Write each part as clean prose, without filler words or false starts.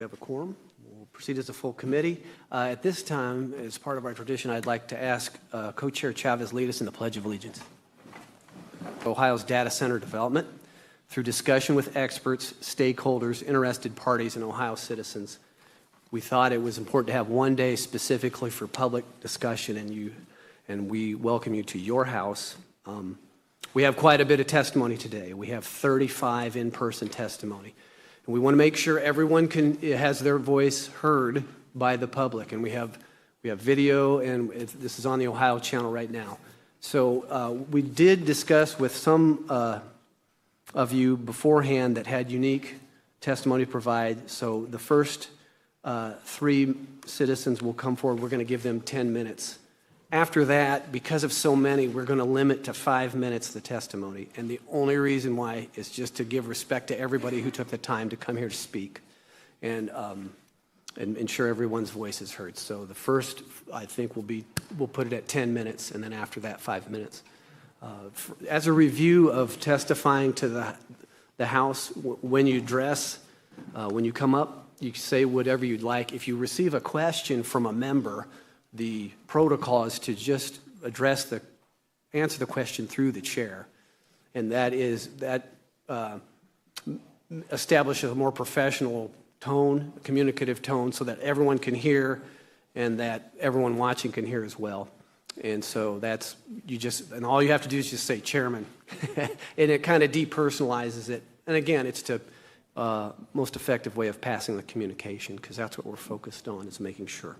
We have a quorum. We'll proceed as a full committee. At this time, as part of our tradition, I'd like to ask Co-Chair Chavez lead us in the Pledge of Allegiance. Ohio's data center development, through discussion with experts, stakeholders, interested parties, and Ohio citizens, we thought it was important to have one day specifically for public discussion, and we welcome you to your house. We have quite a bit of testimony today. We have 35 in-person testimony. And we want to make sure everyone has their voice heard by the public. And we have video, and this is on the Ohio channel right now. So we did discuss with some of you beforehand that had unique testimony to provide. So the first 3 citizens will come forward. We're going to give them 10 minutes. After that, because of so many, we're going to limit to 5 minutes the testimony. And the only reason why is just to give respect to everybody who took the time to come here to speak and ensure everyone's voice is heard. So the first, I think, we'll put it at 10 minutes, and then after that, 5 minutes. As a review of testifying to the House, when you address, when you come up, you say whatever you'd like. If you receive a question from a member, the protocol is to just answer the question through the chair, and that establishes a more professional tone, a communicative tone, so that everyone can hear, and that everyone watching can hear as well. And so and all you have to do is just say "Chairman," and it kind of depersonalizes it. And again, it's the most effective way of passing the communication, because that's what we're focused on, is making sure.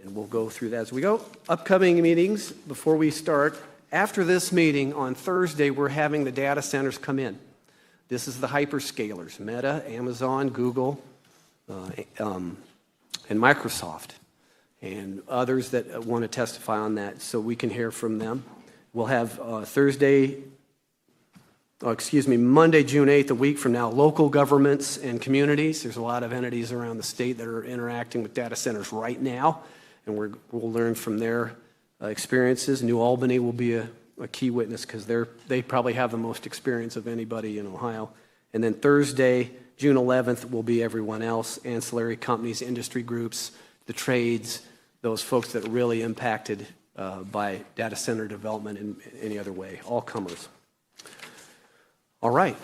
And we'll go through that as we go. Upcoming meetings, before we start, after this meeting on Thursday, we're having the data centers come in. This is the hyperscalers, Meta, Amazon, Google, and Microsoft, and others that want to testify on that, so we can hear from them. We'll have Monday, June 8th, a week from now, local governments and communities. There's a lot of entities around the state that are interacting with data centers right now, and we'll learn from their experiences. New Albany will be a key witness, because they probably have the most experience of anybody in Ohio. And then Thursday, June 11th, will be everyone else, ancillary companies, industry groups, the trades, those folks that are really impacted by data center development in any other way, all comers. All right.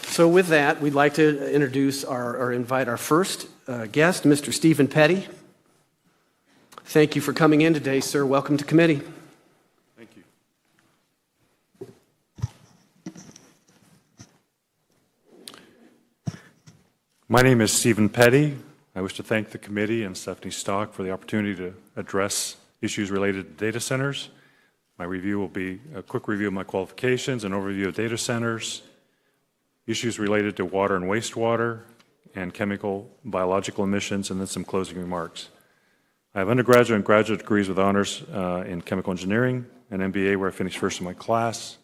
So with that, we'd like to introduce or invite our first guest, Mr. Stephen Petty. Thank you for coming in today, sir. Welcome to committee. Thank you. My name is Stephen Petty. I wish to thank the committee and Stephanie Stock for the opportunity to address issues related to data centers. My review will be a quick review of my qualifications, an overview of data centers, issues related to water and wastewater, and chemical, biological emissions, and then some closing remarks. I have undergraduate and graduate degrees with honors in chemical engineering, an MBA where I finished first in my class.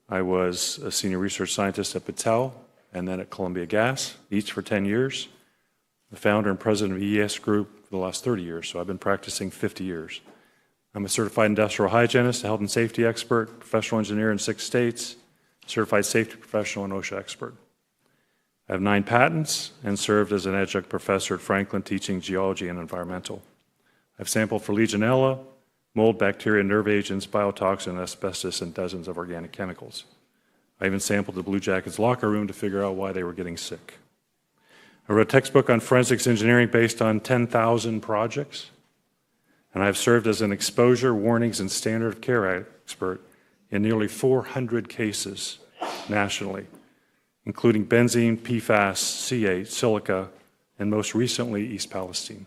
I was a senior research scientist at Battelle and then at Columbia Gas, each for 10 years. The founder and president of EES Group for the last 30 years, so I've been practicing 50 years. I'm a certified industrial hygienist, a health and safety expert, professional engineer in 6 states, certified safety professional and OSHA expert. I have 9 patents and served as an adjunct professor at Franklin teaching geology and environmental. I've sampled for Legionella, mold, bacteria, nerve agents, biotoxin, asbestos, and dozens of organic chemicals. I even sampled the Blue Jackets' locker room to figure out why they were getting sick. I wrote a textbook on forensics engineering based on 10,000 projects, and I've served as an exposure, warnings, and standard of care expert in nearly 400 cases nationally, including benzene, PFAS, C8, silica, and most recently, East Palestine.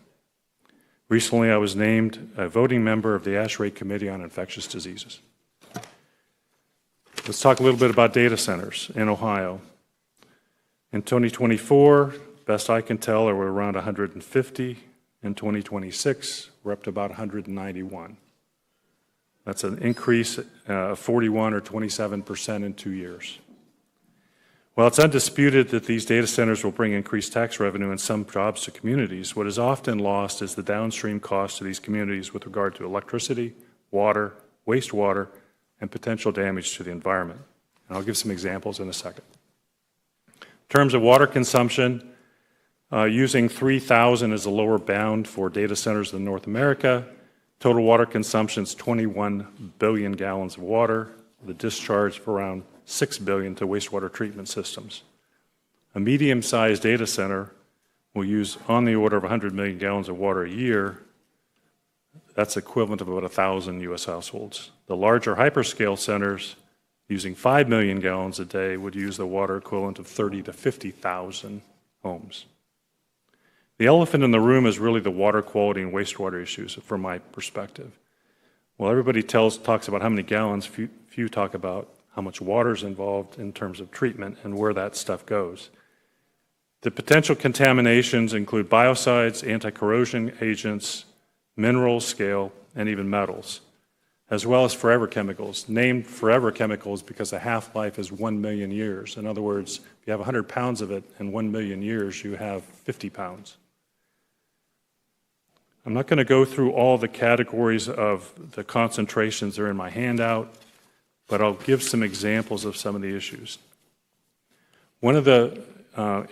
Recently, I was named a voting member of the ASHRAE Committee on Infectious Diseases. Let's talk a little bit about data centers in Ohio. In 2024, best I can tell, there were around 150. In 2026, we're up to about 191. That's an increase of 41 or 27% in 2 years. While it's undisputed that these data centers will bring increased tax revenue and some jobs to communities, what is often lost is the downstream cost to these communities with regard to electricity, water, wastewater, and potential damage to the environment. And I'll give some examples in a second. In terms of water consumption, using 3,000 as a lower bound for data centers in North America. Total water consumption is 21 billion gallons of water, the discharge of around 6 billion to wastewater treatment systems. A medium-sized data center will use on the order of 100 million gallons of water a year. That's equivalent of about 1,000 U.S. households. The larger hyperscale centers using 5 million gallons a day would use the water equivalent of 30 to 50,000 homes. The elephant in the room is really the water quality and wastewater issues from my perspective. Well, everybody talks about how many gallons, few talk about how much water is involved in terms of treatment and where that stuff goes. The potential contaminations include biocides, anti-corrosion agents, minerals, scale, and even metals, as well as forever chemicals, named forever chemicals because the half-life is 1 million years. In other words, if you have 100 pounds of it in 1 million years, you have 50 pounds. I'm not going to go through all the categories of the concentrations that are in my handout, but I'll give some examples of some of the issues. One of the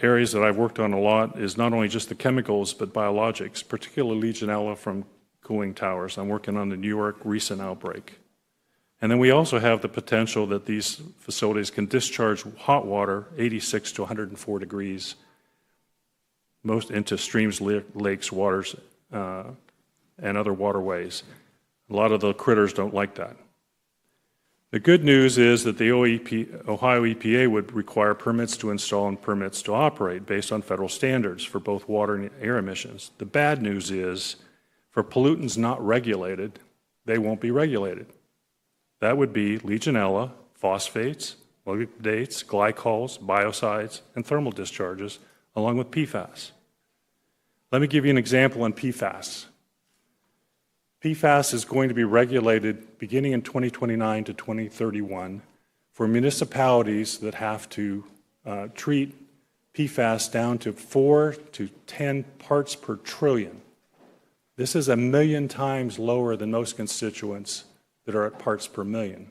areas that I've worked on a lot is not only just the chemicals, but biologics, particularly Legionella from cooling towers. I'm working on the New York recent outbreak. And then we also have the potential that these facilities can discharge hot water 86 to 104 degrees, most into streams, lakes, waters, and other waterways. A lot of the critters don't like that. The good news is that the Ohio EPA would require permits to install and permits to operate based on federal standards for both water and air emissions. The bad news is for pollutants not regulated, they won't be regulated. That would be Legionella, phosphates, molybdates, glycols, biocides, and thermal discharges, along with PFAS. Let me give you an example on PFAS. PFAS is going to be regulated beginning in 2029 to 2031 for municipalities that have to treat PFAS down to 4 to 10 parts per trillion. This is 1 million times lower than most constituents that are at parts per million.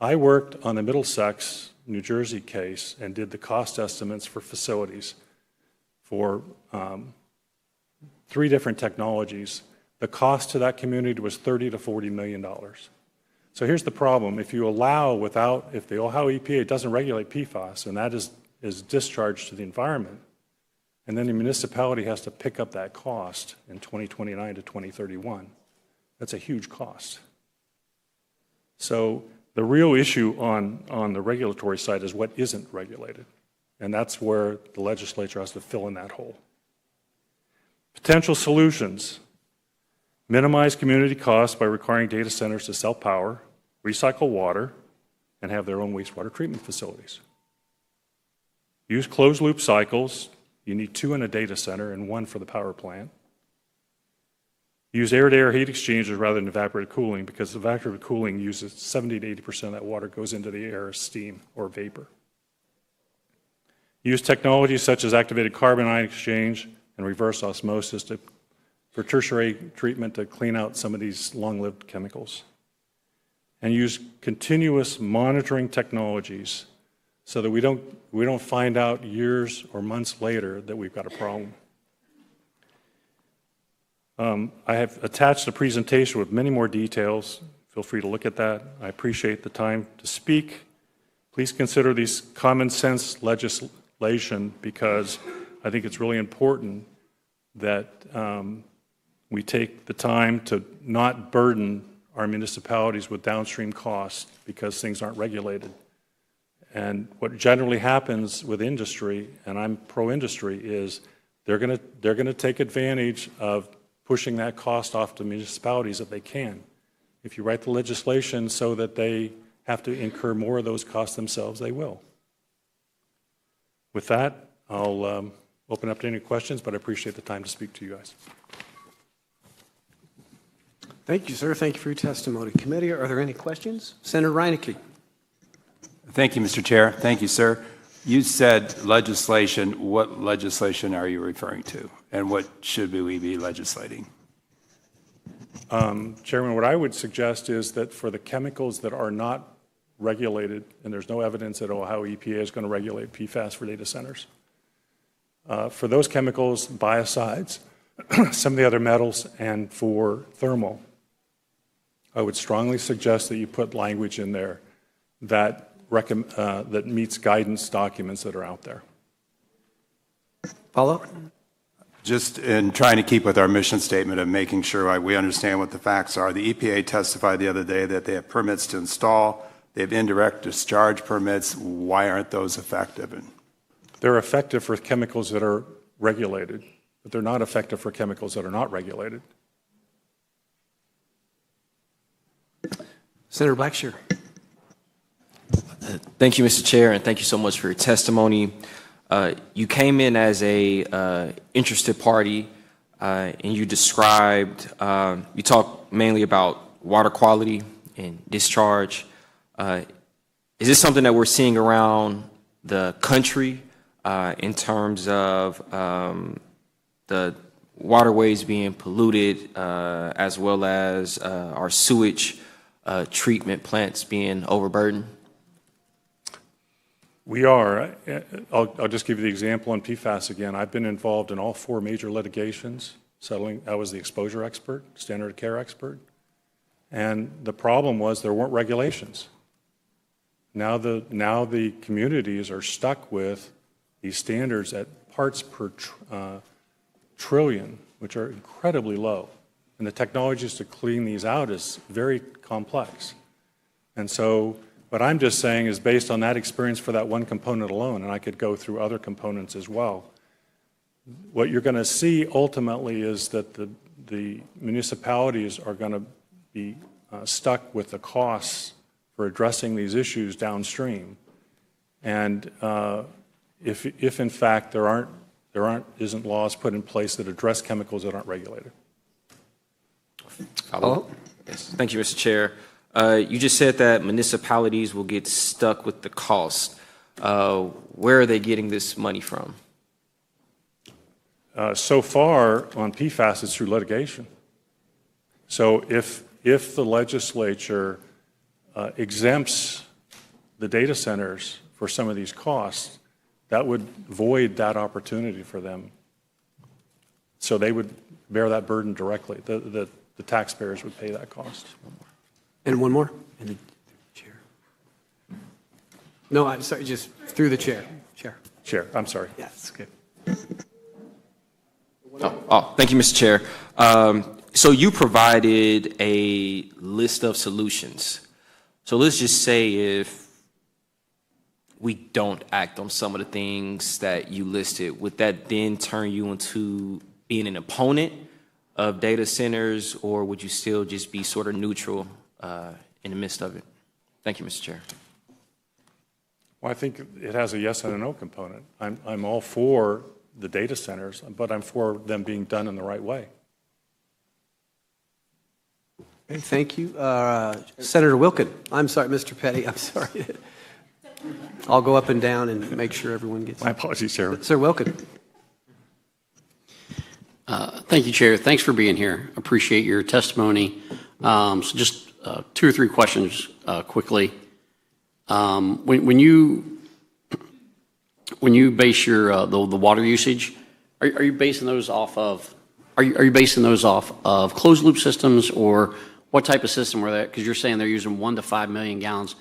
I worked on the Middlesex, New Jersey case and did the cost estimates for facilities for 3 different technologies. The cost to that community was $30 to $40 million. So here's the problem. If you allow if the Ohio EPA doesn't regulate PFAS, and that is discharged to the environment, and then the municipality has to pick up that cost in 2029 to 2031, that's a huge cost. So the real issue on the regulatory side is what isn't regulated. And that's where the legislature has to fill in that hole. Potential solutions. Minimize community costs by requiring data centers to sell power, recycle water, and have their own wastewater treatment facilities. Use closed-loop cycles. You need 2 in a data center and 1 for the power plant. Use air-to-air heat exchangers rather than evaporative cooling because evaporative cooling uses 70 to 80% of that water goes into the air as steam or vapor. Use technologies such as activated carbon ion exchange and reverse osmosis for tertiary treatment to clean out some of these long-lived chemicals. And use continuous monitoring technologies so that we don't find out years or months later that we've got a problem. I have attached a presentation with many more details. Feel free to look at that. I appreciate the time to speak. Please consider these common sense legislation because I think it's really important that we take the time to not burden our municipalities with downstream costs because things aren't regulated. And what generally happens with industry, and I'm pro-industry, is they're going to take advantage of pushing that cost off to municipalities if they can. If you write the legislation so that they have to incur more of those costs themselves, they will. With that, I'll open up to any questions, but I appreciate the time to speak to you guys. Thank you, sir. Thank you for your testimony. Committee, are there any questions? Senator Reineke. Thank you, Mr. Chair. Thank you, sir. You said legislation. What legislation are you referring to? And what should we be legislating? Chairman, what I would suggest is that for the chemicals that are not regulated, and there's no evidence that Ohio EPA is going to regulate PFAS for data centers, For those chemicals, biocides, some of the other metals, and for thermal, I would strongly suggest that you put language in there that that meets guidance documents that are out there. Follow-up? Just in trying to keep with our mission statement of making sure we understand what the facts are, the EPA testified the other day that they have permits to install, they have indirect discharge permits. Why aren't those effective? They're effective for chemicals that are regulated, but they're not effective for chemicals that are not regulated. Senator Blackshear. Thank you, Mr. Chair, and thank you so much for your testimony. You came in as a interested party, and you described, you talked mainly about water quality and discharge. Is this something that we're seeing around the country in terms of the waterways being polluted, as well as our sewage treatment plants being overburdened? We are. I'll just give you the example on PFAS again. I've been involved in all 4 major litigations, settling. I was the exposure expert, standard of care expert. And the problem was there weren't regulations. Now the communities are stuck with these standards at parts per trillion, which are incredibly low. And the technologies to clean these out is very complex. And so what I'm just saying is based on that experience for that one component alone, and I could go through other components as well, what you're going to see ultimately is that the municipalities are going to be stuck with the costs for addressing these issues downstream. And if in fact there isn't laws put in place that address chemicals that aren't regulated. Follow-up? Yes. Thank you, Mr. Chair. You just said that municipalities will get stuck with the cost. Where are they getting this money from? So far on PFAS, it's through litigation. So if the legislature exempts the data centers for some of these costs, that would void that opportunity for them. So they would bear that burden directly. The taxpayers would pay that cost. And one more? And the chair. No, I'm sorry, just through the chair. Chair, I'm sorry. Yeah, that's good. Thank you, Mr. Chair. So you provided a list of solutions. So let's just say if we don't act on some of the things that you listed, would that then turn you into being an opponent of data centers, or would you still just be sort of neutral in the midst of it? Thank you, Mr. Chair. Well, I think it has a yes and a no component. I'm all for the data centers, but I'm for them being done in the right way. Okay, thank you. Senator Wilkin. I'm sorry, Mr. Petty, I'm sorry. I'll go up and down and make sure everyone gets. My apologies, Chairman. Sir Wilkin. Thank you, Chair. Thanks for being here. Appreciate your testimony. So just 2 or 3 questions quickly. When you base your the water usage, are you basing those off of closed loop systems, or what type of system were that? Because you're saying they're using 1 to 5 million gallons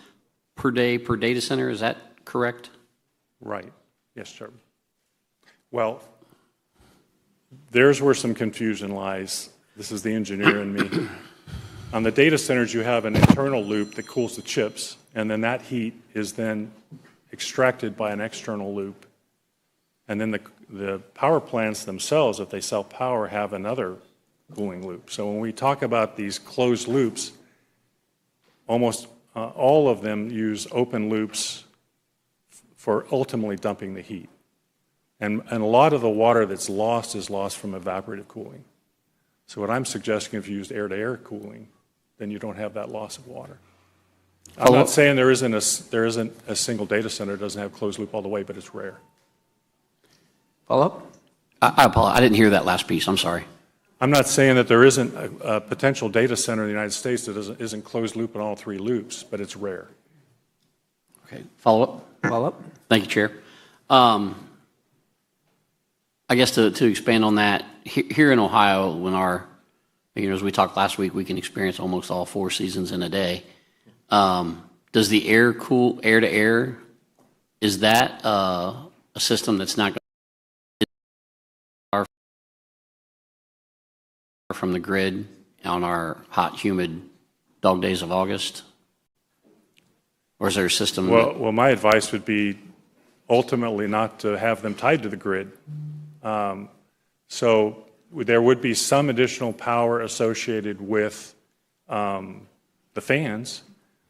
per day per data center. Is that correct? Right. Yes, Chairman. Well, there's where some confusion lies. This is the engineer in me. On the data centers, you have an internal loop that cools the chips, and then that heat is then extracted by an external loop. And then the power plants themselves, if they sell power, have another cooling loop. So when we talk about these closed loops, almost all of them use open loops for ultimately dumping the heat. And a lot of the water that's lost is lost from evaporative cooling. So what I'm suggesting, if you used air-to-air cooling, then you don't have that loss of water. I'm not saying there isn't a single data center that doesn't have closed loop all the way, but it's rare. Follow-up? I apologize. I didn't hear that last piece. I'm sorry. I'm not saying that there isn't a potential data center in the United States that isn't closed loop in all 3 loops, but it's rare. Okay. Follow-up? Follow-up? Thank you, Chair. I guess to expand on that, here in Ohio, when as we talked last week, we can experience almost all 4 seasons in a day. Does the air cool air to air? Is that a system that's not going to from the grid on our hot, humid dog days of August? Or is there a system? Well, my advice would be ultimately not to have them tied to the grid. So there would be some additional power associated with the fans,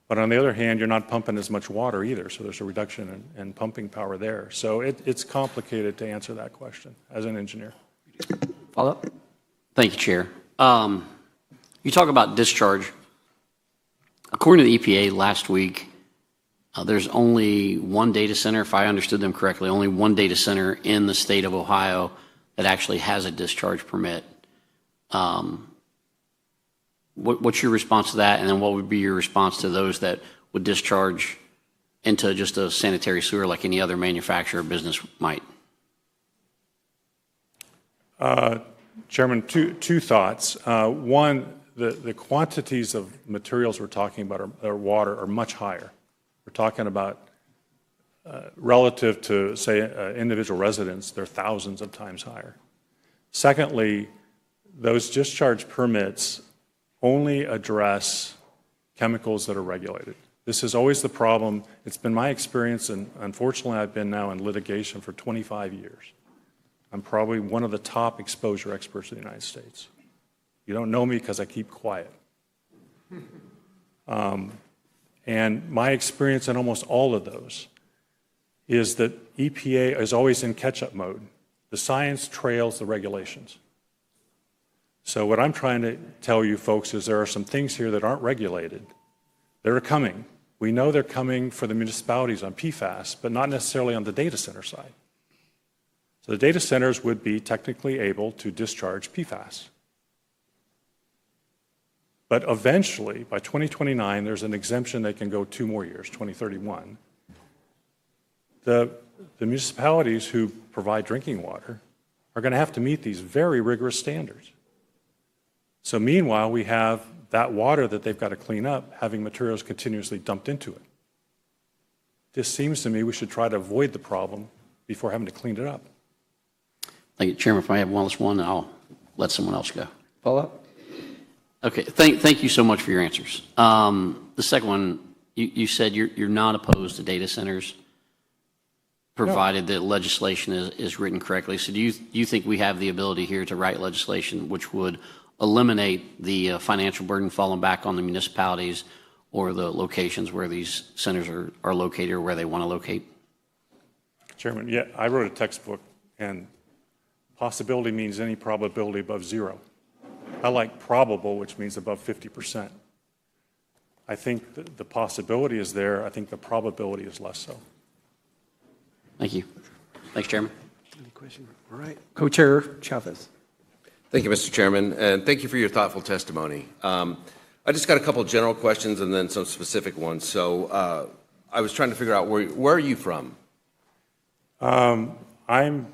but on the other hand, you're not pumping as much water either, so there's a reduction in pumping power there. So it's complicated to answer that question as an engineer. Follow up? Thank you, Chair. You talk about discharge. According to the EPA last week, there's only one data center, if I understood them correctly, only one data center in the state of Ohio that actually has a discharge permit. What's your response to that? And then what would be your response to those that would discharge into just a sanitary sewer like any other manufacturer or business might? Chairman, two thoughts. One, the quantities of materials we're talking about or water are much higher. We're talking about relative to, say, individual residents, they're thousands of times higher. Secondly, those discharge permits only address chemicals that are regulated. This is always the problem. It's been my experience, and unfortunately I've been now in litigation for 25 years. I'm probably one of the top exposure experts in the United States. You don't know me because I keep quiet. And my experience in almost all of those is that EPA is always in catch-up mode. The science trails the regulations. So what I'm trying to tell you folks is there are some things here that aren't regulated. They're coming. We know they're coming for the municipalities on PFAS, but not necessarily on the data center side. So the data centers would be technically able to discharge PFAS. But eventually, by 2029, there's an exemption they can go 2 more years, 2031. The municipalities who provide drinking water are going to have to meet these very rigorous standards. So meanwhile, we have that water that they've got to clean up having materials continuously dumped into it. This seems to me we should try to avoid the problem before having to clean it up. Thank you, Chairman. If I have one last one, I'll let someone else go. Follow up? Okay, thank you so much for your answers. The second one, you said you're not opposed to data centers, provided that legislation is written correctly. So do you think we have the ability here to write legislation which would eliminate the financial burden falling back on the municipalities or the locations where these centers are located or where they want to locate? Chairman, yeah, I wrote a textbook, and possibility means any probability above 0. I like probable, which means above 50%. I think the possibility is there. I think the probability is less so. Thank you. Thanks, Chairman. Any questions? All right. Co-Chair Chavez. Thank you, Mr. Chairman, and thank you for your thoughtful testimony. I just got a couple general questions and then some specific ones. So I was trying to figure out where are you from? I'm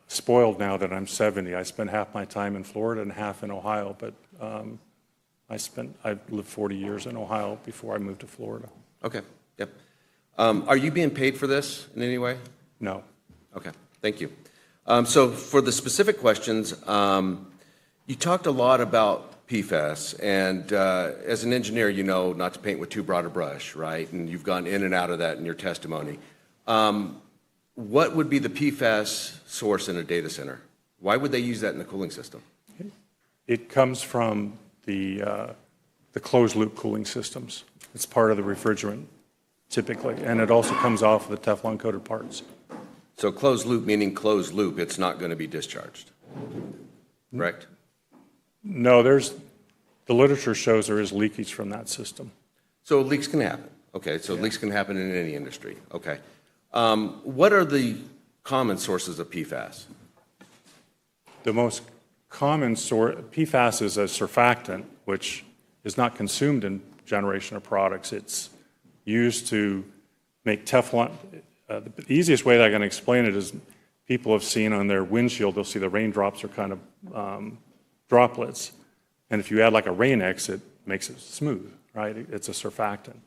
spoiled now that I'm 70. I spent half my time in Florida and half in Ohio, but I lived 40 years in Ohio before I moved to Florida. Okay, yep. Are you being paid for this in any way? No. Okay, thank you. So for the specific questions, you talked a lot about PFAS, and as an engineer, you know not to paint with too broad a brush, right? And you've gone in and out of that in your testimony. What would be the PFAS source in a data center? Why would they use that in the cooling system? It comes from the closed-loop cooling systems. It's part of the refrigerant, typically, and it also comes off of the Teflon-coated parts. So closed loop meaning closed loop, it's not going to be discharged, correct? No, the literature shows there is leakage from that system. So leaks can happen. Okay, so leaks can happen in any industry. Okay. What are the common sources of PFAS? The most common source, PFAS is a surfactant, which is not consumed in generation of products. It's used to make Teflon. The easiest way that I can explain it is people have seen on their windshield, they'll see the raindrops are kind of droplets. And if you add like a rain X, it makes it smooth, right? It's a surfactant.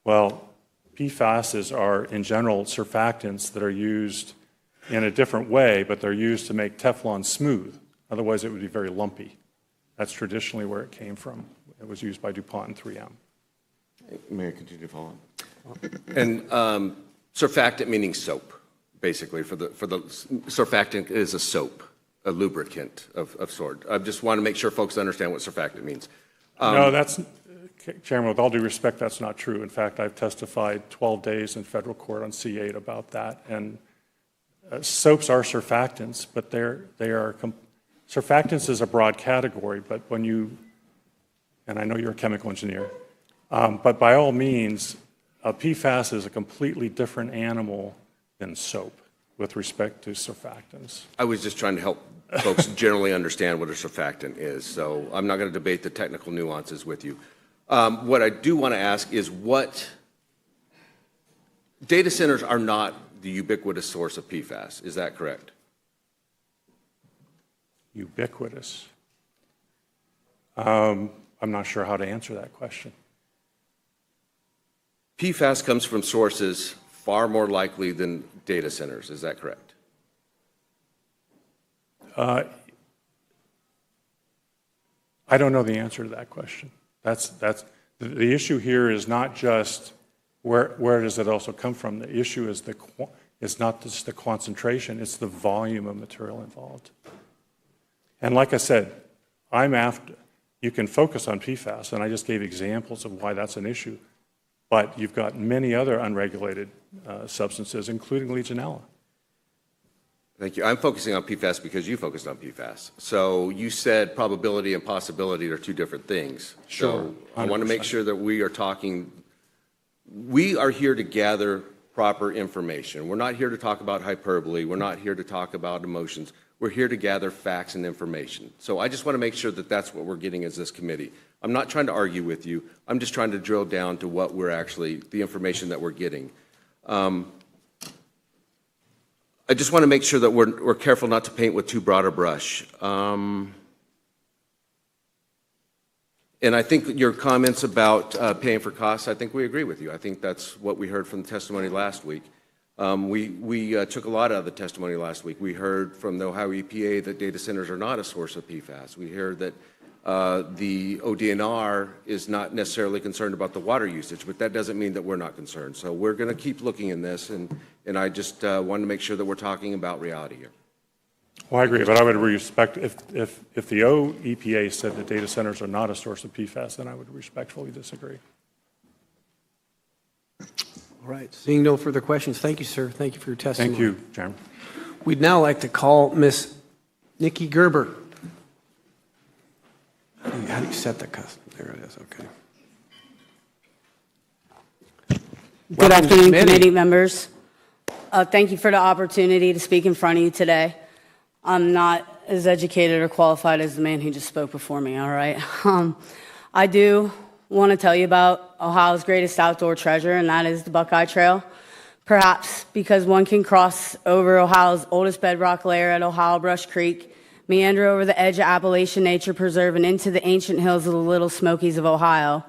Well, PFASs are, in general, surfactants that are used in a different way, but they're used to make Teflon smooth. Otherwise, it would be very lumpy. That's traditionally where it came from. It was used by DuPont and 3M. May I continue to follow up? And surfactant meaning soap, basically. For the surfactant is a soap, a lubricant of sort. I just want to make sure folks understand what surfactant means. No, that's, Chairman, with all due respect, that's not true. In fact, I've testified 12 days in federal court on C8 about that. And soaps are surfactants, but surfactants is a broad category, but when you, and I know you're a chemical engineer, but by all means, PFAS is a completely different animal than soap with respect to surfactants. I was just trying to help folks generally understand what a surfactant is, so I'm not going to debate the technical nuances with you. What I do want to ask is what data centers are not the ubiquitous source of PFAS. Is that correct? Ubiquitous. I'm not sure how to answer that question. PFAS comes from sources far more likely than data centers. Is that correct? I don't know the answer to that question. That's the issue here is not just where does it also come from. The issue is it's not just the concentration, it's the volume of material involved. And like I said, you can focus on PFAS, and I just gave examples of why that's an issue, but you've got many other unregulated substances, including Legionella. Thank you. I'm focusing on PFAS because you focused on PFAS. So you said probability and possibility are two different things. Sure. So I want to make sure that we are here to gather proper information. We're not here to talk about hyperbole. We're not here to talk about emotions. We're here to gather facts and information. So I just want to make sure that that's what we're getting as this committee. I'm not trying to argue with you. I'm just trying to drill down to what the information that we're getting. I just want to make sure that we're careful not to paint with too broad a brush. And I think your comments about paying for costs, I think we agree with you. I think that's what we heard from the testimony last week. We took a lot out of the testimony last week. We heard from the Ohio EPA that data centers are not a source of PFAS. We heard that the ODNR is not necessarily concerned about the water usage, but that doesn't mean that we're not concerned. So we're going to keep looking in this, and I just want to make sure that we're talking about reality here. Well, I agree, but I would respect, if the EPA said that data centers are not a source of PFAS, then I would respectfully disagree. All right. Seeing no further questions, thank you, sir. Thank you for your testimony. Thank you, Chairman. We'd now like to call Ms. Nikki Gerber. How do you set the custom? There it is, okay. Good afternoon, committee members. Thank you for the opportunity to speak in front of you today. I'm not as educated or qualified as the man who just spoke before me, all right? I do want to tell you about Ohio's greatest outdoor treasure, and that is the Buckeye Trail. Perhaps because one can cross over Ohio's oldest bedrock layer at Ohio Brush Creek, meander over the edge of Appalachian Nature Preserve and into the ancient hills of the Little Smokies of Ohio.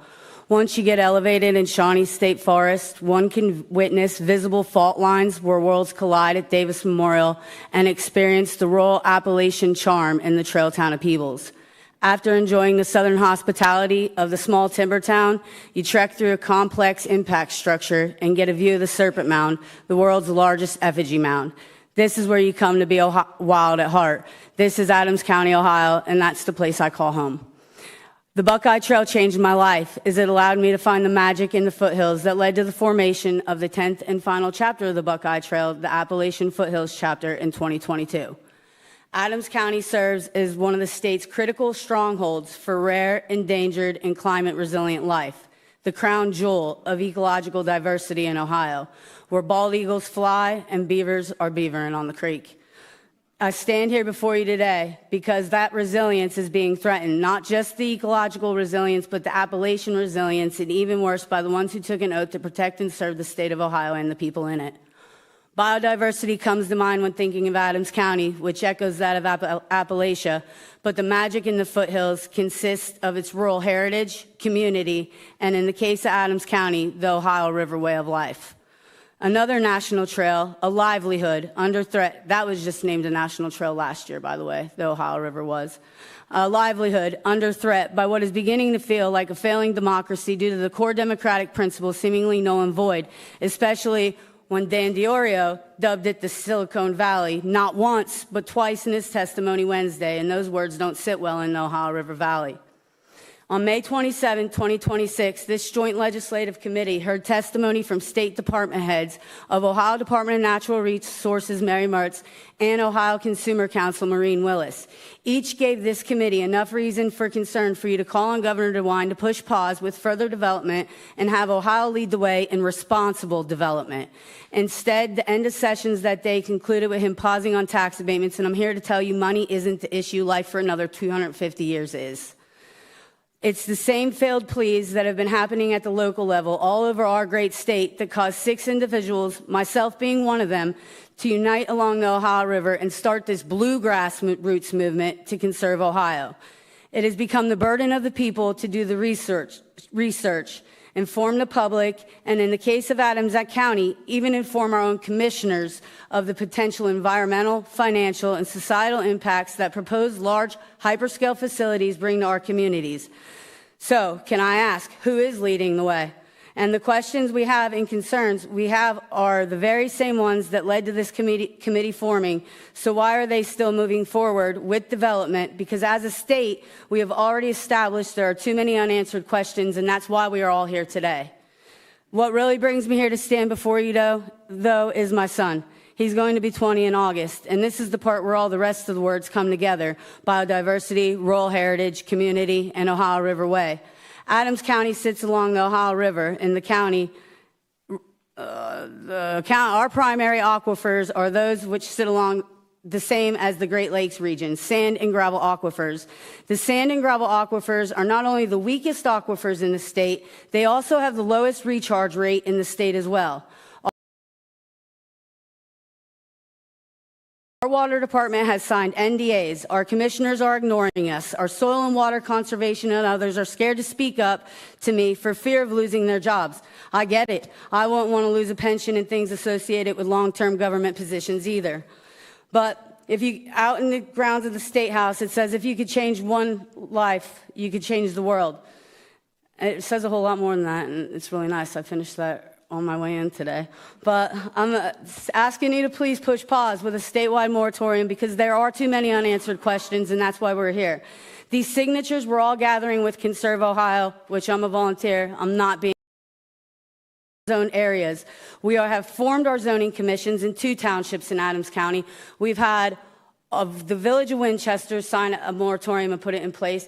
Once you get elevated in Shawnee State Forest, one can witness visible fault lines where worlds collide at Davis Memorial and experience the rural Appalachian charm in the trail town of Peebles. After enjoying the southern hospitality of the small timber town, you trek through a complex impact structure and get a view of the Serpent Mound, the world's largest effigy mound. This is where you come to be wild at heart. This is Adams County, Ohio, and that's the place I call home. The Buckeye Trail changed my life as it allowed me to find the magic in the foothills that led to the formation of the 10th and final chapter of the Buckeye Trail, the Appalachian Foothills chapter in 2022. Adams County serves as one of the state's critical strongholds for rare, endangered, and climate-resilient life, the crown jewel of ecological diversity in Ohio, where bald eagles fly and beavers are beavering on the creek. I stand here before you today because that resilience is being threatened, not just the ecological resilience, but the Appalachian resilience, and even worse, by the ones who took an oath to protect and serve the state of Ohio and the people in it. Biodiversity comes to mind when thinking of Adams County, which echoes that of Appalachia, but the magic in the foothills consists of its rural heritage, community, and in the case of Adams County, the Ohio River way of life. Another national trail, a livelihood, under threat. That was just named a national trail last year, by the way, the Ohio River was. A livelihood under threat by what is beginning to feel like a failing democracy due to the core democratic principles seemingly null and void, especially when Dan DiOrio dubbed it the Silicon Valley, not once, but twice in his testimony Wednesday, and those words don't sit well in the Ohio River Valley. On May 27, 2026, this joint legislative committee heard testimony from State Department heads of Ohio Department of Natural Resources Mary Mertz and Ohio Consumer Counsel Maureen Willis. Each gave this committee enough reason for concern for you to call on Governor DeWine to push pause with further development and have Ohio lead the way in responsible development. Instead, the end of sessions that day concluded with him pausing on tax abatements, and I'm here to tell you money isn't the issue, life for another 250 years is. It's the same failed pleas that have been happening at the local level all over our great state that caused 6 individuals, myself being one of them, to unite along the Ohio River and start this bluegrass roots movement to conserve Ohio. It has become the burden of the people to do the research, inform the public, and in the case of Adams County, even inform our own commissioners of the potential environmental, financial, and societal impacts that proposed large hyperscale facilities bring to our communities. So, can I ask, who is leading the way? And the questions we have and concerns we have are the very same ones that led to this committee forming. So why are they still moving forward with development? Because as a state, we have already established there are too many unanswered questions, and that's why we are all here today. What really brings me here to stand before you, though, is my son. He's going to be 20 in August, and this is the part where all the rest of the words come together: biodiversity, rural heritage, community, and Ohio River Way. Adams County sits along the Ohio River. In the county, our primary aquifers are those which sit along the same as the Great Lakes region, sand and gravel aquifers. The sand and gravel aquifers are not only the weakest aquifers in the state, they also have the lowest recharge rate in the state as well. Our water department has signed NDAs. Our commissioners are ignoring us. Our soil and water conservation and others are scared to speak up to me for fear of losing their jobs. I get it. I won't want to lose a pension and things associated with long-term government positions either. But if you, out in the grounds of the Statehouse, it says if you could change one life, you could change the world. It says a whole lot more than that, and it's really nice. I finished that on my way in today. But I'm asking you to please push pause with a statewide moratorium because there are too many unanswered questions, and that's why we're here. These signatures we're all gathering with Conserve Ohio, which I'm a volunteer. I'm not being zone areas. We have formed our zoning commissions in 2 townships in Adams County. We've had the Village of Winchester sign a moratorium and put it in place.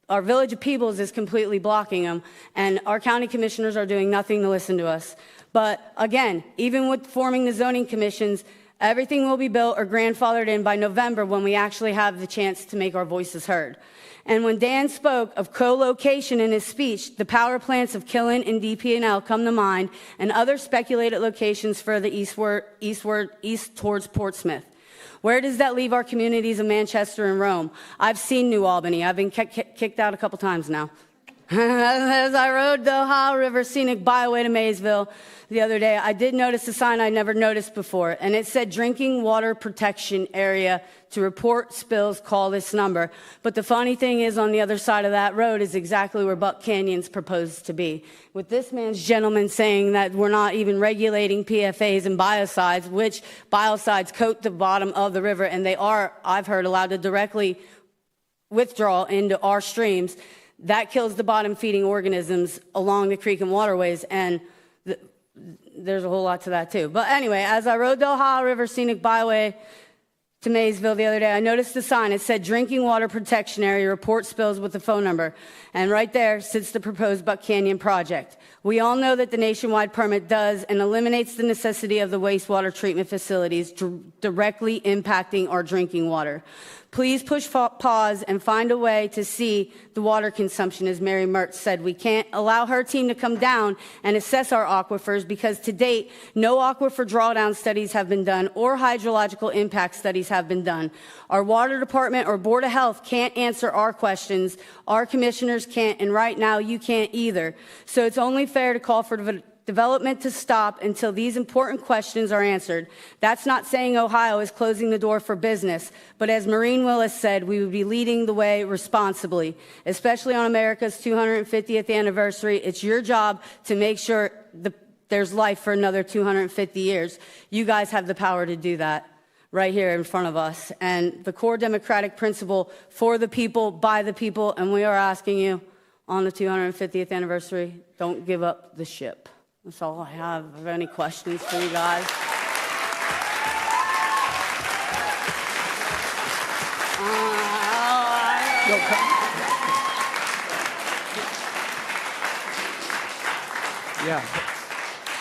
Our Village of Peebles is completely blocking them, and our county commissioners are doing nothing to listen to us. But again, even with forming the zoning commissions, everything will be built or grandfathered in by November when we actually have the chance to make our voices heard. And when Dan spoke of co-location in his speech, the power plants of Killen and DP&L come to mind, and other speculated locations further east towards Portsmouth. Where does that leave our communities of Manchester and Rome? I've seen New Albany. I've been kicked out a couple times now. As I rode the Ohio River Scenic Byway to Maysville the other day, I did notice a sign I never noticed before, and it said drinking water protection area. To report spills, call this number. But the funny thing is, on the other side of that road is exactly where Buck Canyon's proposed to be. With this man's gentleman saying that we're not even regulating PFAs and biocides, which biocides coat the bottom of the river, and they are, I've heard, allowed to directly withdraw into our streams. That kills the bottom feeding organisms along the creek and waterways, and there's a whole lot to that too. But anyway, as I rode the Ohio River Scenic Byway to Maysville the other day, I noticed a sign. It said drinking water protection area, report spills with the phone number. And right there sits the proposed Buck Canyon project. We all know that the nationwide permit does and eliminates the necessity of the wastewater treatment facilities directly impacting our drinking water. Please push pause and find a way to see the water consumption, as Mary Mertz said. We can't allow her team to come down and assess our aquifers because to date, no aquifer drawdown studies have been done or hydrological impact studies have been done. Our water department or Board of Health can't answer our questions. Our commissioners can't, and right now you can't either. So it's only fair to call for development to stop until these important questions are answered. That's not saying Ohio is closing the door for business, but as Maureen Willis said, we would be leading the way responsibly, especially on America's 250th anniversary. It's your job to make sure there's life for another 250 years. You guys have the power to do that right here in front of us. And the core democratic principle, for the people, by the people, and we are asking you on the 250th anniversary, don't give up the ship. That's all I have. If you have any questions for you guys? Yeah.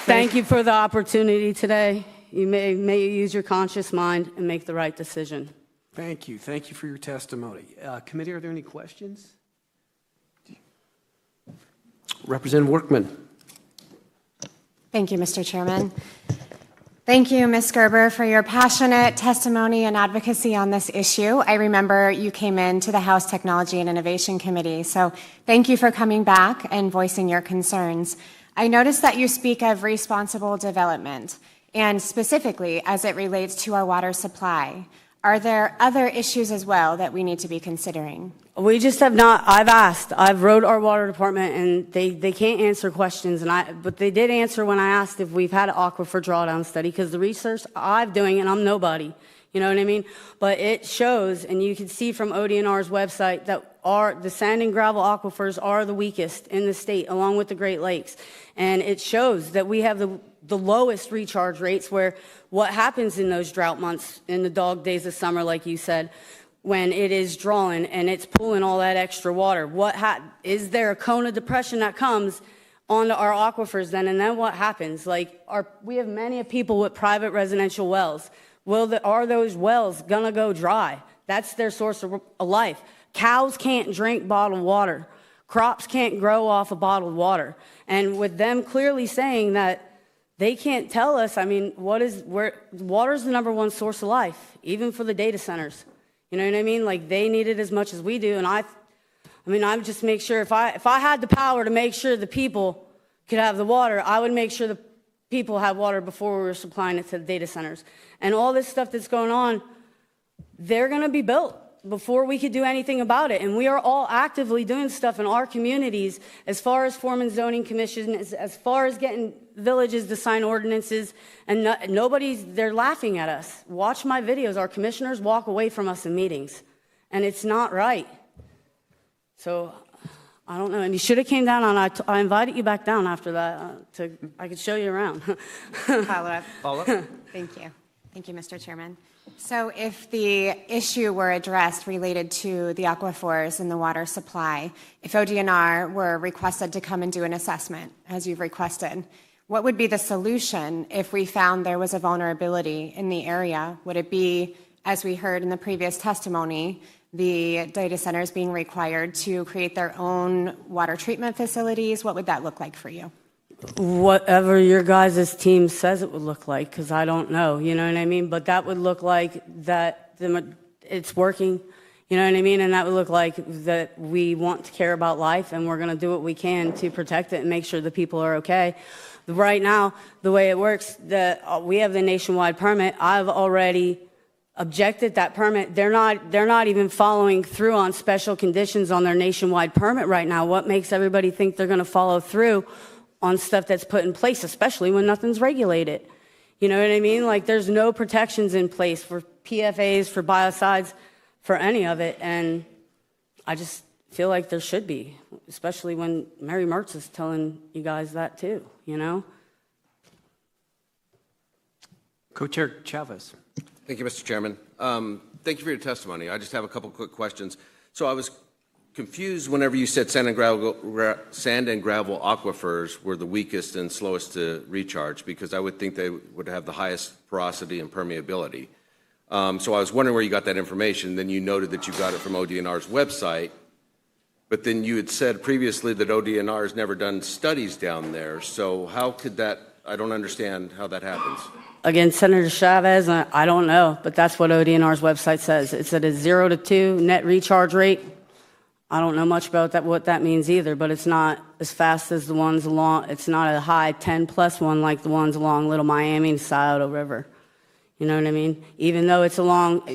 Thank you for the opportunity today. You may use your conscious mind and make the right decision. Thank you. Thank you for your testimony. Committee, are there any questions? Representative Workman. Thank you, Mr. Chairman. Thank you, Ms. Gerber, for your passionate testimony and advocacy on this issue. I remember you came into the House Technology and Innovation Committee, so thank you for coming back and voicing your concerns. I noticed that you speak of responsible development, and specifically as it relates to our water supply. Are there other issues as well that we need to be considering? We just have not. I've wrote our water department, and they can't answer questions. But they did answer when I asked if we've had an aquifer drawdown study, because the research I'm doing, and I'm nobody, you know what I mean? But it shows, and you can see from ODNR's website, that the sand and gravel aquifers are the weakest in the state, along with the Great Lakes. And it shows that we have the lowest recharge rates, where what happens in those drought months, in the dog days of summer, like you said, when it is drawing and it's pulling all that extra water, is there a cone of depression that comes onto our aquifers then? And then what happens? Like, we have many people with private residential wells. Are those wells gonna go dry? That's their source of life. Cows can't drink bottled water. Crops can't grow off of bottled water. And with them clearly saying that they can't tell us, I mean, water's the number one source of life, even for the data centers. You know what I mean? Like, they need it as much as we do. And I would just make sure, if I had the power to make sure the people could have the water, I would make sure the people have water before we were supplying it to the data centers. And all this stuff that's going on, they're going to be built before we could do anything about it. And we are all actively doing stuff in our communities, as far as forming zoning commissions, as far as getting villages to sign ordinances, and they're laughing at us. Watch my videos. Our commissioners walk away from us in meetings, and it's not right. So I don't know. And you should have came down, and I invited you back down after that. I could show you around. Follow up. Thank you. Thank you, Mr. Chairman. So if the issue were addressed related to the aquifers and the water supply, if ODNR were requested to come and do an assessment, as you've requested, what would be the solution if we found there was a vulnerability in the area? Would it be, as we heard in the previous testimony, the data centers being required to create their own water treatment facilities? What would that look like for you? Whatever your guys' team says it would look like, because I don't know, you know what I mean? But that would look like that it's working, you know what I mean? And that would look like that we want to care about life, and we're going to do what we can to protect it and make sure the people are okay. Right now, the way it works, we have the nationwide permit. I've already objected that permit. They're not even following through on special conditions on their nationwide permit right now. What makes everybody think they're going to follow through on stuff that's put in place, especially when nothing's regulated? You know what I mean? Like, there's no protections in place for PFAS, for biocides, for any of it. And I just feel like there should be, especially when Mary Mertz is telling you guys that too, you know? Co-Chair Chavez. Thank you, Mr. Chairman. Thank you for your testimony. I just have a couple quick questions. So I was confused whenever you said sand and gravel aquifers were the weakest and slowest to recharge, because I would think they would have the highest porosity and permeability. So I was wondering where you got that information. Then you noted that you got it from ODNR's website. But then you had said previously that ODNR has never done studies down there. So how could that, I don't understand how that happens. Again, Senator Chavez, I don't know, but that's what ODNR's website says. It's at a 0 to 2 net recharge rate. I don't know much about that, what that means either, but it's not as fast as the ones along, it's not a high 10+ one like the ones along Little Miami and Scioto River. You know what I mean? Even though it's along,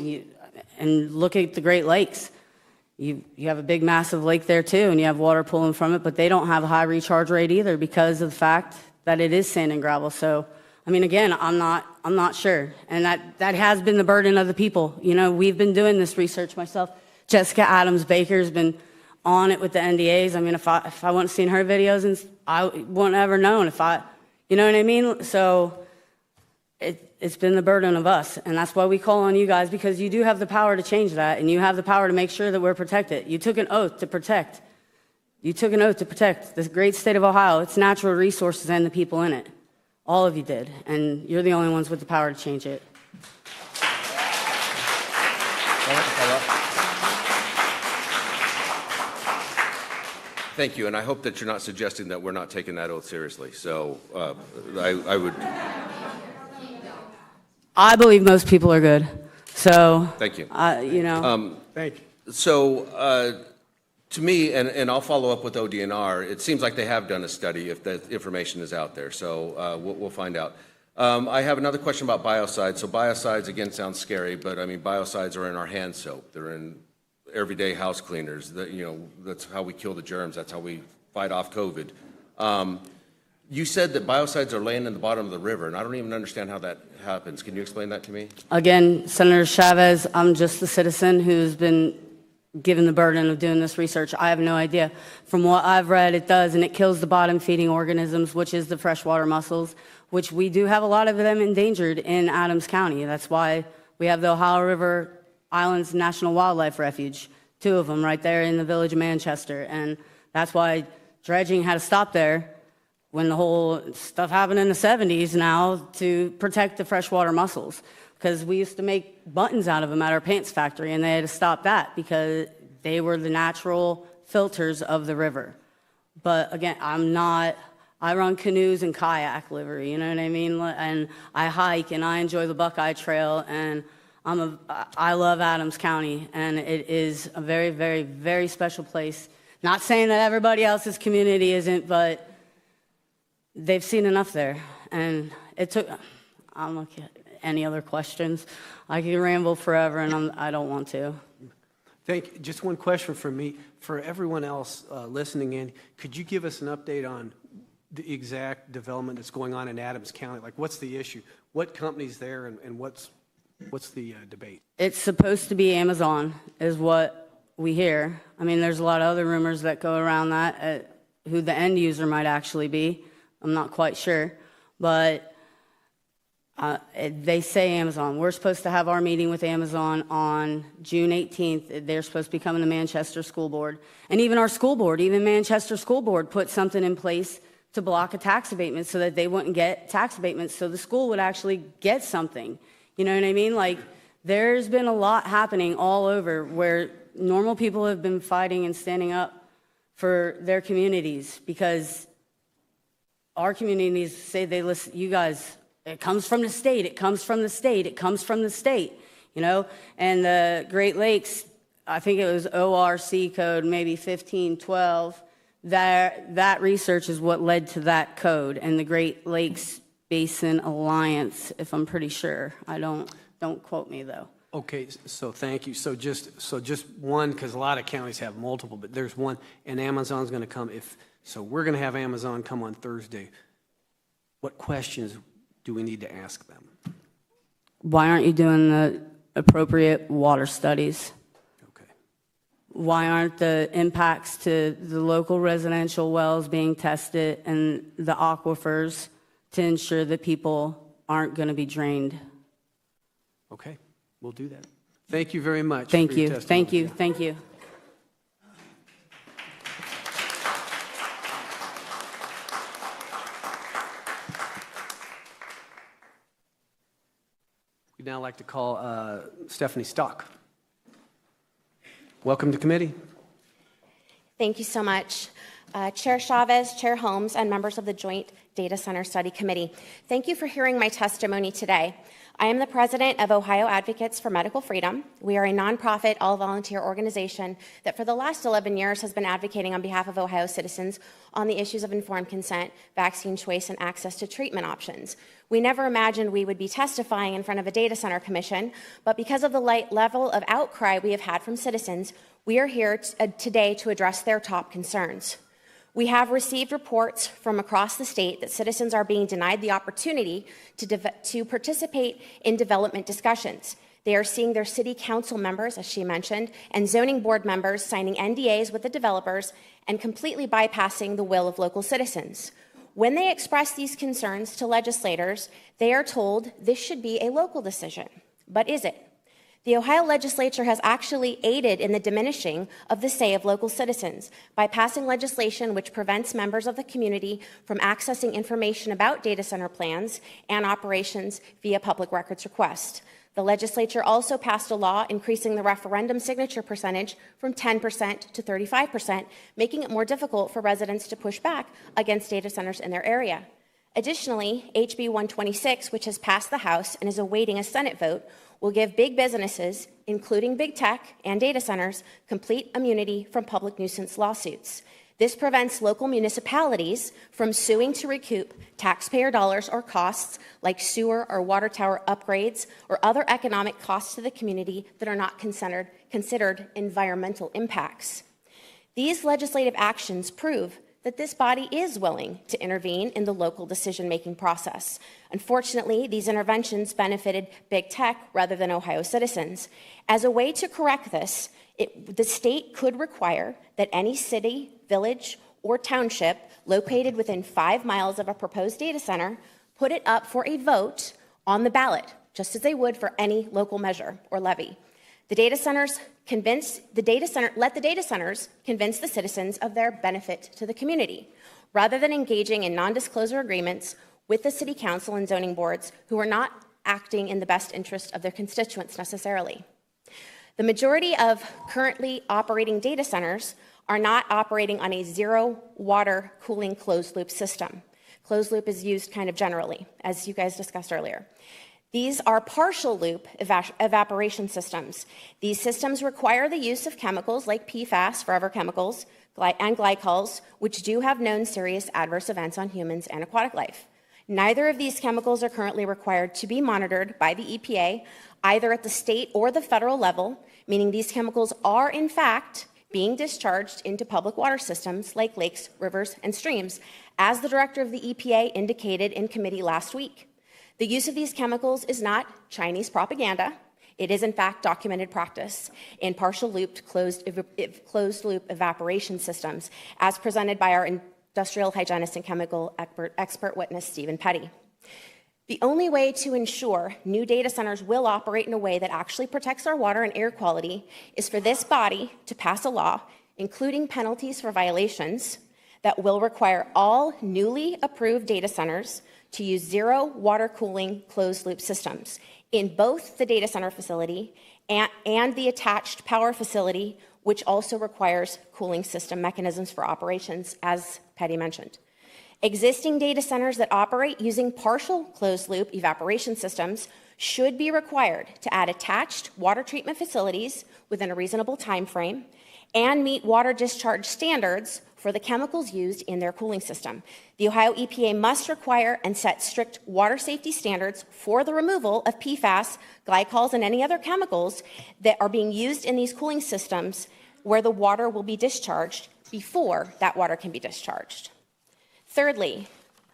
and look at the Great Lakes. You have a big, massive lake there too, and you have water pulling from it, but they don't have a high recharge rate either because of the fact that it is sand and gravel. So, I mean, again, I'm not sure, and that has been the burden of the people. You know, we've been doing this research myself. Jessica Adams Baker's been on it with the NDAs. I mean, if I wouldn't have seen her videos, and I wouldn't have ever known you know what I mean? So it's been the burden of us, and that's why we call on you guys, because you do have the power to change that, and you have the power to make sure that we're protected. You took an oath to protect. You took an oath to protect the great state of Ohio, its natural resources, and the people in it. All of you did, and you're the only ones with the power to change it. Thank you, and I hope that you're not suggesting that we're not taking that oath seriously. So I would. I believe most people are good. So, Thank you. you know. Thank you. So to me, and I'll follow up with ODNR, it seems like they have done a study if that information is out there. So we'll find out. I have another question about biocides. So biocides, again, sounds scary, but I mean, biocides are in our hand soap. They're in everyday house cleaners. That's how we kill the germs. That's how we fight off COVID. You said that biocides are laying in the bottom of the river, and I don't even understand how that happens. Can you explain that to me? Again, Senator Chavez, I'm just the citizen who's been given the burden of doing this research. I have no idea. From what I've read, it does, and it kills the bottom-feeding organisms, which is the freshwater mussels, which we do have a lot of them endangered in Adams County. That's why we have the Ohio River Islands National Wildlife Refuge, 2 of them right there in the village of Manchester. And that's why dredging had to stop there when the whole stuff happened in the 70s now to protect the freshwater mussels. Because we used to make buttons out of them at our pants factory, and they had to stop that because they were the natural filters of the river. But again, I run canoes and kayak livery, you know what I mean? And I hike, and I enjoy the Buckeye Trail, and I love Adams County, and it is a very, very, very special place. Not saying that everybody else's community isn't, but they've seen enough there. And it took, I don't know, any other questions? I could ramble forever, and I don't want to. Just one question from me. For everyone else listening in, could you give us an update on the exact development that's going on in Adams County? Like, what's the issue? What company's there, and what's the debate? It's supposed to be Amazon, is what we hear. I mean, there's a lot of other rumors that go around that, who the end user might actually be. I'm not quite sure, but they say Amazon. We're supposed to have our meeting with Amazon on June 18th. They're supposed to be coming to Manchester School Board. And even our school board, even Manchester School Board put something in place to block a tax abatement so that they wouldn't get tax abatements, so the school would actually get something. You know what I mean? Like, there's been a lot happening all over where normal people have been fighting and standing up for their communities, because our communities say they listen, you guys, it comes from the state, it comes from the state, it comes from the state, you know? And the Great Lakes, I think it was ORC code, maybe 1512, that research is what led to that code, and the Great Lakes Basin Alliance, if I'm pretty sure. Don't quote me though. Okay, so thank you. So just one, because a lot of counties have multiple, but there's one, and Amazon's going to come. So we're going to have Amazon come on Thursday. What questions do we need to ask them? Why aren't you doing the appropriate water studies? Okay. Why aren't the impacts to the local residential wells being tested and the aquifers to ensure that people aren't going to be drained? Okay, we'll do that. Thank you very much. Thank for your you. testimony. Thank you. Thank you. We now now like to call Stephanie Stock. Welcome to committee. Thank you so much. Chair Chavez, Chair Holmes, and members of the Joint Data Center Study Committee, thank you for hearing my testimony today. I am the president of Ohio Advocates for Medical Freedom. We are a nonprofit, all-volunteer organization that for the last 11 years has been advocating on behalf of Ohio citizens on the issues of informed consent, vaccine choice, and access to treatment options. We never imagined we would be testifying in front of a data center commission, but because of the level of outcry we have had from citizens, we are here today to address their top concerns. We have received reports from across the state that citizens are being denied the opportunity to participate in development discussions. They are seeing their city council members, as she mentioned, and zoning board members signing NDAs with the developers and completely bypassing the will of local citizens. When they express these concerns to legislators, they are told this should be a local decision. But is it? The Ohio legislature has actually aided in the diminishing of the say of local citizens by passing legislation which prevents members of the community from accessing information about data center plans and operations via public records request. The legislature also passed a law increasing the referendum signature percentage from 10% to 35%, making it more difficult for residents to push back against data centers in their area. Additionally, HB 126, which has passed the House and is awaiting a Senate vote, will give big businesses, including big tech and data centers, complete immunity from public nuisance lawsuits. This prevents local municipalities from suing to recoup taxpayer dollars or costs like sewer or water tower upgrades or other economic costs to the community that are not considered environmental impacts. These legislative actions prove that this body is willing to intervene in the local decision-making process. Unfortunately, these interventions benefited big tech rather than Ohio citizens. As a way to correct this, the state could require that any city, village, or township located within 5 miles of a proposed data center put it up for a vote on the ballot, just as they would for any local measure or levy. Let the data centers convince the citizens of their benefit to the community, rather than engaging in non-disclosure agreements with the city council and zoning boards who are not acting in the best interest of their constituents necessarily. The majority of currently operating data centers are not operating on a zero water cooling closed loop system. Closed loop is used kind of generally, as you guys discussed earlier. These are partial loop evaporation systems. These systems require the use of chemicals like PFAS, forever chemicals, and glycols, which do have known serious adverse events on humans and aquatic life. Neither of these chemicals are currently required to be monitored by the EPA, either at the state or the federal level, meaning these chemicals are, in fact, being discharged into public water systems like lakes, rivers, and streams, as the director of the EPA indicated in committee last week. The use of these chemicals is not Chinese propaganda. It is, in fact, documented practice in partial looped closed loop evaporation systems, as presented by our industrial hygienist and chemical expert witness, Stephen Petty. The only way to ensure new data centers will operate in a way that actually protects our water and air quality is for this body to pass a law, including penalties for violations, that will require all newly approved data centers to use zero water cooling closed loop systems in both the data center facility and the attached power facility, which also requires cooling system mechanisms for operations, as Petty mentioned. Existing data centers that operate using partial closed loop evaporation systems should be required to add attached water treatment facilities within a reasonable time frame and meet water discharge standards for the chemicals used in their cooling system. The Ohio EPA must require and set strict water safety standards for the removal of PFAS, glycols, and any other chemicals that are being used in these cooling systems where the water will be discharged before that water can be discharged. Thirdly,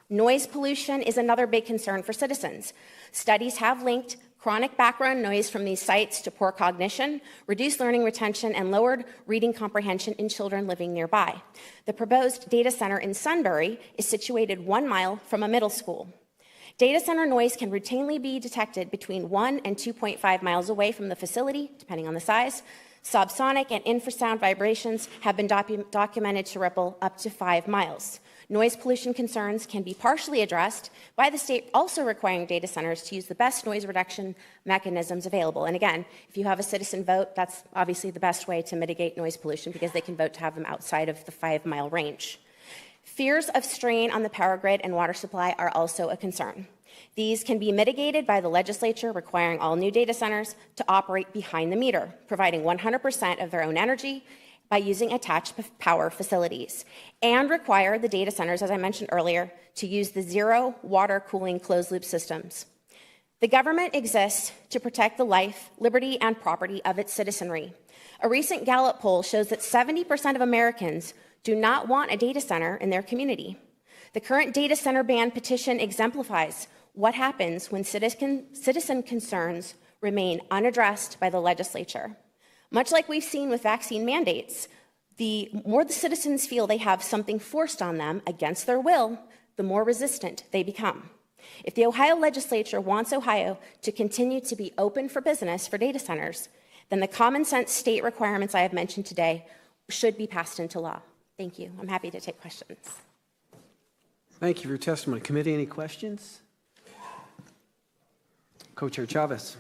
noise pollution is another big concern for citizens. Studies have linked chronic background noise from these sites to poor cognition, reduced learning retention, and lowered reading comprehension in children living nearby. The proposed data center in Sunbury is situated 1 mile from a middle school. Data center noise can routinely be detected between 1 and 2.5 miles away from the facility, depending on the size. Subsonic and infrasound vibrations have been documented to ripple up to 5 miles. Noise pollution concerns can be partially addressed by the state also requiring data centers to use the best noise reduction mechanisms available. And again, if you have a citizen vote, that's obviously the best way to mitigate noise pollution because they can vote to have them outside of the 5-mile range. Fears of strain on the power grid and water supply are also a concern. These can be mitigated by the legislature requiring all new data centers to operate behind the meter, providing 100% of their own energy by using attached power facilities, and require the data centers, as I mentioned earlier, to use the zero water cooling closed loop systems. The government exists to protect the life, liberty, and property of its citizenry. A recent Gallup poll shows that 70% of Americans do not want a data center in their community. The current data center ban petition exemplifies what happens when citizen concerns remain unaddressed by the legislature. Much like we've seen with vaccine mandates, the more the citizens feel they have something forced on them against their will, the more resistant they become. If the Ohio legislature wants Ohio to continue to be open for business for data centers, then the common sense state requirements I have mentioned today should be passed into law. Thank you. I'm happy to take questions. Thank you for your testimony. Committee, any questions? Co-Chair Chavez.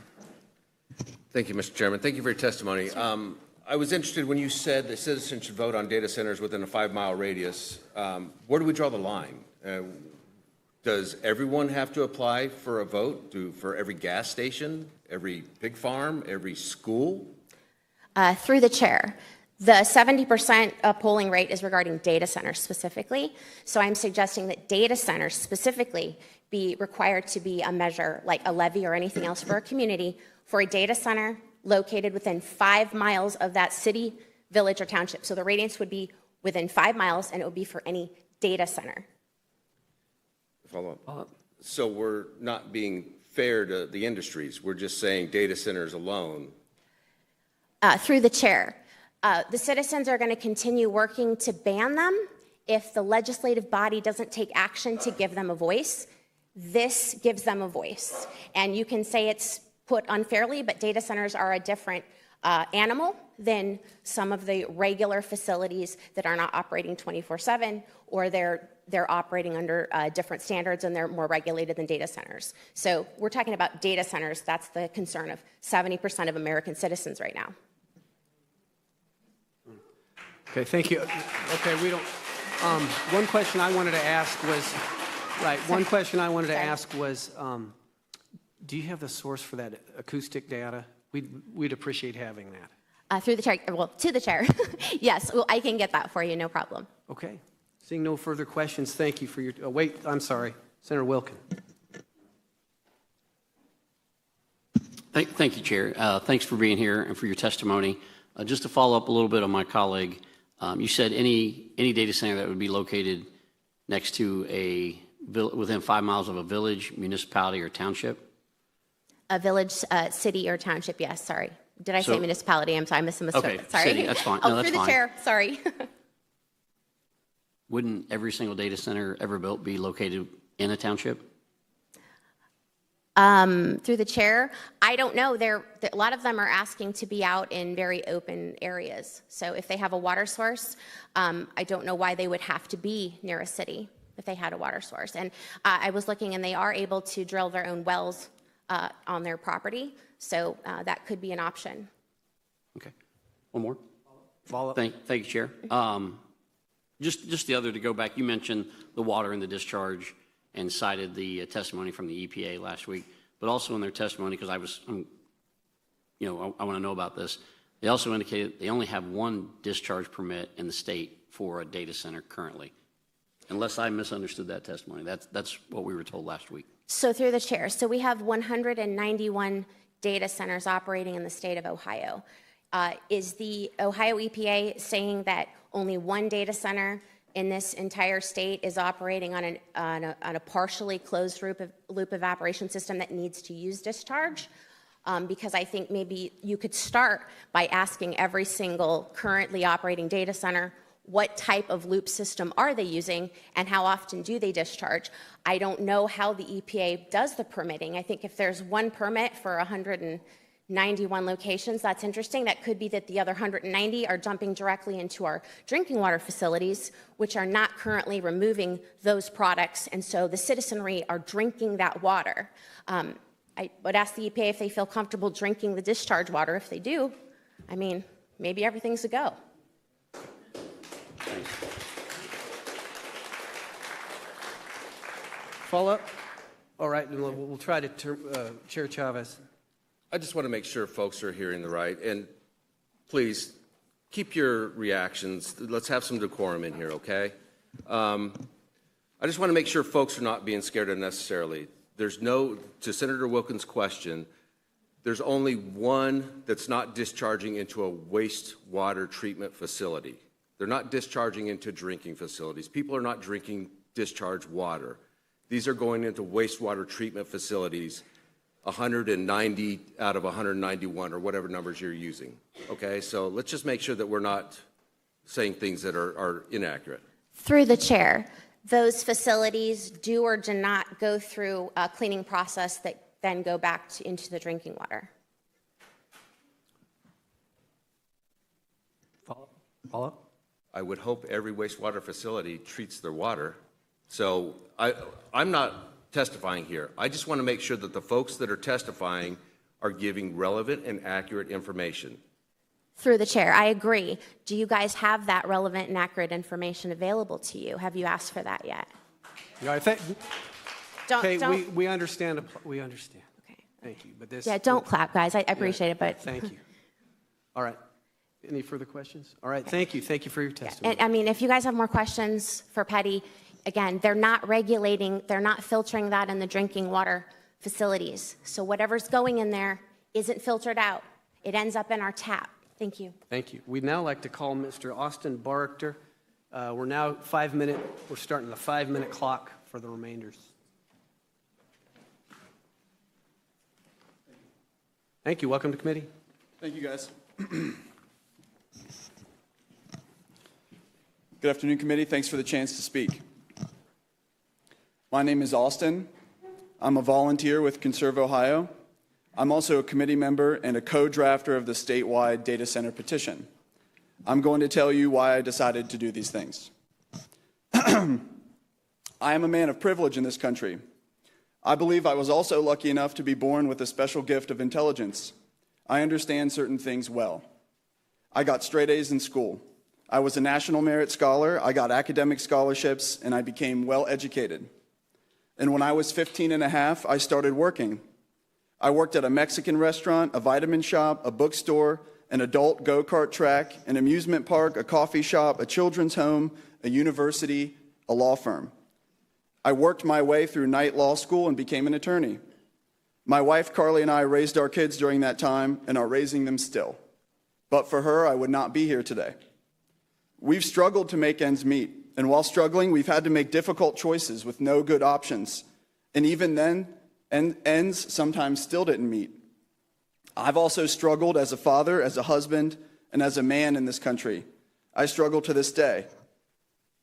Thank you, Mr. Chairman. Thank you for your testimony. I was interested when you said that citizens should vote on data centers within a 5-mile radius. Where do we draw the line? Does everyone have to apply for a vote? For every gas station, every pig farm, every school? Through the chair. The 70% polling rate is regarding data centers specifically. So I'm suggesting that data centers specifically be required to be a measure like a levy or anything else for a community for a data center located within 5 miles of that city, village, or township. So the radius would be within 5 miles, and it would be for any data center. Follow up. So we're not being fair to the industries. We're just saying data centers alone. Through the chair. The citizens are going to continue working to ban them if the legislative body doesn't take action to give them a voice. This gives them a voice. And you can say it's put unfairly, but data centers are a different animal than some of the regular facilities that are not operating 24/7, or they're operating under different standards and they're more regulated than data centers. So we're talking about data centers. That's the concern of 70% of American citizens right now. Okay, thank you. Okay, we don't, one question I wanted to ask was, do you have the source for that acoustic data? We'd appreciate having that. Through the chair, well, to the chair. Yes, well, I can get that for you, no problem. Okay. Seeing no further questions, thank you for your, wait, I'm sorry. Senator Wilkin. Thank you, Chair. Thanks for being here and for your testimony. Just to follow up a little bit on my colleague, you said any data center that would be located next to within 5 miles of a village, municipality, or township? A village, city, or township, yes, sorry. Did I say municipality? I'm sorry, I misunderstood. Okay, sorry. city, that's fine. No, that's through the fine. chair, sorry. Wouldn't every single data center ever built be located in a township? Through the chair, I don't know. A lot of them are asking to be out in very open areas. So if they have a water source, I don't know why they would have to be near a city if they had a water source. And I was looking, and they are able to drill their own wells on their property. So that could be an option. Okay. One more. Follow up. Thank you, Chair. Just the other, to go back, you mentioned the water and the discharge and cited the testimony from the EPA last week, but also in their testimony, because I want to know about this, they also indicated they only have one discharge permit in the state for a data center currently. Unless I misunderstood that testimony. That's what we were told last week. So through the chair, so we have 191 data centers operating in the state of Ohio. Is the Ohio EPA saying that only one data center in this entire state is operating on a partially closed loop evaporation system that needs to use discharge? Because I think maybe you could start by asking every single currently operating data center, what type of loop system are they using and how often do they discharge? I don't know how the EPA does the permitting. I think if there's one permit for 191 91 locations. That's interesting. That could be that the other 190 are dumping directly into our drinking water facilities, which are not currently removing those products, and so the citizenry are drinking that water. I would ask the EPA if they feel comfortable drinking the discharge water. If they do, I mean, maybe everything's a go. Follow-up? All right, then we'll try to, Chair Chavez. I just want to make sure folks are hearing the right, and please keep your reactions. Let's have some decorum in here, okay? I just want to make sure folks are not being scared unnecessarily. There's no, to Senator Wilkins' question, there's only one that's not discharging into a wastewater treatment facility. They're not discharging into drinking facilities. People are not drinking discharged water. These are going into wastewater treatment facilities, 190 out of 191, or whatever numbers you're using. Okay, so let's just make sure that we're not saying things that are inaccurate. Through the chair, those facilities do or do not go through a cleaning process that then go back into the drinking water. Follow-up? I would hope every wastewater facility treats their water. So I'm not testifying here. I just want to make sure that the folks that are testifying are giving relevant and accurate information. Through the chair, I agree. Do you guys have that relevant and accurate information available to you? Have you asked for that yet? Yeah, we understand. We understand. Okay. Thank you. But this. Yeah, don't clap, guys. I appreciate it, but. Thank you. All right. Any further questions? All right. Thank you. Thank you for your testimony. And I mean, if you guys have more questions for Petty, again, they're not regulating, they're not filtering that in the drinking water facilities. So whatever's going in there isn't filtered out. It ends up in our tap. Thank you. Thank you. We'd now like to call Mr. Austin Barrichter. We're now we're starting the 5-minute clock for the remainders. Thank you. Welcome to committee. Thank you, guys. Good afternoon, committee. Thanks for the chance to speak. My name is Austin. I'm a volunteer with Conserve Ohio. I'm also a committee member and a co-drafter of the statewide data center petition. I'm going to tell you why I decided to do these things. I am a man of privilege in this country. I believe I was also lucky enough to be born with a special gift of intelligence. I understand certain things well. I got straight A's in school. I was a National Merit Scholar, I got academic scholarships, and I became well educated. And when I was 15 and a half, I started working. I worked at a Mexican restaurant, a vitamin shop, a bookstore, an adult go-kart track, an amusement park, a coffee shop, a children's home, a university, a law firm. I worked my way through night law school and became an attorney. My wife, Carly, and I raised our kids during that time and are raising them still. But for her, I would not be here today. We've struggled to make ends meet, and while struggling, we've had to make difficult choices with no good options. And even then, ends sometimes still didn't meet. I've also struggled as a father, as a husband, and as a man in this country. I struggle to this day.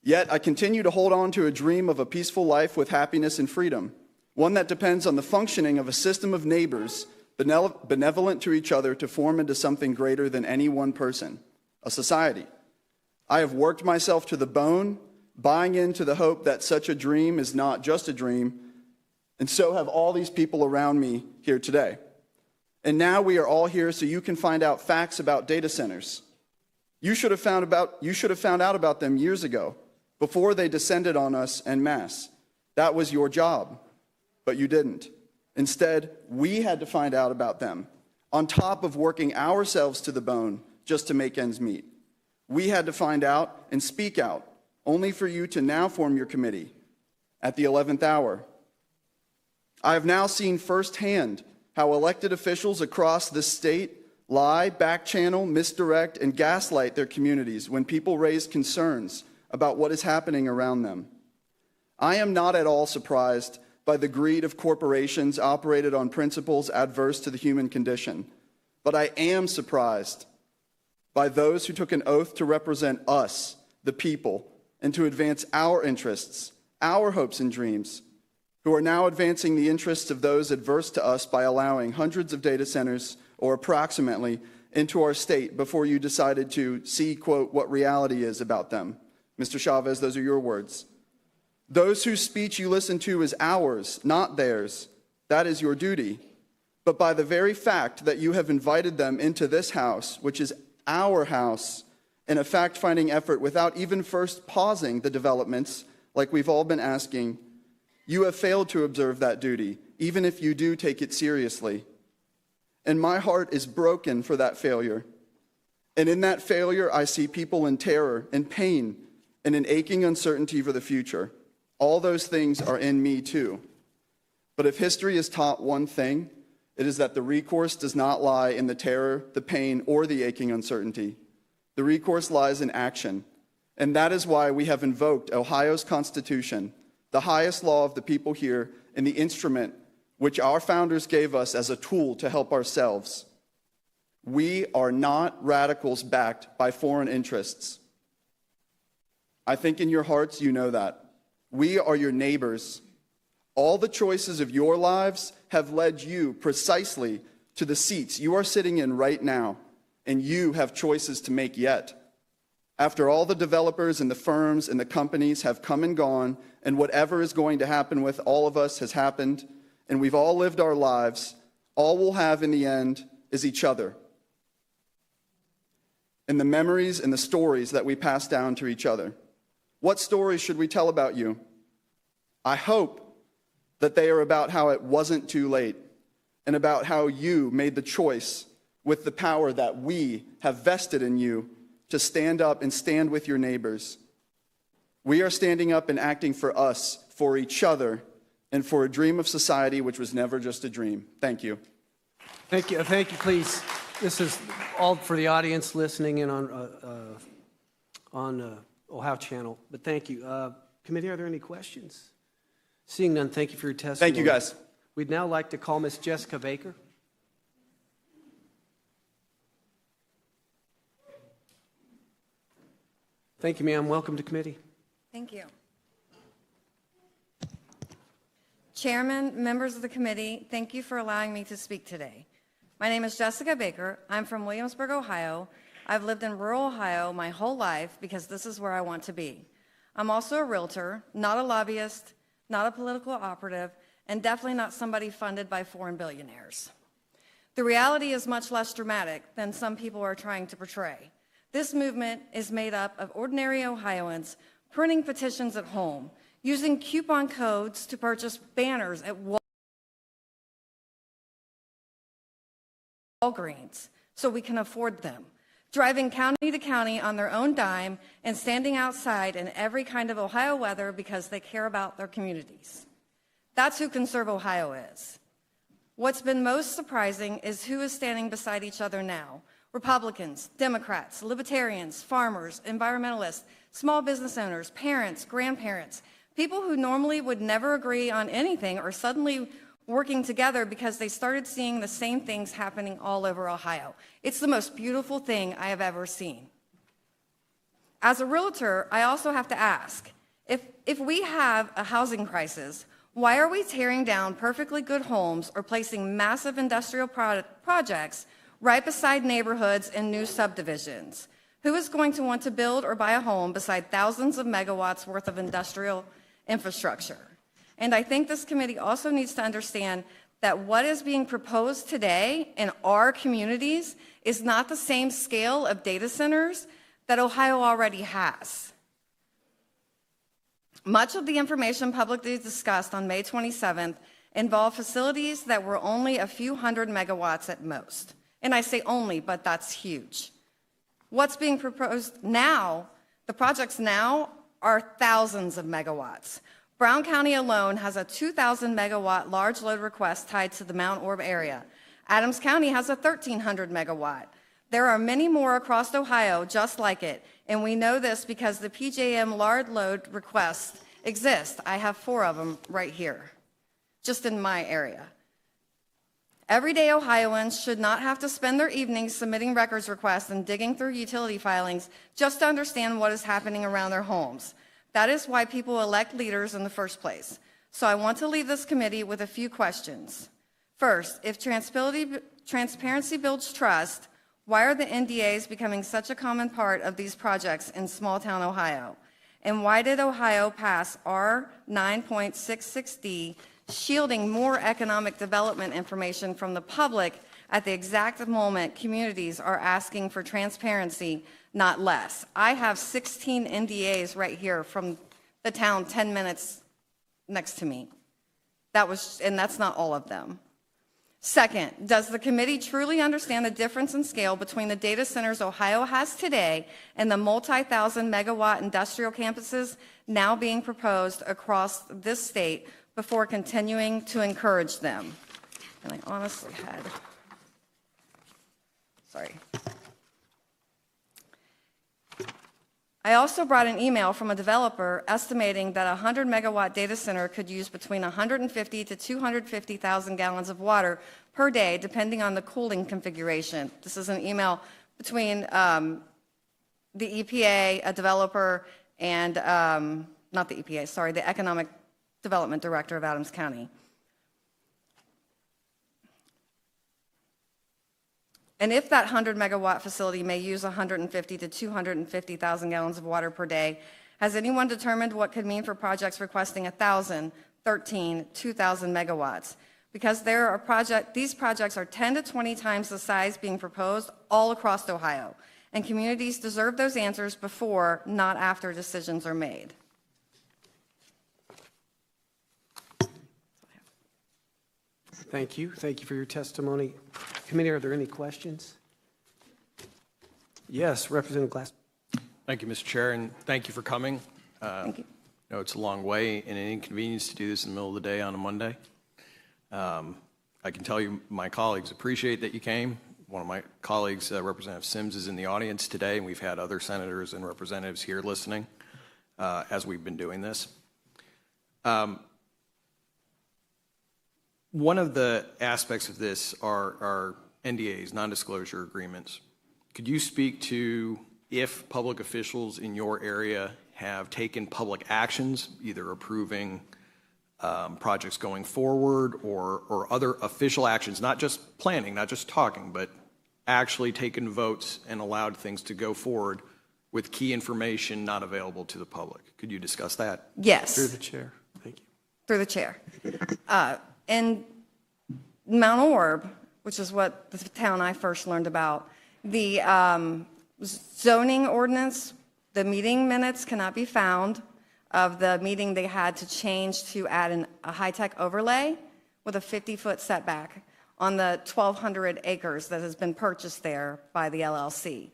Yet I continue to hold on to a dream of a peaceful life with happiness and freedom, one that depends on the functioning of a system of neighbors benevolent to each other to form into something greater than any one person, a society. I have worked myself to the bone, buying into the hope that such a dream is not just a dream, and so have all these people around me here today. And now we are all here so you can find out facts about data centers. You should have found out about them years ago, before they descended on us en masse. That was your job, but you didn't. Instead, we had to find out about them, on top of working ourselves to the bone just to make ends meet. We had to find out and speak out, only for you to now form your committee at the 11th hour. I have now seen firsthand how elected officials across this state lie, backchannel, misdirect, and gaslight their communities when people raise concerns about what is happening around them. I am not at all surprised by the greed of corporations operated on principles adverse to the human condition, but I am surprised by those who took an oath to represent us, the people, and to advance our interests, our hopes and dreams, who are now advancing the interests of those adverse to us by allowing hundreds of data centers or approximately, into our state before you decided to see, quote, what reality is about them. Mr. Chavez, those are your words. Those whose speech you listen to is ours, not theirs. That is your duty. But by the very fact that you have invited them into this house, which is our house, in a fact-finding effort without even first pausing the developments, like we've all been asking, you have failed to observe that duty, even if you do take it seriously. And my heart is broken for that failure. And in that failure, I see people in terror and pain and an aching uncertainty for the future. All those things are in me too. But if history has taught one thing, it is that the recourse does not lie in the terror, the pain, or the aching uncertainty. The recourse lies in action. And that is why we have invoked Ohio's Constitution, the highest law of the people here, and the instrument which our founders gave us as a tool to help ourselves. We are not radicals backed by foreign interests. I think in your hearts you know that. We are your neighbors. All the choices of your lives have led you precisely to the seats you are sitting in right now, and you have choices to make yet. After all the developers and the firms and the companies have come and gone, and whatever is going to happen with all of us has happened, and we've all lived our lives, all we'll have in the end is each other. And the memories and the stories that we pass down to each other. What stories should we tell about you? I hope that they are about how it wasn't too late and about how you made the choice with the power that we have vested in you to stand up and stand with your neighbors. We are standing up and acting for us, for each other, and for a dream of society which was never just a dream. Thank you. Thank you. Thank you, please. This is all for the audience listening in on Ohio Channel. But thank you. Committee, are there any questions? Seeing none, thank you for your testimony. Thank you, guys. We'd now like to call Ms. Jessica Baker. Thank you, ma'am. Welcome to committee. Thank you. Chairman, members of the committee, thank you for allowing me to speak today. My name is Jessica Baker. I'm from Williamsburg, Ohio. I've lived in rural Ohio my whole life because this is where I want to be. I'm also a realtor, not a lobbyist, not a political operative, and definitely not somebody funded by foreign billionaires. The reality is much less dramatic than some people are trying to portray. This movement is made up of ordinary Ohioans printing petitions at home, using coupon codes to purchase banners at Walgreens so we can afford them, driving county to county on their own dime and standing outside in every kind of Ohio weather because they care about their communities. That's who Conserve Ohio is. What's been most surprising is who is standing beside each other now. Republicans, Democrats, Libertarians, farmers, environmentalists, small business owners, parents, grandparents, people who normally would never agree on anything are suddenly working together because they started seeing the same things happening all over Ohio. It's the most beautiful thing I have ever seen. As a realtor, I also have to ask, if we have a housing crisis, why are we tearing down perfectly good homes or placing massive industrial projects right beside neighborhoods and new subdivisions? Who is going to want to build or buy a home beside thousands of megawatts worth of industrial infrastructure? And I think this committee also needs to understand that what is being proposed today in our communities is not the same scale of data centers that Ohio already has. Much of the information publicly discussed on May 27th involved facilities that were only a few hundred megawatts at most. And I say only, but that's huge. What's being proposed now, the projects now, are thousands of megawatts. Brown County alone has a 2,000 megawatt large load request tied to the Mount Orb area. Adams County has a 1,300 megawatt. There are many more across Ohio just like it, and we know this because the PJM large load requests exist. I have 4 of them right here, just in my area. Everyday Ohioans should not have to spend their evenings submitting records requests and digging through utility filings just to understand what is happening around their homes. That is why people elect leaders in the first place. So I want to leave this committee with a few questions. First, if transparency builds trust, why are the NDAs becoming such a common part of these projects in small-town Ohio? And why did Ohio pass R 9.66D, shielding more economic development information from the public at the exact moment communities are asking for transparency, not less? I have 16 NDAs right here from the town 10 minutes next to me. And that's not all of them. Second, does the committee truly understand the difference in scale between the data centers Ohio has today and the multi-thousand megawatt industrial campuses now being proposed across this state before continuing to encourage them? And I honestly had, sorry. I also brought an email from a developer estimating that a 100 megawatt data center could use between 150 to 250,000 gallons of water per day, depending on the cooling configuration. This is an email between the EPA, a developer, and not the EPA, sorry, the Economic Development Director of Adams County. And if that 100 megawatt facility may use 150 to 250,000 gallons of water per day, has anyone determined what could mean for projects requesting 1,000, 13, 2,000 megawatts? Because these projects are 10 to 20 times the size being proposed all across Ohio. And communities deserve those answers before, not after, decisions are made. Thank you. Thank you for your testimony. Committee, are there any questions? Yes, Representative Glass. Thank you, Mr. Chair, and thank you for coming. Thank you. I know it's a long way and an inconvenience to do this in the middle of the day on a Monday. I can tell you my colleagues appreciate that you came. One of my colleagues, Representative Sims, is in the audience today, and we've had other senators and representatives here listening as we've been doing this. One of the aspects of this are NDAs, non-disclosure agreements. Could you speak to if public officials in your area have taken public actions, either approving projects going forward or other official actions, not just planning, not just talking, but actually taken votes and allowed things to go forward with key information not available to the public? Could you discuss that? Yes. Through the chair. Thank you. Through the chair. In Mount Orb, which is what the town I first learned about, the zoning ordinance, the meeting minutes cannot be found of the meeting they had to change to add a high-tech overlay with a 50-foot setback on the 1,200 acres that has been purchased there by the LLC.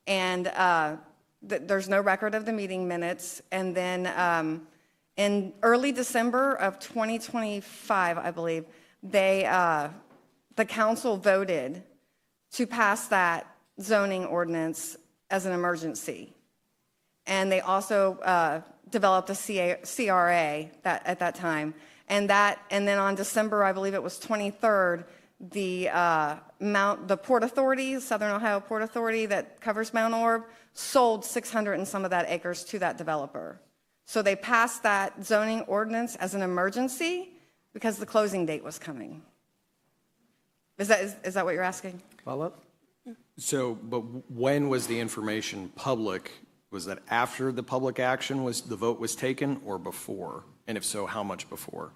And there's no record of the meeting minutes. And then in early December of 2025, I believe, the council voted to pass that zoning ordinance as an emergency. And they also developed a CRA at that time. And then on December, I believe it was 23rd, the Port Authority, Southern Ohio Port Authority that covers Mount Orb, sold 600 and some of that acres to that developer. So they passed that zoning ordinance as an emergency because the closing date was coming. Is that what you're asking? Follow up? So, but when was the information public? Was that after the public action the vote was taken or before? And if so, how much before?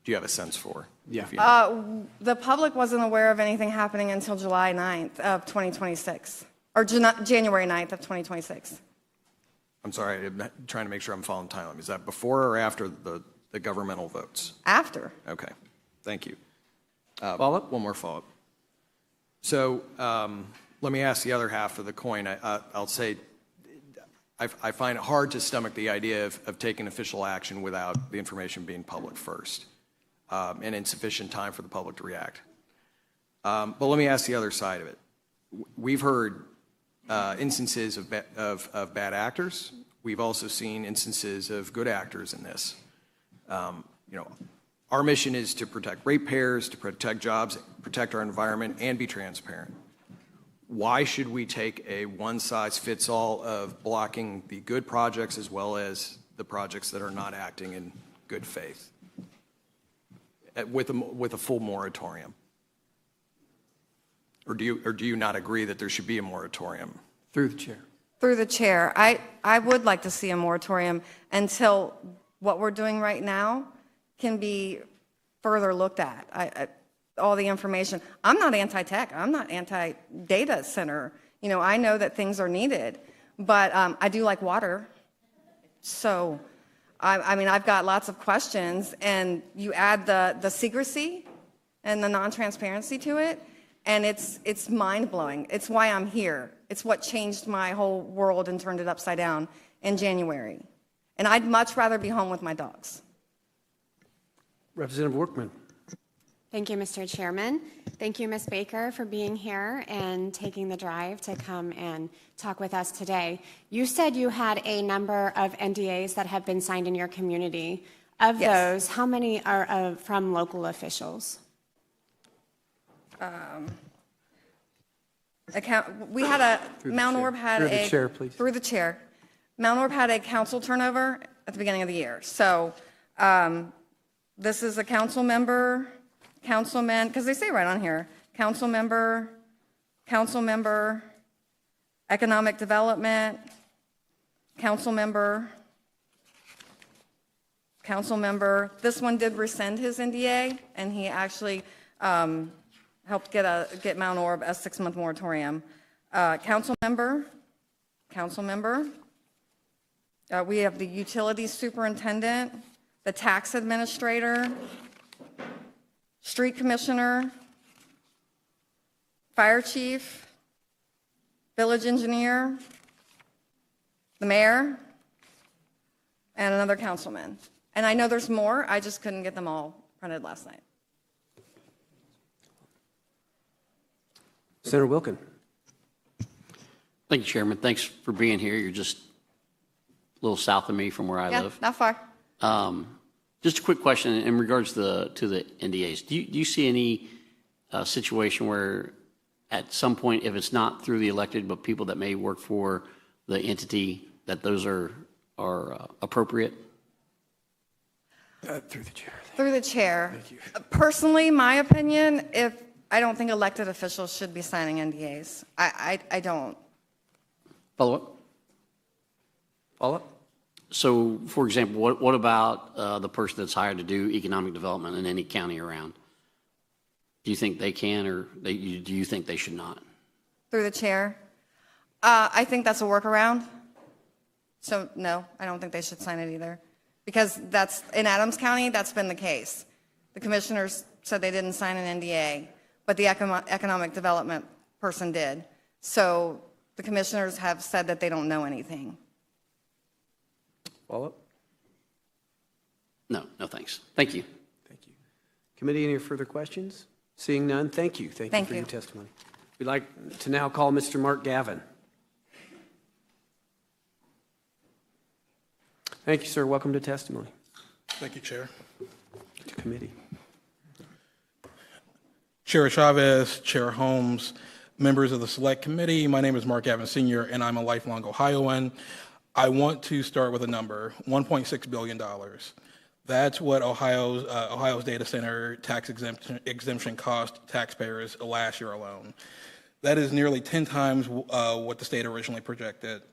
Do you have a sense for? Yeah. The public wasn't aware of anything happening until July 9th of 2026, or January 9th of 2026. I'm sorry, I'm trying to make sure I'm following time. Is that before or after the governmental votes? After. Okay, thank you. Follow-up? One more follow-up. So let me ask the other half of the coin. I'll say I find it hard to stomach the idea of taking official action without the information being public first and insufficient time for the public to react. But let me ask the other side of it. We've heard instances of bad actors. We've also seen instances of good actors in this. Our mission is to protect ratepayers, to protect jobs, protect our environment, and be transparent. Why should we take a one-size-fits-all of blocking the good projects as well as the projects that are not acting in good faith? with a full moratorium? Or do you not agree that there should be a moratorium? Through the chair. Through the chair, I would like to see a moratorium until what we're doing right now can be further looked at. All the information. I'm not anti-tech. I'm not anti-data center. You know, I know that things are needed, but I do like water. So, I mean, I've got lots of questions, and you add the secrecy and the non-transparency to it, and it's mind-blowing. It's why I'm here. It's what changed my whole world and turned it upside down in January. And I'd much rather be home with my dogs. Representative Workman. Thank you, Mr. Chairman. Thank you, Ms. Baker, for being here and taking the drive to come and talk with us today. You said you had a number of NDAs that have been signed in your community. Of those, how many are from local officials? We had Mount Orb had Through the chair, please. Through the chair. Mount Orb had a council turnover at the beginning of the year. So this is a councilman, because they say right on here, council member, economic development, council member. This one did rescind his NDA, and he actually helped get Mount Orb a 6-month moratorium. Council member. We have the utilities superintendent, the tax administrator, street commissioner, fire chief, village engineer, the mayor, and another councilman. And I know there's more, I just couldn't get them all printed last night. Senator Wilkin. Thank you, Chairman. Thanks for being here. You're just a little south of me from where I live. Not far. Just a quick question in regards to the NDAs. Do you see any situation where at some point, if it's not through the elected, but people that may work for the entity, that those are appropriate? Through the chair. Through the chair. Thank you. Personally, my opinion, I don't think elected officials should be signing NDAs. I don't. Follow up? Follow up? So, for example, what about the person that's hired to do economic development in any county around? Do you think they can, or do you think they should not? Through the chair. I think that's a workaround. So, no, I don't think they should sign it either. Because that's, in Adams County, that's been the case. The commissioners said they didn't sign an NDA, but the economic development person did. So the commissioners have said that they don't know anything. Follow up? No, thanks. Thank you. Thank you. Committee, any further questions? Seeing none, thank you. Thank you for your testimony. We'd like to now call Mr. Mark Gavin. Thank you, sir. Welcome to testimony. Thank you, Chair. To committee. Chair Chavez, Chair Holmes, members of the Select Committee, my name is Mark Gavin Sr., and I'm a lifelong Ohioan. I want to start with a number, $1.6 billion. That's what Ohio's data center tax exemption cost taxpayers last year alone. That is nearly 10 times what the state originally projected.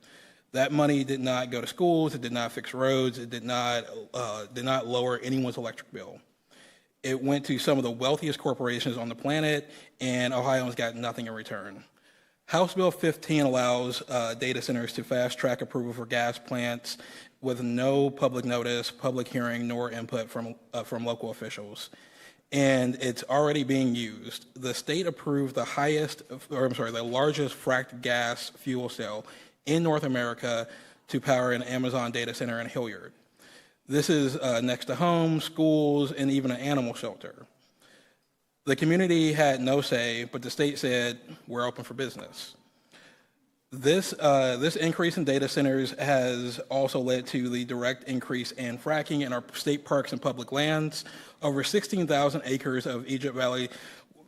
That money did not go to schools, it did not fix roads, it did not lower anyone's electric bill. It went to some of the wealthiest corporations on the planet, and Ohioans got nothing in return. House Bill 15 allows data centers to fast-track approval for gas plants with no public notice, public hearing, nor input from local officials. And it's already being used. The state approved the largest fracked gas fuel cell in North America to power an Amazon data center in Hilliard. This is next to homes, schools, and even an animal shelter. The community had no say, but the state said, we're open for business. This increase in data centers has also led to the direct increase in fracking in our state parks and public lands. Over 16,000 acres of Egypt Valley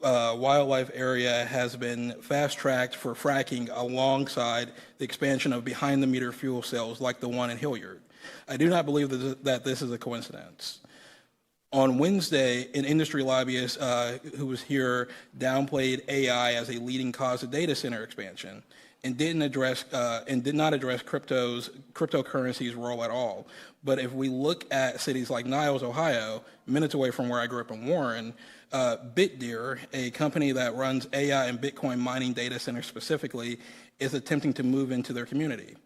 wildlife area has been fast-tracked for fracking alongside the expansion of behind-the-meter fuel cells like the one in Hilliard. I do not believe that this is a coincidence. On Wednesday, an industry lobbyist who was here downplayed AI as a leading cause of data center expansion and did not address cryptocurrency's role at all. But if we look at cities like Niles, Ohio, minutes away from where I grew up in Warren, Bitdeer, a company that runs AI and Bitcoin mining data centers specifically, is attempting to move into their community.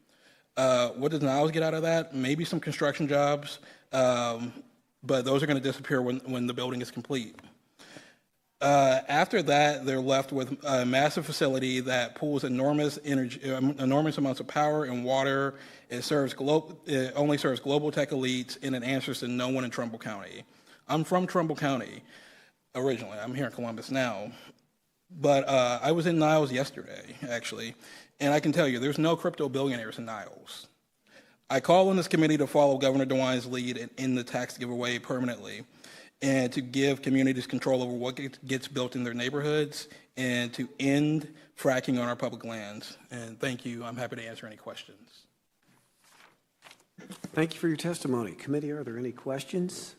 What does Niles get out of that? Maybe some construction jobs, but those are going to disappear when the building is complete. After that, they're left with a massive facility that pulls enormous amounts of power and water. It only serves global tech elites, and it answers to no one in Trumbull County. I'm from Trumbull County originally. I'm here in Columbus now. But I was in Niles yesterday, actually, and I can tell you there's no crypto billionaires in Niles. I call on this committee to follow Governor DeWine's lead and end the tax giveaway permanently, and to give communities control over what gets built in their neighborhoods, and to end fracking on our public lands. And thank you. I'm happy to answer any questions. Thank you for your testimony. Committee, are there any questions?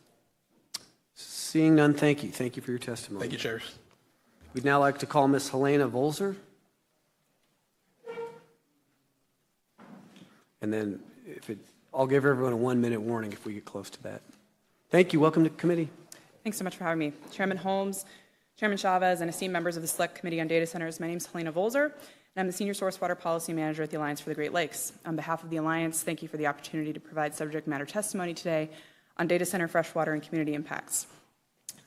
Seeing none, thank you. Thank you for your testimony. Thank you, Chairs. We'd now like to call Ms. Helena Volzer. And then I'll give everyone a 1-minute warning if we get close to that. Thank you. Welcome to committee. Thanks so much for having me. Chairman Holmes, Chairman Chavez, and esteemed members of the Select Committee on Data Centers, my name is Helena Volzer, and I'm the Senior Source Water Policy Manager at the Alliance for the Great Lakes. On behalf of the Alliance, thank you for the opportunity to provide subject matter testimony today on data center, freshwater, and community impacts.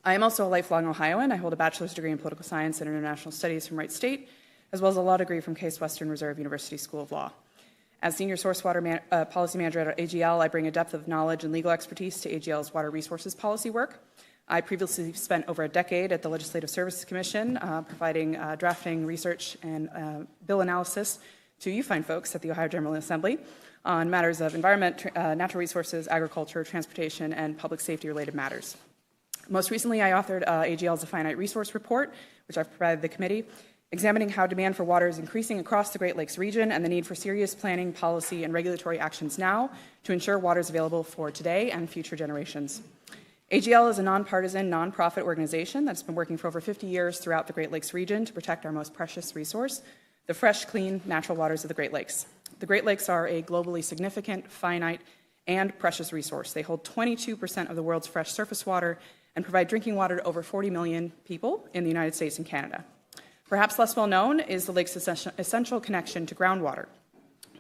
I am also a lifelong Ohioan. I hold a bachelor's degree in political science and international studies from Wright State, as well as a law degree from Case Western Reserve University School of Law. As Senior Source Water Policy Manager at AGL, I bring a depth of knowledge and legal expertise to AGL's water resources policy work. I previously spent over a decade at the Legislative Services Commission, providing drafting, research, and bill analysis to you fine folks at the Ohio General Assembly on matters of environment, natural resources, agriculture, transportation, and public safety-related matters. Most recently, I authored AGL's A Finite Resource Report, which I've provided the committee, examining how demand for water is increasing across the Great Lakes region and the need for serious planning, policy, and regulatory actions now to ensure water is available for today and future generations. AGL is a nonpartisan, nonprofit organization that's been working for over 50 years throughout the Great Lakes region to protect our most precious resource, the fresh, clean, natural waters of the Great Lakes. The Great Lakes are a globally significant, finite, and precious resource. They hold 22% of the world's fresh surface water and provide drinking water to over 40 million people in the United States and Canada. Perhaps less well known is the lake's essential connection to groundwater.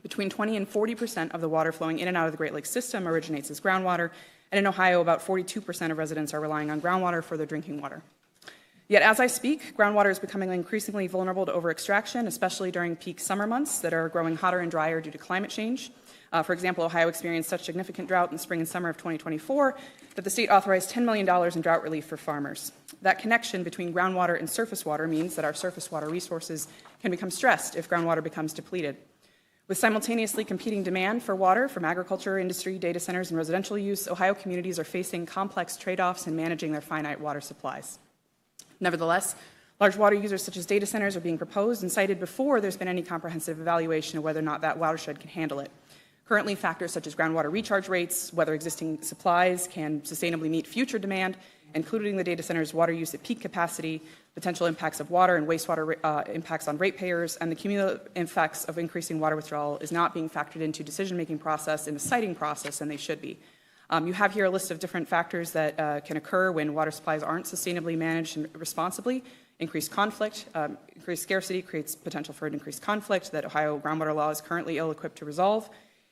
Between 20 and 40% of the water flowing in and out of the Great Lakes system originates as groundwater, and in Ohio, about 42% of residents are relying on groundwater for their drinking water. Yet as I speak, groundwater is becoming increasingly vulnerable to over-extraction, especially during peak summer months that are growing hotter and drier due to climate change. For example, Ohio experienced such significant drought in the spring and summer of 2024 that the state authorized $10 million in drought relief for farmers. That connection between groundwater and surface water means that our surface water resources can become stressed if groundwater becomes depleted. With simultaneously competing demand for water from agriculture, industry, data centers, and residential use, Ohio communities are facing complex trade-offs in managing their finite water supplies. Nevertheless, large water users such as data centers are being proposed and cited before there's been any comprehensive evaluation of whether or not that watershed can handle it. Currently, factors such as groundwater recharge rates, whether existing supplies can sustainably meet future demand, including the data center's water use at peak capacity, potential impacts of water and wastewater impacts on ratepayers, and the cumulative effects of increasing water withdrawal is not being factored into decision-making process in the siting process, and they should be. You have here a list of different factors that can occur when water supplies aren't sustainably managed and responsibly. Increased conflict, increased scarcity creates potential for an increased conflict that Ohio groundwater law is currently ill-equipped to resolve.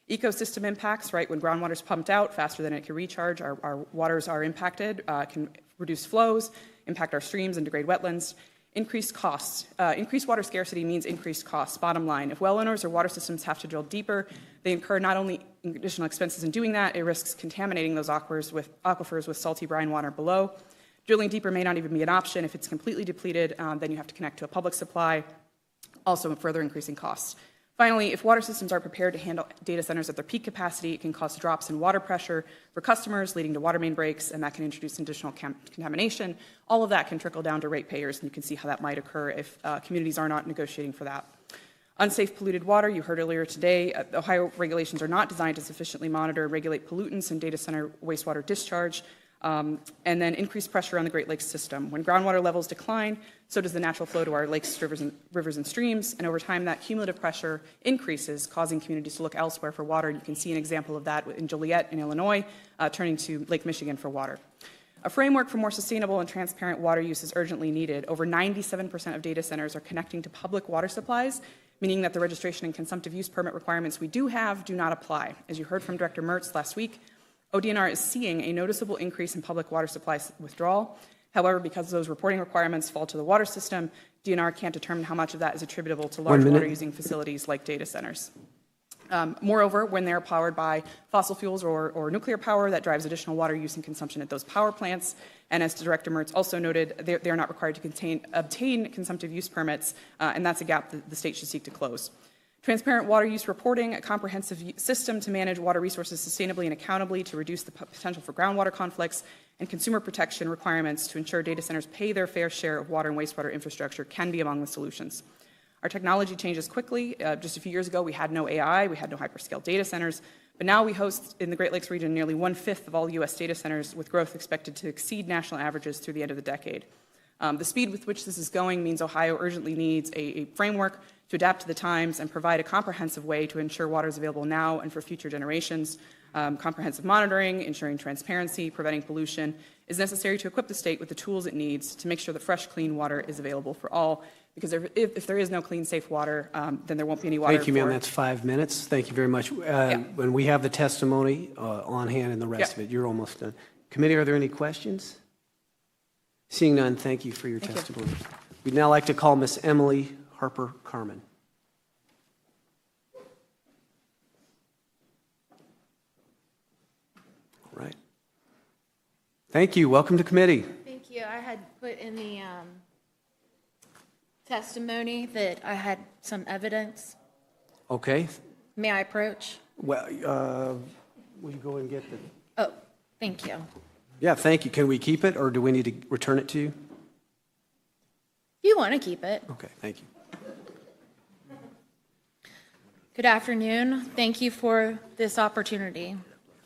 Ecosystem impacts, right, when groundwater is pumped out faster than it can recharge, our waters are impacted, can reduce flows, impact our streams and degrade wetlands. Increased costs. Increased water scarcity means increased costs. Bottom line, if well owners or water systems have to drill deeper, they incur not only additional expenses in doing that, it risks contaminating those aquifers with salty brine water below. Drilling deeper may not even be an option. If it's completely depleted, then you have to connect to a public supply, also further increasing costs. Finally, if water systems are prepared to handle data centers at their peak capacity, it can cause drops in water pressure for customers, leading to water main breaks, and that can introduce additional contamination. All of that can trickle down to ratepayers, and you can see how that might occur if communities are not negotiating for that. Unsafe polluted water, you heard earlier today, Ohio regulations are not designed to sufficiently monitor and regulate pollutants in data center wastewater discharge. and then increased pressure on the Great Lakes system. When groundwater levels decline, so does the natural flow to our lakes, rivers, and streams, and over time that cumulative pressure increases, causing communities to look elsewhere for water. You can see an example of that in Joliet in Illinois, turning to Lake Michigan for water. A framework for more sustainable and transparent water use is urgently needed. Over 97% of data centers are connecting to public water supplies, meaning that the registration and consumptive use permit requirements we do have do not apply. As you heard from Director Mertz last week, ODNR is seeing a noticeable increase in public water supply withdrawal. However, because those reporting requirements fall to the water system, DNR can't determine how much of that is attributable to large water-using facilities like data centers. Moreover, when they're powered by fossil fuels or nuclear power, that drives additional water use and consumption at those power plants. And as Director Mertz also noted, they're not required to obtain consumptive use permits, and that's a gap that the state should seek to close. Transparent water use reporting, a comprehensive system to manage water resources sustainably and accountably to reduce the potential for groundwater conflicts, and consumer protection requirements to ensure data centers pay their fair share of water and wastewater infrastructure can be among the solutions. Our technology changes quickly. Just a few years ago, we had no AI, we had no hyperscale data centers, but now we host in the Great Lakes region nearly 1/5 of all U.S. data centers, with growth expected to exceed national averages through the end of the decade. The speed with which this is going means Ohio urgently needs a framework to adapt to the times and provide a comprehensive way to ensure water is available now and for future generations. Comprehensive monitoring, ensuring transparency, preventing pollution is necessary to equip the state with the tools it needs to make sure that fresh, clean water is available for all. Because if there is no clean, safe water, then there won't be any water. Thank you, ma'am. That's 5 minutes. Thank you very much. When we have the testimony on hand and the rest of it, you're almost done. Committee, are there any questions? Seeing none, thank you for your testimony. We'd now like to call Miss Emily Harper Carmen. All right. Thank you. Welcome to committee. Thank you. I had put in the testimony that I had some evidence. Okay. May I approach? Well, will you go and get the... Oh, thank you. Yeah, thank you. Can we keep it, or do we need to return it to you? You want to keep it. Okay, thank you. Good afternoon. Thank you for this opportunity.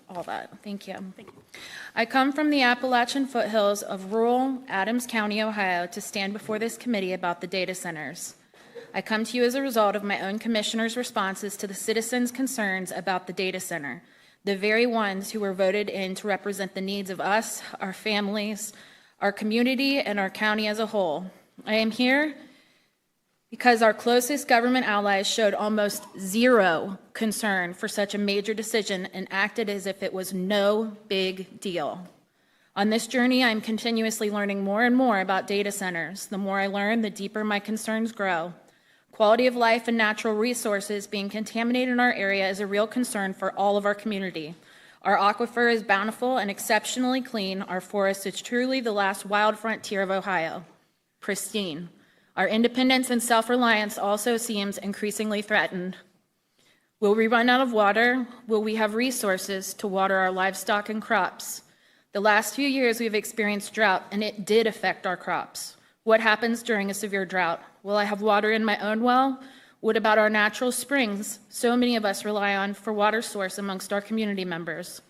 All that. Thank you. I come from the Appalachian foothills of rural Adams County, Ohio, to stand before this committee about the data centers. I come to you as a result of my own commissioner's responses to the citizens' concerns about the data center, the very ones who were voted in to represent the needs of us, our families, our community, and our county as a whole. I am here because our closest government allies showed almost zero concern for such a major decision and acted as if it was no big deal. On this journey, I'm continuously learning more and more about data centers. The more I learn, the deeper my concerns grow. Quality of life and natural resources being contaminated in our area is a real concern for all of our community. Our aquifer is bountiful and exceptionally clean. Our forest is truly the last wild frontier of Ohio. Pristine. Our independence and self-reliance also seems increasingly threatened. Will we run out of water? Will we have resources to water our livestock and crops? The last few years we've experienced drought, and it did affect our crops. What happens during a severe drought? Will I have water in my own well? What about our natural springs so many of us rely on for water source amongst our community members?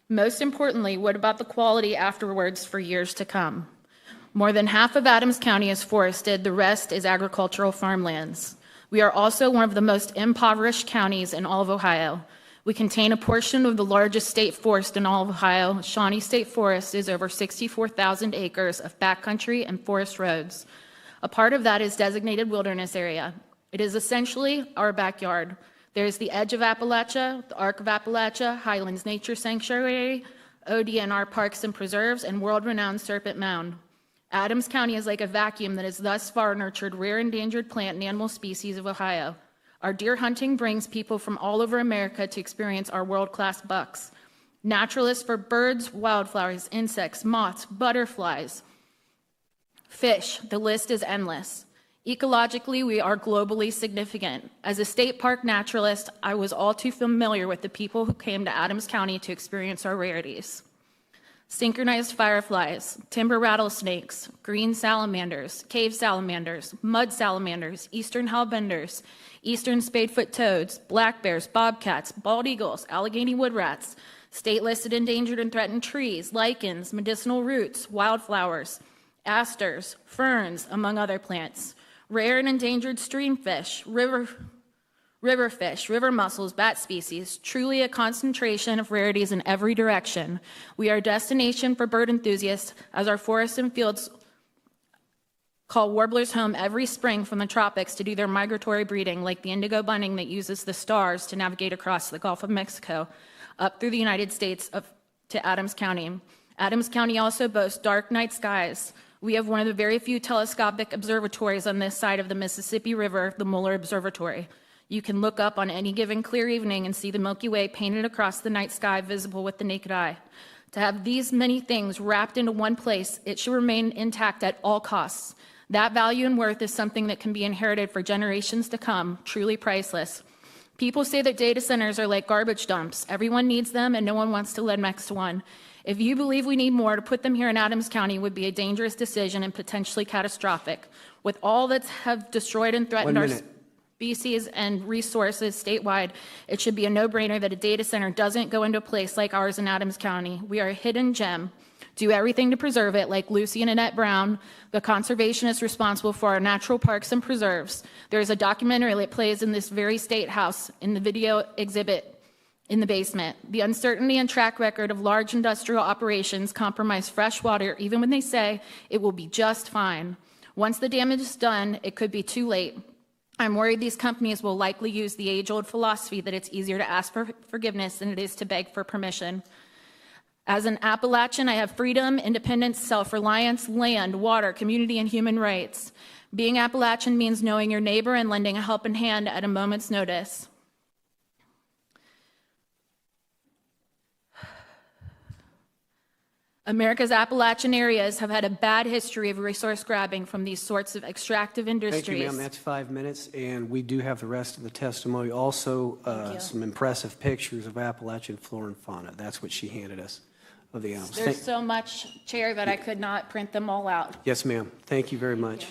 Most importantly, what about the quality afterwards for years to come? More than half of Adams County is forested, the rest is agricultural farmlands. We are also one of the most impoverished counties in all of Ohio. We contain a portion of the largest state forest in all of Ohio. Shawnee State Forest is over 64,000 acres of backcountry and forest roads. A part of that is designated wilderness area. It is essentially our backyard. There is the Edge of Appalachia, the Arc of Appalachia, Highlands Nature Sanctuary, ODNR Parks and Preserves, and world-renowned Serpent Mound. Adams County is like a vacuum that has thus far nurtured rare endangered plant and animal species of Ohio. Our deer hunting brings people from all over America to experience our world-class bucks. Naturalists for birds, wildflowers, insects, moths, butterflies, fish, the list is endless. Ecologically, we are globally significant. As a state park naturalist, I was all too familiar with the people who came to Adams County to experience our rarities. Synchronized fireflies, timber rattlesnakes, green salamanders, cave salamanders, mud salamanders, eastern hellbenders, eastern spadefoot toads, black bears, bobcats, bald eagles, Allegheny wood rats, State-listed endangered and threatened trees, lichens, medicinal roots, wildflowers, asters, ferns, among other plants. Rare and endangered stream fish, river fish, river mussels, bat species, truly a concentration of rarities in every direction. We are a destination for bird enthusiasts, as our forests and fields call warblers home every spring from the tropics to do their migratory breeding, like the indigo bunting that uses the stars to navigate across the Gulf of Mexico up through the United States to Adams County. Adams County also boasts dark night skies. We have one of the very few telescopic observatories on this side of the Mississippi River, the Mueller Observatory. You can look up on any given clear evening and see the Milky Way painted across the night sky, visible with the naked eye. To have these many things wrapped into one place, it should remain intact at all costs. That value and worth is something that can be inherited for generations to come, truly priceless. People say that data centers are like garbage dumps. Everyone needs them and no one wants to live next to one. If you believe we need more, to put them here in Adams County would be a dangerous decision and potentially catastrophic. With all that have destroyed and threatened our species and resources statewide, it should be a no-brainer that a data center doesn't go into a place like ours in Adams County. We are a hidden gem. Do everything to preserve it, like Lucy and Annette Brown, the conservationist responsible for our natural parks and preserves. There is a documentary that plays in this very Statehouse in the video exhibit in the basement. The uncertainty and track record of large industrial operations compromise fresh water, even when they say it will be just fine. Once the damage is done, it could be too late. I'm worried these companies will likely use the age-old philosophy that it's easier to ask for forgiveness than it is to beg for permission. As an Appalachian, I have freedom, independence, self-reliance, land, water, community, and human rights. Being Appalachian means knowing your neighbor and lending a helping hand at a moment's notice. America's Appalachian areas have had a bad history of resource grabbing from these sorts of extractive industries. Thank you, ma'am. That's 5 minutes, and we do have the rest of the testimony. Also, some impressive pictures of Appalachian flora and fauna. That's what she handed us of the animals. There's so much, Chair, that I could not print them all out. Yes, ma'am. Thank you very much.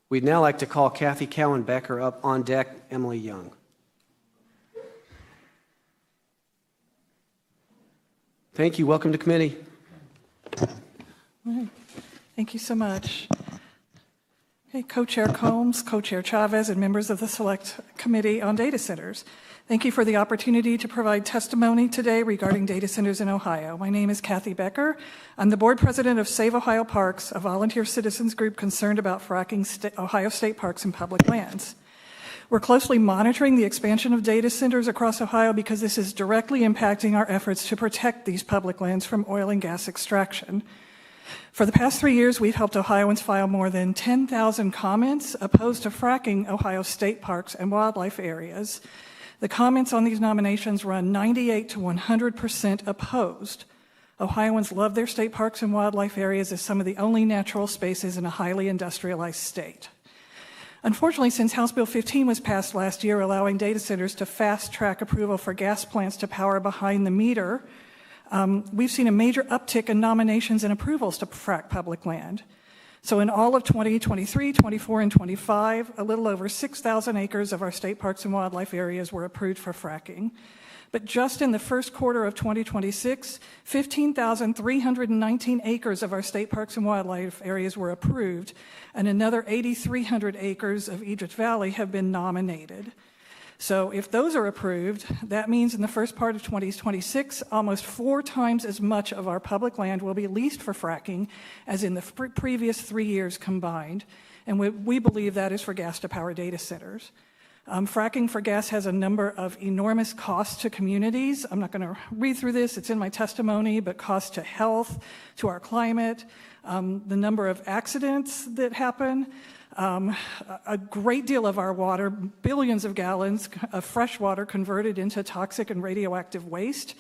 We'd now like to call Kathy Cowan-Becker up on deck, Emily Young. Thank you. Welcome to committee. Thank you so much. Okay, Co-Chair Combs, Co-Chair Chavez, and members of the Select Committee on Data Centers. Thank you for the opportunity to provide testimony today regarding data centers in Ohio. My name is Kathy Becker. I'm the board president of Save Ohio Parks, a volunteer citizens group concerned about fracking Ohio state parks and public lands. We're closely monitoring the expansion of data centers across Ohio because this is directly impacting our efforts to protect these public lands from oil and gas extraction. For the past 3 years, we've helped Ohioans file more than 10,000 comments opposed to fracking Ohio state parks and wildlife areas. The comments on these nominations run 98 to 100% opposed. Ohioans love their state parks and wildlife areas as some of the only natural spaces in a highly industrialized state. Unfortunately, since House Bill 15 was passed last year, allowing data centers to fast-track approval for gas plants to power behind the meter, we've seen a major uptick in nominations and approvals to frack public land. So in all of 2023, 24, and 25, a little over 6,000 acres of our state parks and wildlife areas were approved for fracking. But just in the first quarter of 2026, 15,319 acres of our state parks and wildlife areas were approved, and another 8,300 acres of Egypt Valley have been nominated. So if those are approved, that means in the first part of 2026, almost 4 times as much of our public land will be leased for fracking as in the previous 3 years combined. And we believe that is for gas-to-power data centers. Fracking for gas has a number of enormous costs to communities. I'm not going to read through this, it's in my testimony, but costs to health, to our climate, the number of accidents that happen, a great deal of our water, billions of gallons of fresh water converted into toxic and radioactive waste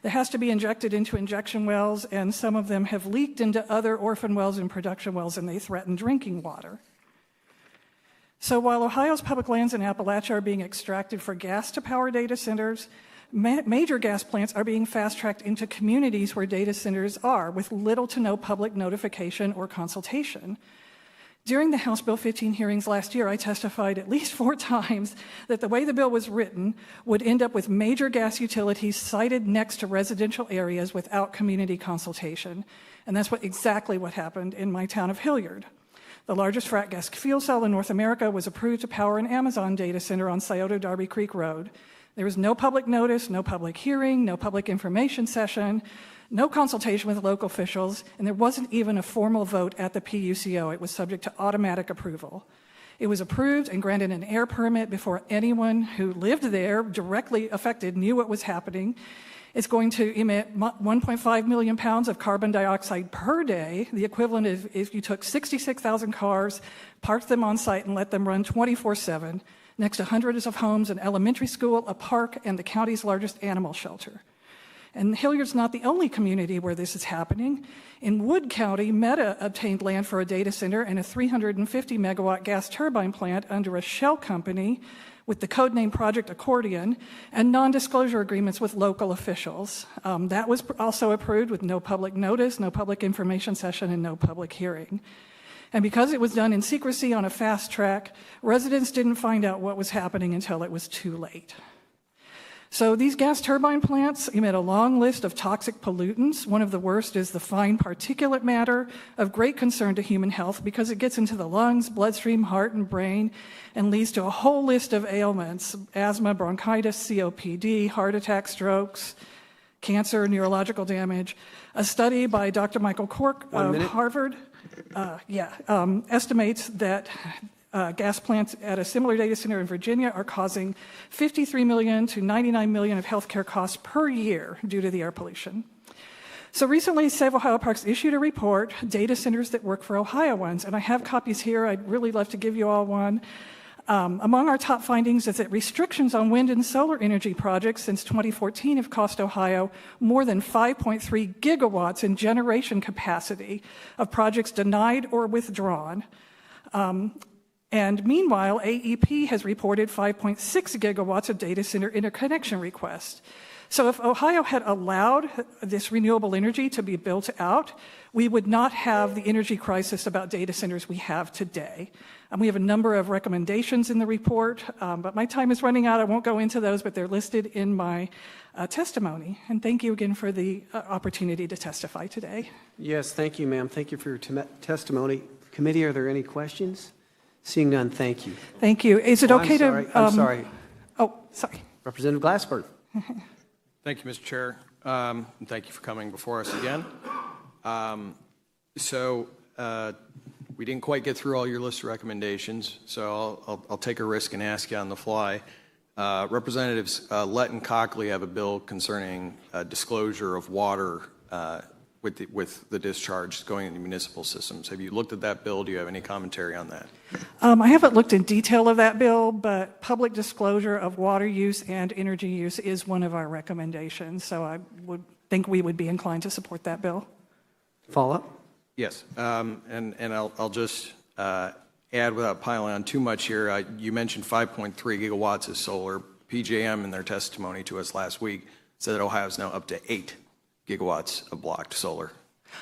that has to be injected into injection wells, and some of them have leaked into other orphan wells and production wells, and they threaten drinking water. So while Ohio's public lands in Appalachia are being extracted for gas to power data centers, major gas plants are being fast-tracked into communities where data centers are with little to no public notification or consultation. During the House Bill 15 hearings last year, I testified at least 4 times that the way the bill was written would end up with major gas utilities sited next to residential areas without community consultation. And that's exactly what happened in my town of Hilliard. The largest frac gas fuel cell in North America was approved to power an Amazon data center on Scioto Darby Creek Road. There was no public notice, no public hearing, no public information session, no consultation with local officials, and there wasn't even a formal vote at the PUCO. It was subject to automatic approval. It was approved and granted an air permit before anyone who lived there directly affected knew what was happening. It's going to emit 1.5 million pounds of carbon dioxide per day, the equivalent of if you took 66,000 cars, parked them on site, and let them run 24/7 next to hundreds of homes, an elementary school, a park, and the county's largest animal shelter. And Hilliard's not the only community where this is happening. In Wood County, Meta obtained land for a data center and a 350 megawatt gas turbine plant under a shell company with the codename Project Accordion and non-disclosure agreements with local officials. That was also approved with no public notice, no public information session, and no public hearing. And because it was done in secrecy on a fast track, residents didn't find out what was happening until it was too late. So these gas turbine plants emit a long list of toxic pollutants. One of the worst is the fine particulate matter, of great concern to human health because it gets into the lungs, bloodstream, heart, and brain, and leads to a whole list of ailments: asthma, bronchitis, COPD, heart attack, strokes, cancer, neurological damage. A study by Dr. Michael Cork of Harvard estimates that gas plants at a similar data center in Virginia are causing $53 million to $99 million of healthcare costs per year due to the air pollution. So recently, Save Ohio Parks issued a report, Data Centers That Work for Ohioans, and I have copies here. I'd really love to give you all one. Among our top findings is that restrictions on wind and solar energy projects since 2014 have cost Ohio more than 5.3 gigawatts in generation capacity of projects denied or withdrawn. And meanwhile, AEP has reported 5.6 gigawatts of data center interconnection requests. So if Ohio had allowed this renewable energy to be built out, we would not have the energy crisis about data centers we have today. We have a number of recommendations in the report, but my time is running out. I won't go into those, but they're listed in my testimony. And thank you again for the opportunity to testify today. Yes, thank you, ma'am. Thank you for your testimony. Committee, are there any questions? Seeing none, thank you. Thank you. Is it okay to... I'm sorry. Oh, sorry. Representative Glassberg. Thank you, Mr. Chair, and thank you for coming before us again. We didn't quite get through all your list of recommendations, so I'll take a risk and ask you on the fly. Representatives Lett and Cockley have a bill concerning disclosure of water with the discharge going into municipal systems. Have you looked at that bill? Do you have any commentary on that? I haven't looked in detail of that bill, but public disclosure of water use and energy use is one of our recommendations, so I would think we would be inclined to support that bill. Follow-up? Yes, and I'll just add without piling on too much here. You mentioned 5.3 gigawatts of solar. PJM in their testimony to us last week said that Ohio is now up to 8 gigawatts of blocked solar.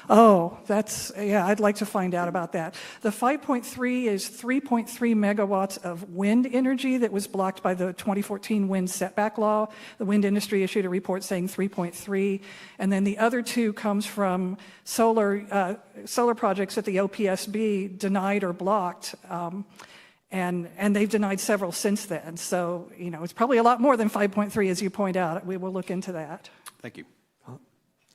Oh, I'd like to find out about that. The 5.3 is 3.3 megawatts of wind energy that was blocked by the 2014 wind setback law. The wind industry issued a report saying 3.3, and then the other 2 comes from solar projects that the OPSB denied or blocked, and they've denied several since then. So, it's probably a lot more than 5.3, as you point out. We will look into that. Thank you.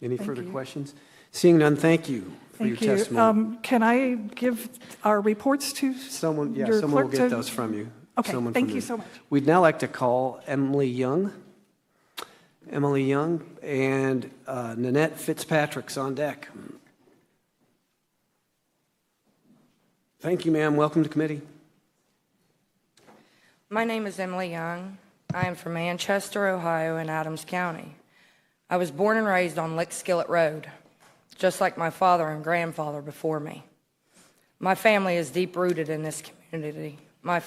Any further questions? Seeing none, thank you for your testimony. Can I give our reports to someone? Yeah, someone will get those from you. Okay, thank you so much. We'd now like to call Emily Young. Emily Young and Nanette Fitzpatrick's on deck. Thank you, ma'am. Welcome to committee. My name is Emily Young. I am from Manchester, Ohio, in Adams County. I was born and raised on Lick Skillet Road, just like my father and grandfather before me. My family is deep-rooted in this community. My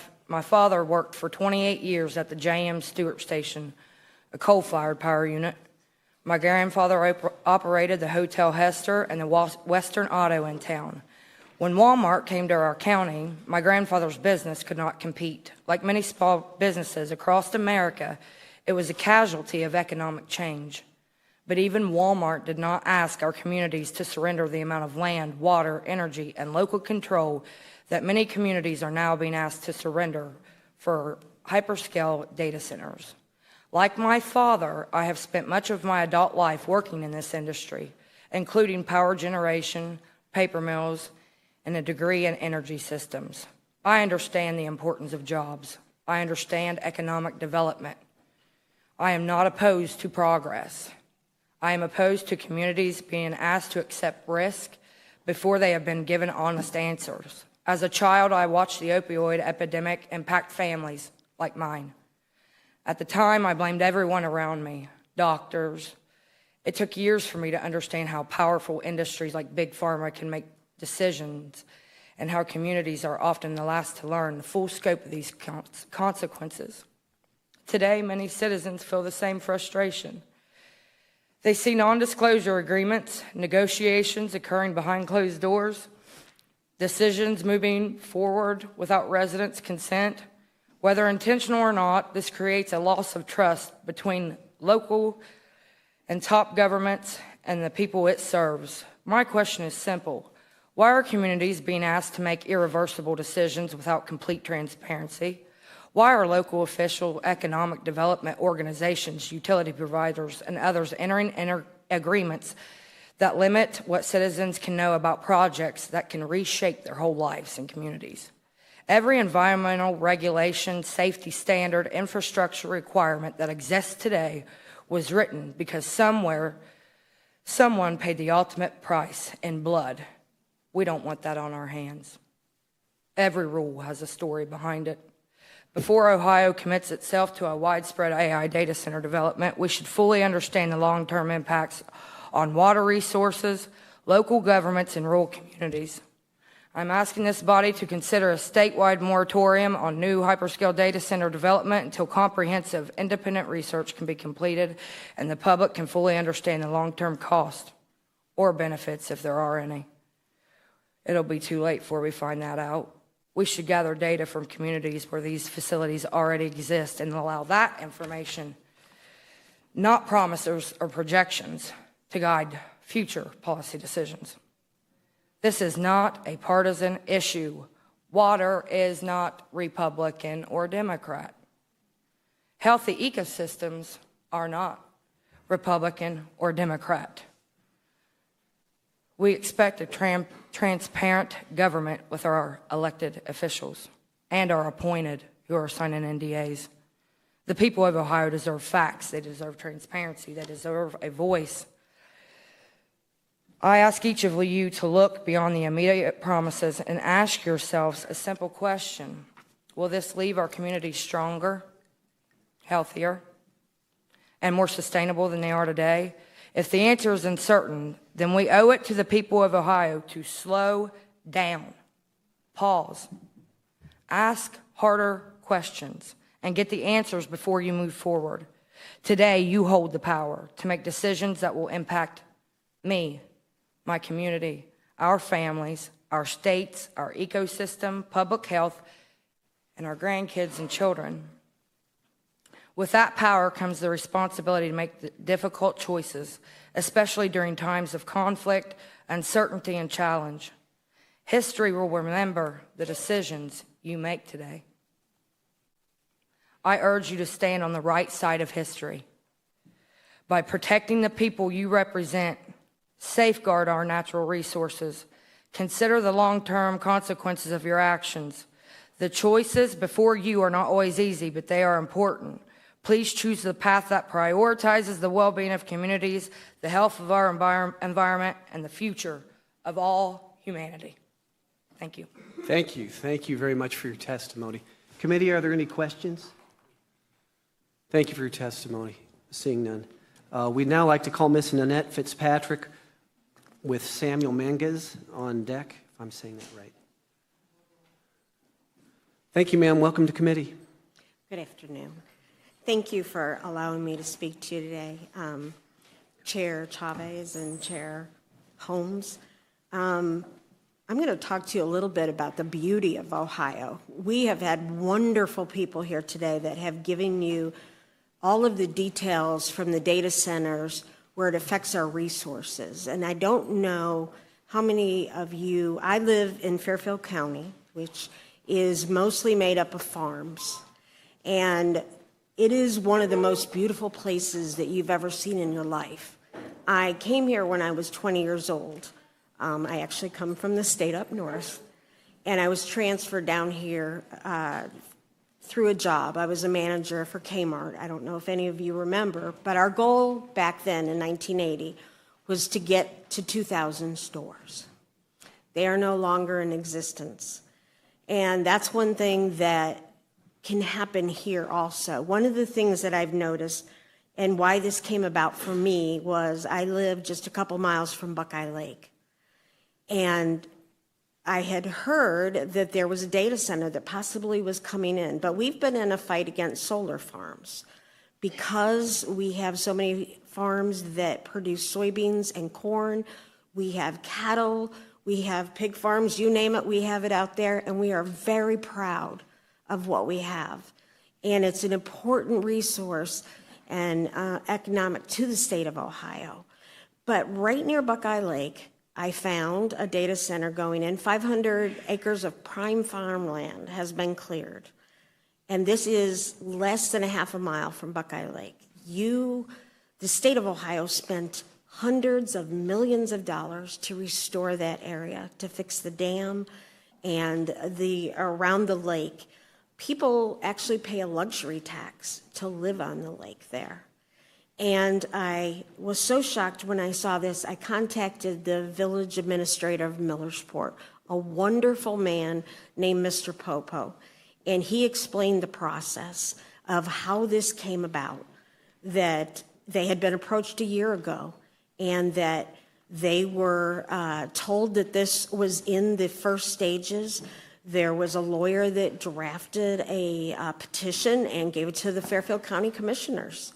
father worked for 28 years at the J.M. Stewart Station, a coal-fired power unit. My grandfather operated the Hotel Hester and the Western Auto in town. When Walmart came to our county, my grandfather's business could not compete. Like many small businesses across America, it was a casualty of economic change. But even Walmart did not ask our communities to surrender the amount of land, water, energy, and local control that many communities are now being asked to surrender for hyperscale data centers. Like my father, I have spent much of my adult life working in this industry, including power generation, paper mills, and a degree in energy systems. I understand the importance of jobs. I understand economic development. I am not opposed to progress. I am opposed to communities being asked to accept risk before they have been given honest answers. As a child, I watched the opioid epidemic impact families like mine. At the time, I blamed everyone around me, doctors. It took years for me to understand how powerful industries like Big Pharma can make decisions and how communities are often the last to learn the full scope of these consequences. Today, many citizens feel the same frustration. They see non-disclosure agreements, negotiations occurring behind closed doors, decisions moving forward without residents' consent. Whether intentional or not, this creates a loss of trust between local and top governments and the people it serves. My question is simple. Why are communities being asked to make irreversible decisions without complete transparency? Why are local official economic development organizations, utility providers, and others entering agreements that limit what citizens can know about projects that can reshape their whole lives and communities? Every environmental regulation, safety standard, infrastructure requirement that exists today was written because somewhere, someone paid the ultimate price in blood. We don't want that on our hands. Every rule has a story behind it. Before Ohio commits itself to a widespread AI data center development, we should fully understand the long-term impacts on water resources, local governments, and rural communities. I'm asking this body to consider a statewide moratorium on new hyperscale data center development until comprehensive independent research can be completed and the public can fully understand the long-term cost or benefits, if there are any. It'll be too late before we find that out. We should gather data from communities where these facilities already exist and allow that information, not promises or projections, to guide future policy decisions. This is not a partisan issue. Water is not Republican or Democrat. Healthy ecosystems are not Republican or Democrat. We expect a transparent government with our elected officials and our appointed who are signing NDAs. The people of Ohio deserve facts. They deserve transparency. They deserve a voice. I ask each of you to look beyond the immediate promises and ask yourselves a simple question. Will this leave our communities stronger, healthier, and more sustainable than they are today? If the answer is uncertain, then we owe it to the people of Ohio to slow down, pause, ask harder questions, and get the answers before you move forward. Today, you hold the power to make decisions that will impact me, my community, our families, our states, our ecosystem, public health, and our grandkids and children. With that power comes the responsibility to make difficult choices, especially during times of conflict, uncertainty, and challenge. History will remember the decisions you make today. I urge you to stand on the right side of history. By protecting the people you represent, safeguard our natural resources, consider the long-term consequences of your actions. The choices before you are not always easy, but they are important. Please choose the path that prioritizes the well-being of communities, the health of our environment, and the future of all humanity. Thank you. Thank you. Thank you very much for your testimony. Committee, are there any questions? Thank you for your testimony. Seeing none. We'd now like to call Miss Nanette Fitzpatrick with Samuel Manges on deck, if I'm saying that right. Thank you, ma'am. Welcome to committee. Good afternoon. Thank you for allowing me to speak to you today, Chair Chavez and Chair Holmes. I'm going to talk to you a little bit about the beauty of Ohio. We have had wonderful people here today that have given you all of the details from the data centers where it affects our resources. And I don't know how many of you, I live in Fairfield County, which is mostly made up of farms. And it is one of the most beautiful places that you've ever seen in your life. I came here when I was 20 years old. I actually come from the state up north, and I was transferred down here through a job. I was a manager for Kmart. I don't know if any of you remember, but our goal back then in 1980 was to get to 2,000 stores. They are no longer in existence. And that's one thing that can happen here also. One of the things that I've noticed and why this came about for me was I lived just a couple miles from Buckeye Lake. And I had heard that there was a data center that possibly was coming in, but we've been in a fight against solar farms because we have so many farms that produce soybeans and corn. We have cattle, we have pig farms, you name it, we have it out there, and we are very proud of what we have. And it's an important resource and economic to the state of Ohio. But right near Buckeye Lake, I found a data center going in. 500 acres of prime farmland has been cleared. And this is less than a half a mile from Buckeye Lake. The state of Ohio spent hundreds of millions of dollars to restore that area, to fix the dam and around the lake. People actually pay a luxury tax to live on the lake there. And I was so shocked when I saw this, I contacted the village administrator of Millersport, a wonderful man named Mr. Popo. And he explained the process of how this came about, that they had been approached a year ago and that they were told that this was in the first stages. There was a lawyer that drafted a petition and gave it to the Fairfield County Commissioners.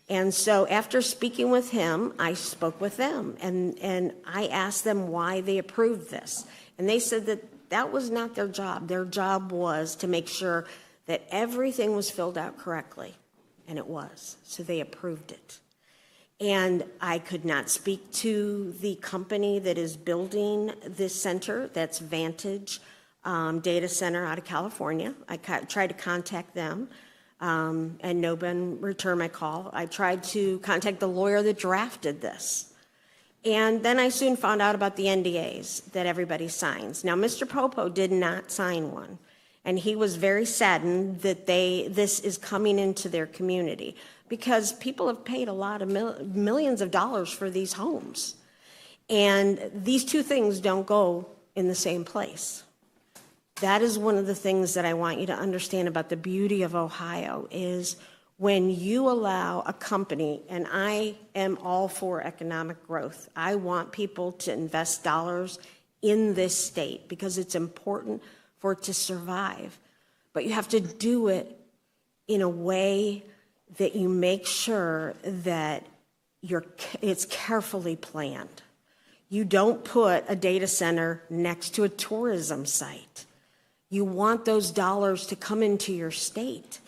And so after speaking with him, I spoke with them, and I asked them why they approved this. And they said that that was not their job. Their job was to make sure that everything was filled out correctly, and it was. So they approved it. And I could not speak to the company that is building this center, that's Vantage Data Center out of California. I tried to contact them. And no one returned my call. I tried to contact the lawyer that drafted this. And then I soon found out about the NDAs that everybody signs. Now, Mr. Popo did not sign one, and he was very saddened that this is coming into their community because people have paid a lot of millions of dollars for these homes. And these two things don't go in the same place. That is one of the things that I want you to understand about the beauty of Ohio is when you allow a company, and I am all for economic growth. I want people to invest dollars in this state because it's important for it to survive. But you have to do it in a way that you make sure that it's carefully planned. You don't put a data center next to a tourism site. You want those dollars to come into your state.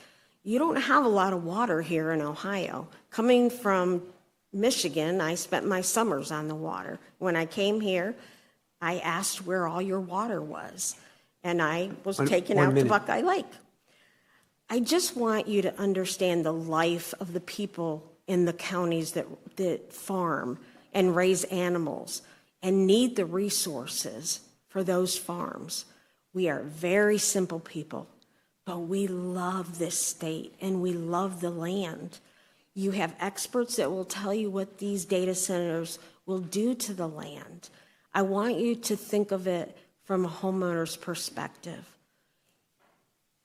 You don't have a lot of water here in Ohio. Coming from Michigan, I spent my summers on the water. When I came here, I asked where all your water was, and I was taken out to Buckeye Lake. I just want you to understand the life of the people in the counties that farm and raise animals and need the resources for those farms. We are very simple people, but we love this state and we love the land. You have experts that will tell you what these data centers will do to the land. I want you to think of it from a homeowner's perspective.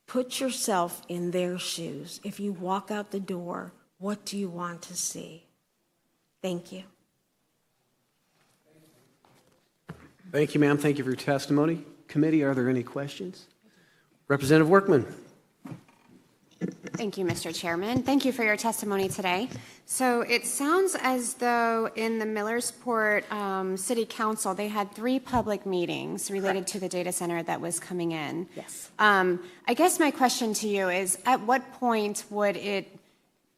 Put yourself in their shoes. If you walk out the door, what do you want to see? Thank you. Thank you, ma'am. Thank you for your testimony. Committee, are there any questions? Representative Workman. Thank you, Mr. Chairman. Thank you for your testimony today. So it sounds as though in the Millersport City Council, they had 3 public meetings related to the data center that was coming in. Yes. I guess my question to you is, at what point would it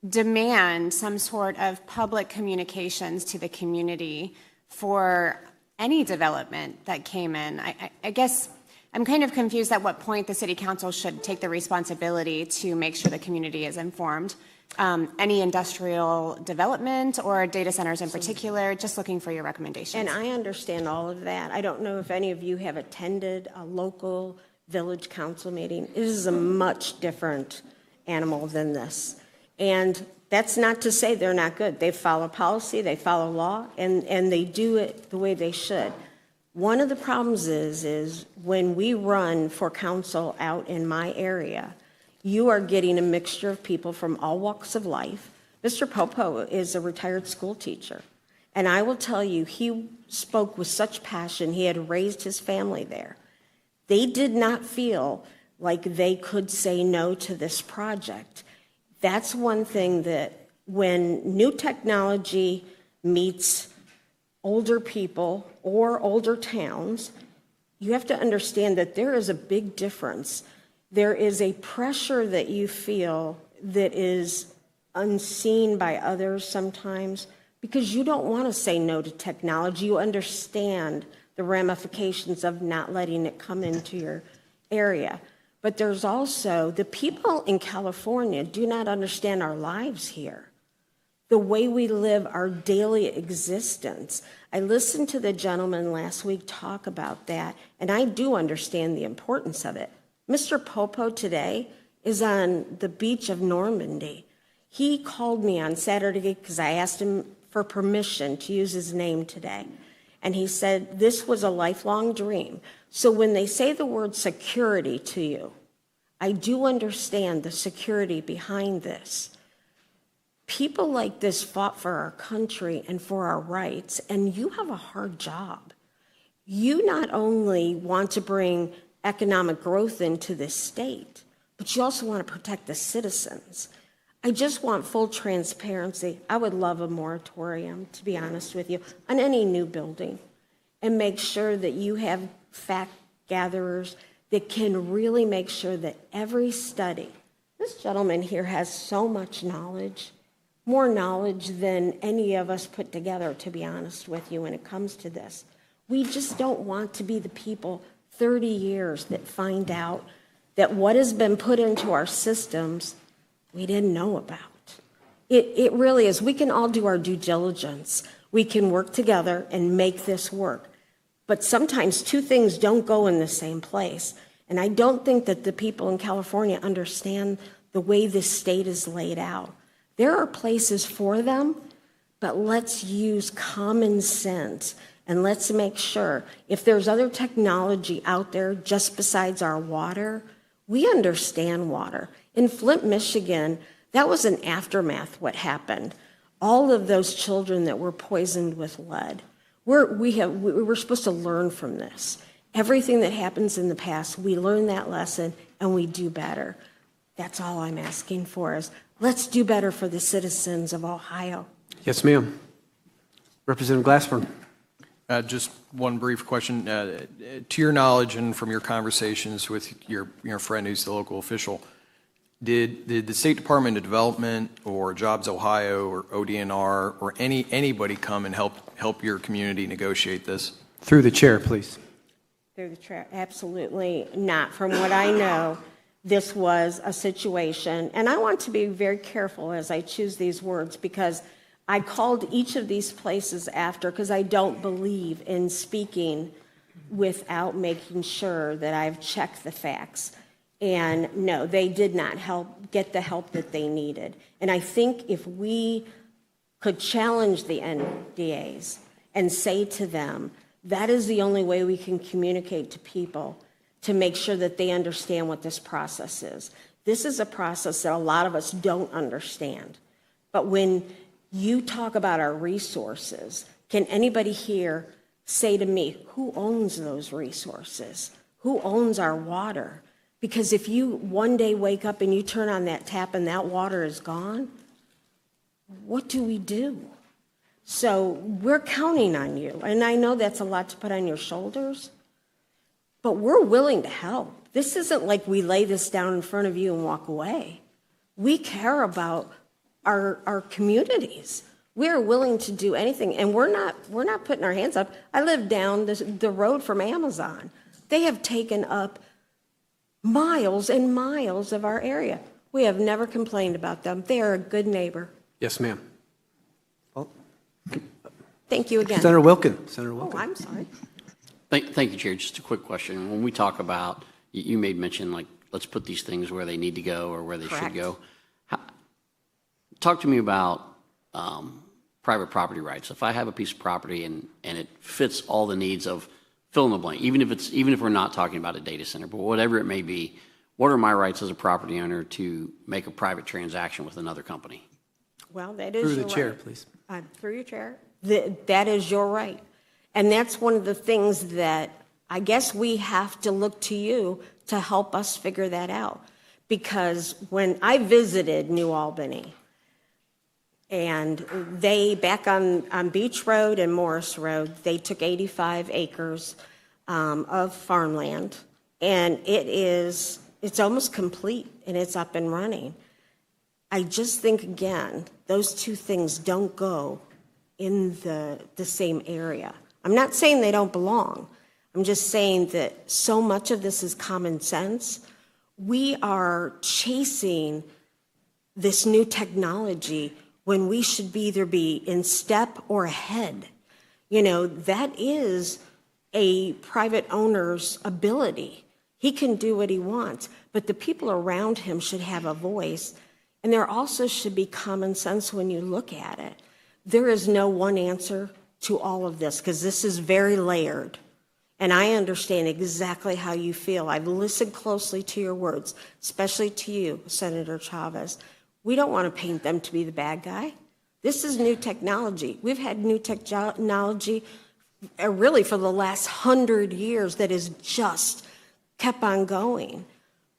demand some sort of public communications to the community for any development that came in? I guess I'm kind of confused at what point the City Council should take the responsibility to make sure the community is informed. Any industrial development or data centers in particular, just looking for your recommendations. And I understand all of that. I don't know if any of you have attended a local village council meeting. It is a much different animal than this. And that's not to say they're not good. They follow policy, they follow law, and they do it the way they should. One of the problems is when we run for council out in my area, you are getting a mixture of people from all walks of life. Mr. Popo is a retired school teacher. And I will tell you, he spoke with such passion. He had raised his family there. They did not feel like they could say no to this project. That's one thing that when new technology meets older people or older towns, you have to understand that there is a big difference. There is a pressure that you feel that is unseen by others sometimes because you don't want to say no to technology. You understand the ramifications of not letting it come into your area. But there's also the people in California do not understand our lives here, the way we live our daily existence. I listened to the gentleman last week talk about that, and I do understand the importance of it. Mr. Popo today is on the beach of Normandy. He called me on Saturday because I asked him for permission to use his name today. And he said this was a lifelong dream. So when they say the word security to you, I do understand the security behind this. People like this fought for our country and for our rights, and you have a hard job. You not only want to bring economic growth into this state, but you also want to protect the citizens. I just want full transparency. I would love a moratorium, to be honest with you, on any new building, and make sure that you have fact gatherers that can really make sure that every study, this gentleman here has so much knowledge, more knowledge than any of us put together, to be honest with you, when it comes to this. We just don't want to be the people 30 years that find out that what has been put into our systems we didn't know about. It really is. We can all do our due diligence. We can work together and make this work. But sometimes two things don't go in the same place. And I don't think that the people in California understand the way this state is laid out. There are places for them, but let's use common sense and let's make sure if there's other technology out there just besides our water, we understand water. In Flint, Michigan, that was an aftermath what happened. All of those children that were poisoned with lead. We're supposed to learn from this. Everything that happens in the past, we learn that lesson and we do better. That's all I'm asking for is let's do better for the citizens of Ohio. Yes, ma'am. Representative Glassburn. Just one brief question. To your knowledge and from your conversations with your friend who's the local official, did the State Department of Development or Jobs Ohio or ODNR or anybody come and help your community negotiate this? Through the chair, please. Through the chair, absolutely not. From what I know, this was a situation, and I want to be very careful as I choose these words because I called each of these places after because I don't believe in speaking without making sure that I've checked the facts. And no, they did not get the help that they needed. And I think if we could challenge the NDAs and say to them, that is the only way we can communicate to people to make sure that they understand what this process is. This is a process that a lot of us don't understand. But when you talk about our resources, can anybody here say to me, who owns those resources? Who owns our water? Because if you one day wake up and you turn on that tap and that water is gone, what do we do? So we're counting on you. And I know that's a lot to put on your shoulders, but we're willing to help. This isn't like we lay this down in front of you and walk away. We care about our communities. We are willing to do anything, and we're not putting our hands up. I live down the road from Amazon. They have taken up miles and miles of our area. We have never complained about them. They are a good neighbor. Yes, ma'am. Thank you again. Senator Wilkin. Senator Wilkin. Oh, I'm sorry. Thank you, Chair. Just a quick question. When we talk about, you made mention, like, let's put these things where they need to go or where they should go. Talk to me about private property rights. If I have a piece of property and it fits all the needs of fill in the blank, even if we're not talking about a data center, but whatever it may be, what are my rights as a property owner to make a private transaction with another company? Well, that is Through your the chair, right. please. Through your chair. That is your right. And that's one of the things that I guess we have to look to you to help us figure that out. Because when I visited New Albany, and they, back on Beach Road and Morris Road, they took 85 acres of farmland, and it's almost complete, and it's up and running. I just think, again, those two things don't go in the same area. I'm not saying they don't belong. I'm just saying that so much of this is common sense. We are chasing this new technology when we should either be in step or ahead. You know, that is a private owner's ability. He can do what he wants, but the people around him should have a voice. And there also should be common sense when you look at it. There is no one answer to all of this, because this is very layered. And I understand exactly how you feel. I've listened closely to your words, especially to you, Senator Chavez. We don't want to paint them to be the bad guy. This is new technology. We've had new technology really for the last 100 years that has just kept on going.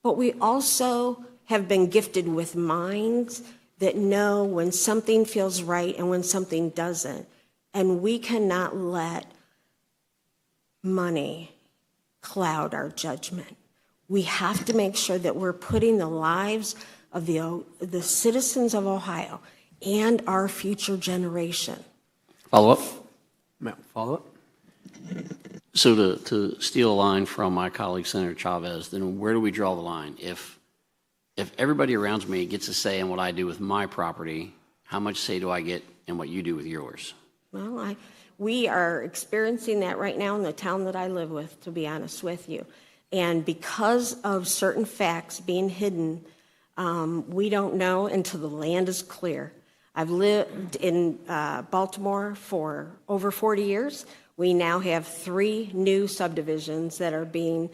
But we also have been gifted with minds that know when something feels right and when something doesn't. And we cannot let money cloud our judgment. We have to make sure that we're putting the lives of the citizens of Ohio and our future generation. Follow up? Follow up? So to steal a line from my colleague, Senator Chavez, then where do we draw the line? If everybody around me gets a say in what I do with my property, how much say do I get in what you do with yours? Well, we are experiencing that right now in the town that I live with, to be honest with you. And because of certain facts being hidden, we don't know until the land is clear. I've lived in Baltimore for over 40 years. We now have 3 new subdivisions that are being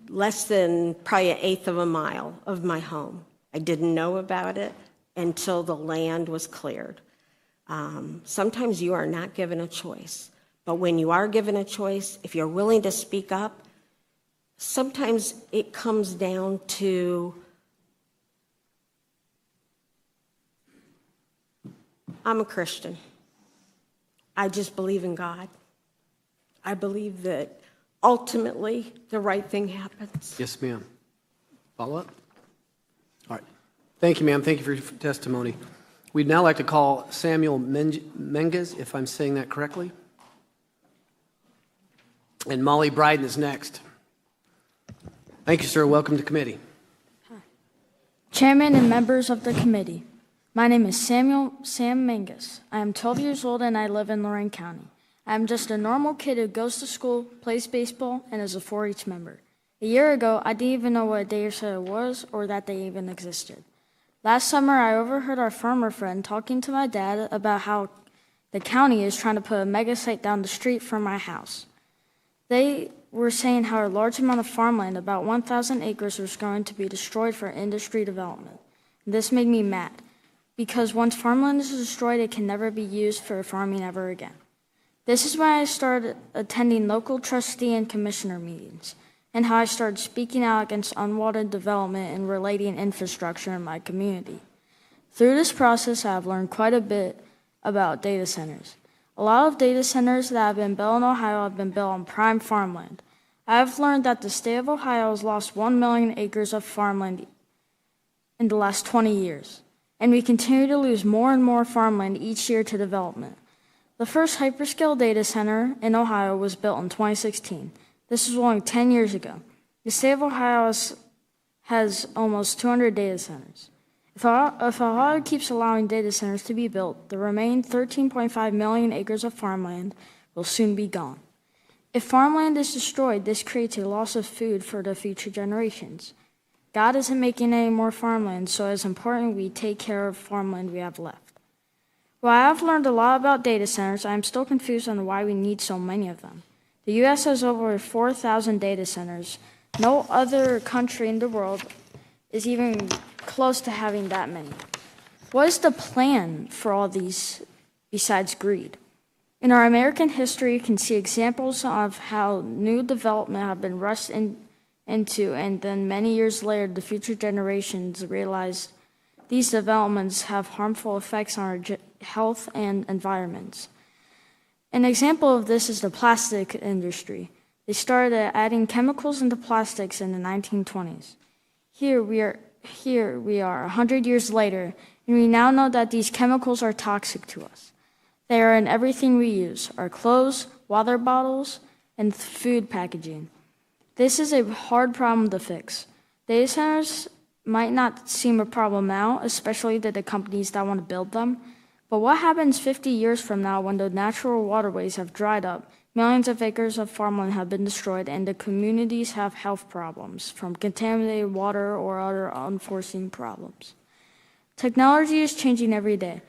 less than probably 1/8 of a mile of my home. I didn't know about it until the land was cleared. Sometimes you are not given a choice, but when you are given a choice, if you're willing to speak up, sometimes it comes down to, I'm a Christian. I just believe in God. I believe that ultimately the right thing happens. Yes, ma'am. Follow up? All right. Thank you, ma'am. Thank you for your testimony. We'd now like to call Samuel Menges, if I'm saying that correctly. And Molly Bryden is next. Thank you, sir. Welcome to committee. Chairman and members of the committee, my name is Sam Menges. I am 12 years old and I live in Lorraine County. I am just a normal kid who goes to school, plays baseball, and is a 4-H member. A year ago, I didn't even know what a data center was or that they even existed. Last summer, I overheard our farmer friend talking to my dad about how the county is trying to put a mega site down the street from my house. They were saying how a large amount of farmland, about 1,000 acres, was going to be destroyed for industry development. This made me mad, because once farmland is destroyed, it can never be used for farming ever again. This is why I started attending local trustee and commissioner meetings and how I started speaking out against unwanted development and relating infrastructure in my community. Through this process, I have learned quite a bit about data centers. A lot of data centers that have been built in Ohio have been built on prime farmland. I have learned that the state of Ohio has lost 1 million acres of farmland in the last 20 years, and we continue to lose more and more farmland each year to development. The first hyperscale data center in Ohio was built in 2016. This was only 10 years ago. The state of Ohio has almost 200 data centers. If Ohio keeps allowing data centers to be built, the remaining 13.5 million acres of farmland will soon be gone. If farmland is destroyed, this creates a loss of food for the future generations. God isn't making any more farmland, so it's important we take care of farmland we have left. While I have learned a lot about data centers, I am still confused on why we need so many of them. The U.S. has over 4,000 data centers. No other country in the world is even close to having that many. What is the plan for all these besides greed? In our American history, you can see examples of how new development have been rushed into, and then many years later, the future generations realized these developments have harmful effects on our health and environments. An example of this is the plastic industry. They started adding chemicals into plastics in the 1920s. Here we are 100 years later, and we now know that these chemicals are toxic to us. They are in everything we use, our clothes, water bottles, and food packaging. This is a hard problem to fix. Data centers might not seem a problem now, especially to the companies that want to build them. But what happens 50 years from now when the natural waterways have dried up, millions of acres of farmland have been destroyed, and the communities have health problems from contaminated water or other unforeseen problems? Technology is changing every day.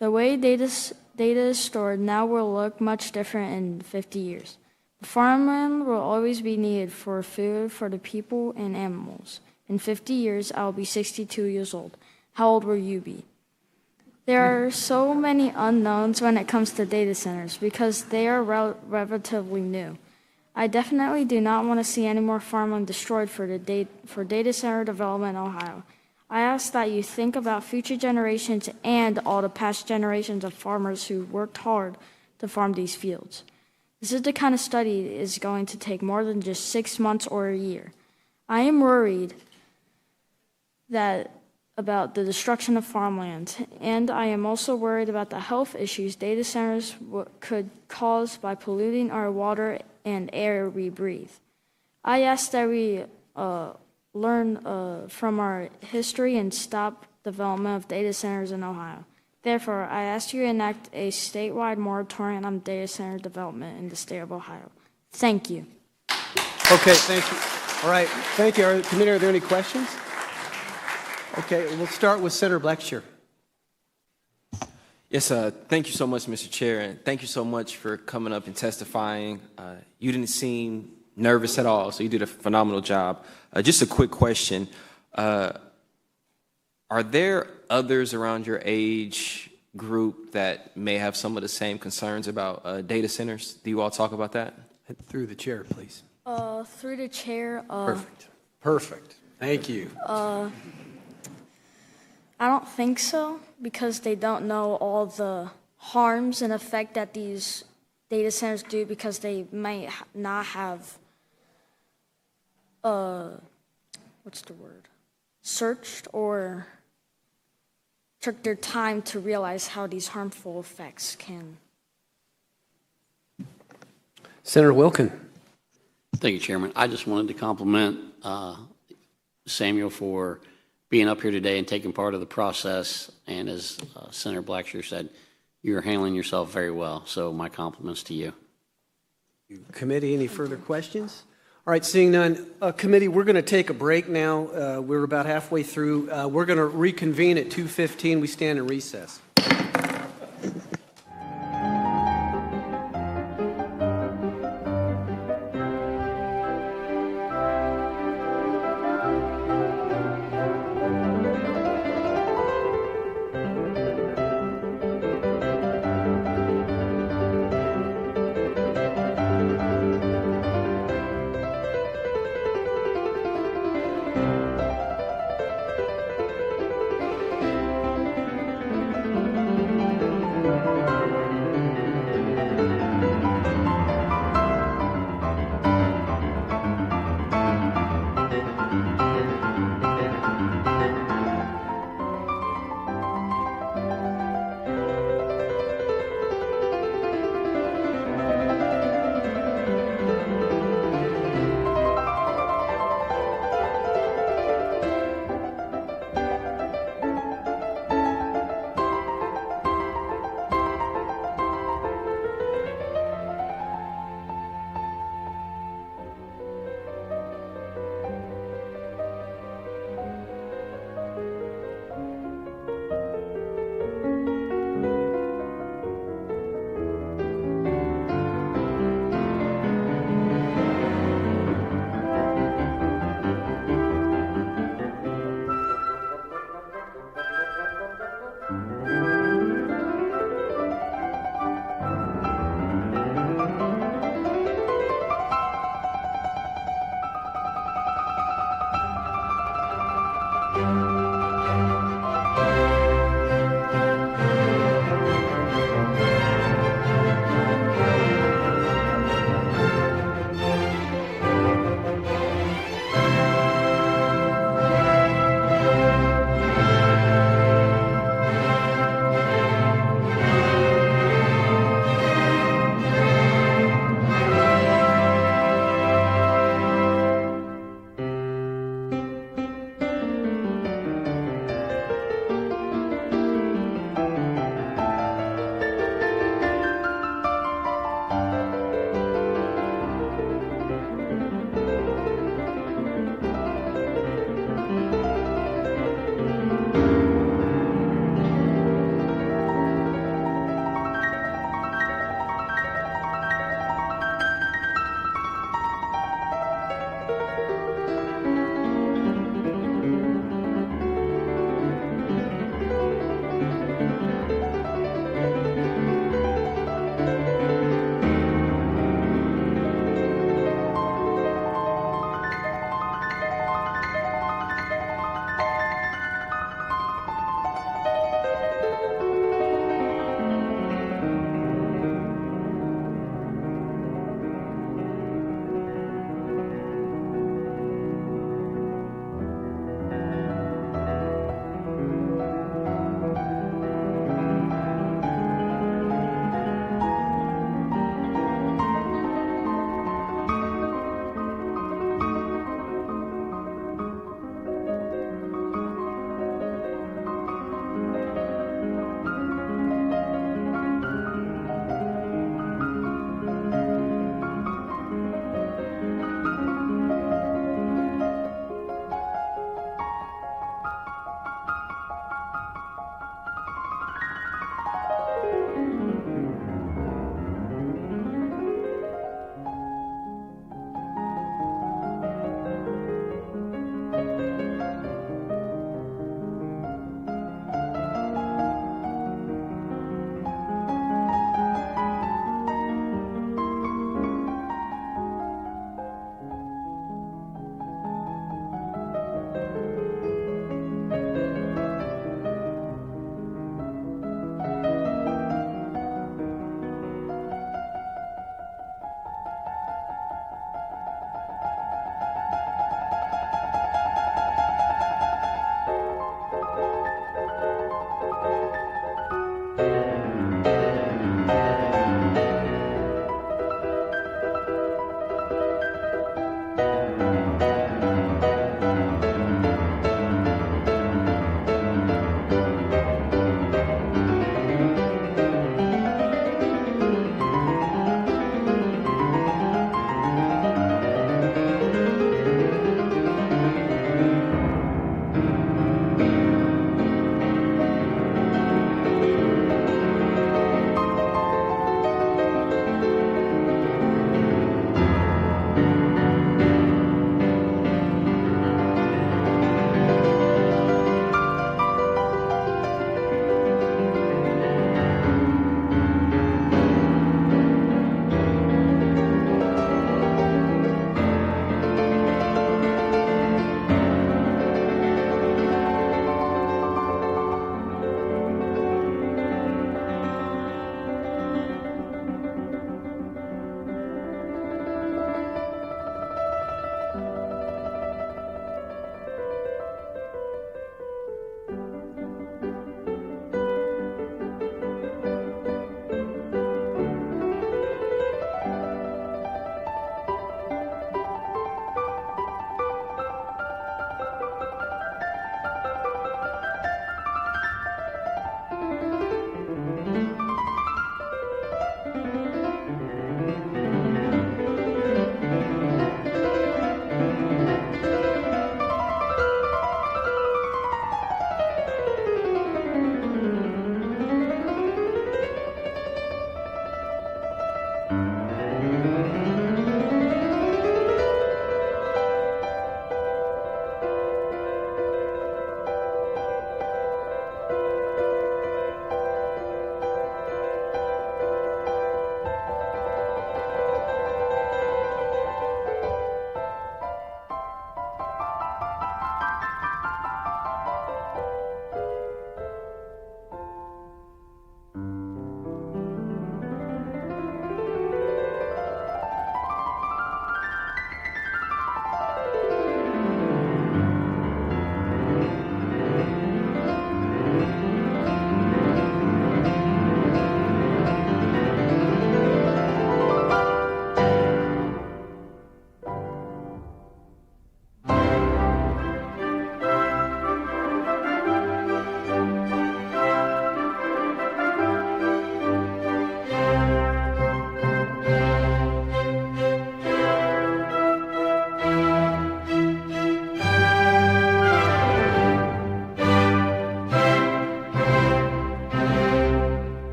The way data is stored now will look much different in 50 years. The farmland will always be needed for food for the people and animals. In 50 years, I will be 62 years old. How old will you be? There are so many unknowns when it comes to data centers because they are relatively new. I definitely do not want to see any more farmland destroyed for data center development in Ohio. I ask that you think about future generations and all the past generations of farmers who worked hard to farm these fields. This is the kind of study that is going to take more than just 6 months or a year. I am worried about the destruction of farmland, and I am also worried about the health issues data centers could cause by polluting our water and air we breathe. I ask that we learn from our history and stop development of data centers in Ohio. Therefore, I ask you to enact a statewide moratorium on data center development in the state of Ohio. Thank you. Okay, thank you. All right, thank you. Committee, are there any questions? Okay, we'll start with Senator Blackshear. Yes, thank you so much, Mr. Chair, and thank you so much for coming up and testifying. You didn't seem nervous at all, so you did a phenomenal job. Just a quick question. Are there others around your age group that may have some of the same concerns about data centers? Do you all talk about that? Through the chair, please. Through the chair. Perfect. Thank you. I don't think so, because they don't know all the harms and effect that these data centers do, because they might not have, searched or took their time to realize how these harmful effects can. Senator Wilkin. Thank you, Chairman. I just wanted to compliment Samuel for being up here today and taking part of the process. And as Senator Blackshear said, you're handling yourself very well. So my compliments to you. Committee, any further questions? All right, seeing none. Committee, we're going to take a break now. We're about halfway through. We're going to reconvene at 2:15. We stand in recess.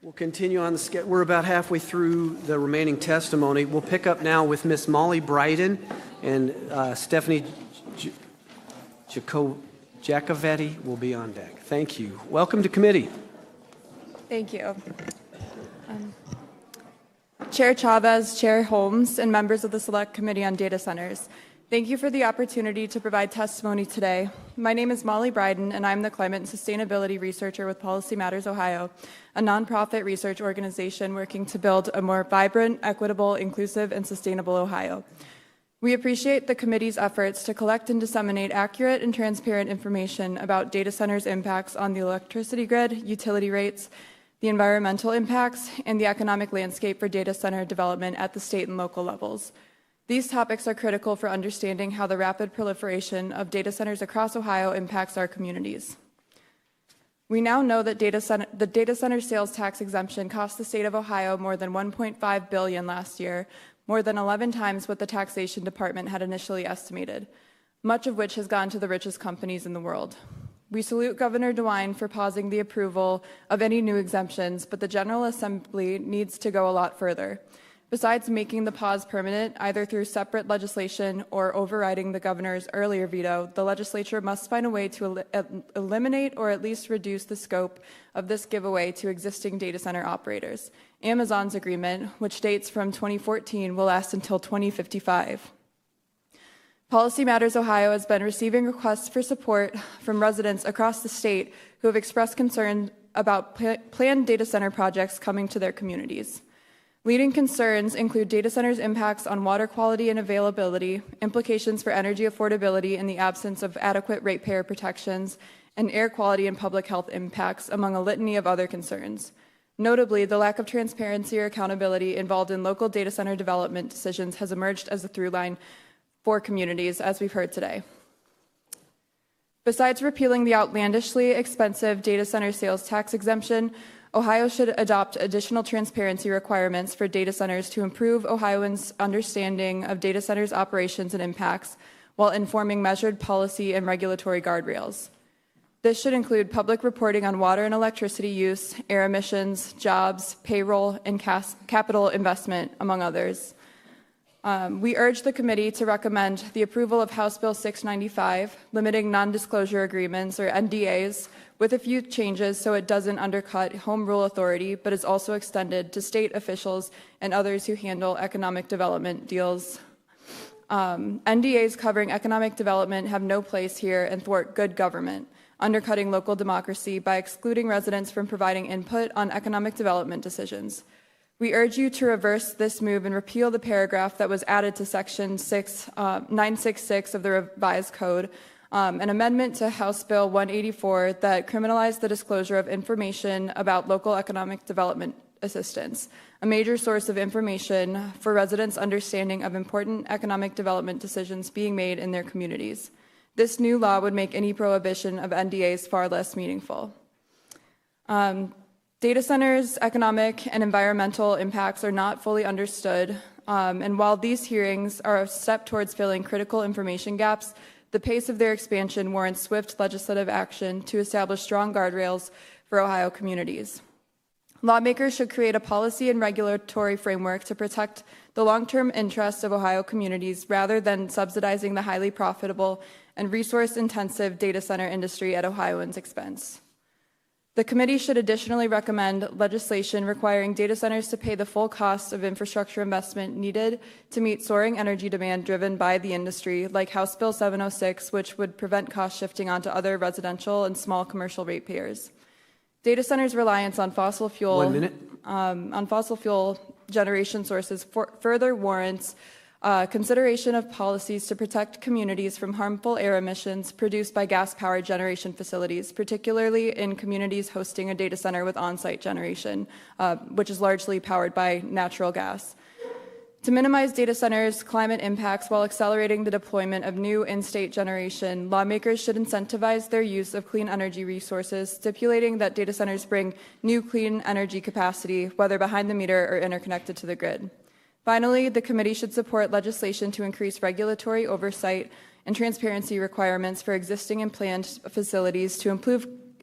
We'll continue on the schedule. We're about halfway through the remaining testimony. We'll pick up now with Miss Molly Bryden and Stephanie Jacovetti will be on deck. Thank you. Welcome to committee. Thank you. Chair Chavez, Chair Holmes, and members of the Select Committee on Data Centers, thank you for the opportunity to provide testimony today. My name is Molly Bryden, and I'm the Climate and Sustainability Researcher with Policy Matters Ohio, a nonprofit research organization working to build a more vibrant, equitable, inclusive, and sustainable Ohio. We appreciate the committee's efforts to collect and disseminate accurate and transparent information about data centers' impacts on the electricity grid, utility rates, the environmental impacts, and the economic landscape for data center development at the state and local levels. These topics are critical for understanding how the rapid proliferation of data centers across Ohio impacts our communities. We now know that the data center sales tax exemption cost the state of Ohio more than $1.5 billion last year, more than 11 times what the taxation department had initially estimated, much of which has gone to the richest companies in the world. We salute Governor DeWine for pausing the approval of any new exemptions, but the General Assembly needs to go a lot further. Besides making the pause permanent, either through separate legislation or overriding the governor's earlier veto, the legislature must find a way to eliminate or at least reduce the scope of this giveaway to existing data center operators. Amazon's agreement, which dates from 2014, will last until 2055. Policy Matters Ohio has been receiving requests for support from residents across the state who have expressed concern about planned data center projects coming to their communities. Leading concerns include data centers' impacts on water quality and availability, implications for energy affordability in the absence of adequate ratepayer protections, and air quality and public health impacts, among a litany of other concerns. Notably, the lack of transparency or accountability involved in local data center development decisions has emerged as a through line for communities, as we've heard today. Besides repealing the outlandishly expensive data center sales tax exemption, Ohio should adopt additional transparency requirements for data centers to improve Ohioans' understanding of data centers' operations and impacts while informing measured policy and regulatory guardrails. This should include public reporting on water and electricity use, air emissions, jobs, payroll, and capital investment, among others. We urge the committee to recommend the approval of House Bill 695, limiting non-disclosure agreements, or NDAs, with a few changes so it doesn't undercut home rule authority, but is also extended to state officials and others who handle economic development deals. NDAs covering economic development have no place here and thwart good government, undercutting local democracy by excluding residents from providing input on economic development decisions. We urge you to reverse this move and repeal the paragraph that was added to Section 966 of the revised code, an amendment to House Bill 184 that criminalized the disclosure of information about local economic development assistance, a major source of information for residents' understanding of important economic development decisions being made in their communities. This new law would make any prohibition of NDAs far less meaningful. Data centers' economic and environmental impacts are not fully understood, and while these hearings are a step towards filling critical information gaps, the pace of their expansion warrants swift legislative action to establish strong guardrails for Ohio communities. Lawmakers should create a policy and regulatory framework to protect the long-term interests of Ohio communities rather than subsidizing the highly profitable and resource-intensive data center industry at Ohioans' expense. The committee should additionally recommend legislation requiring data centers to pay the full cost of infrastructure investment needed to meet soaring energy demand driven by the industry, like House Bill 706, which would prevent cost shifting onto other residential and small commercial ratepayers. Data centers' reliance on fossil fuel generation sources further warrants consideration of policies to protect communities from harmful air emissions produced by gas-powered generation facilities, particularly in communities hosting a data center with on-site generation, which is largely powered by natural gas. To minimize data centers' climate impacts while accelerating the deployment of new in-state generation, lawmakers should incentivize their use of clean energy resources, stipulating that data centers bring new clean energy capacity, whether behind the meter or interconnected to the grid. Finally, the committee should support legislation to increase regulatory oversight and transparency requirements for existing and planned facilities to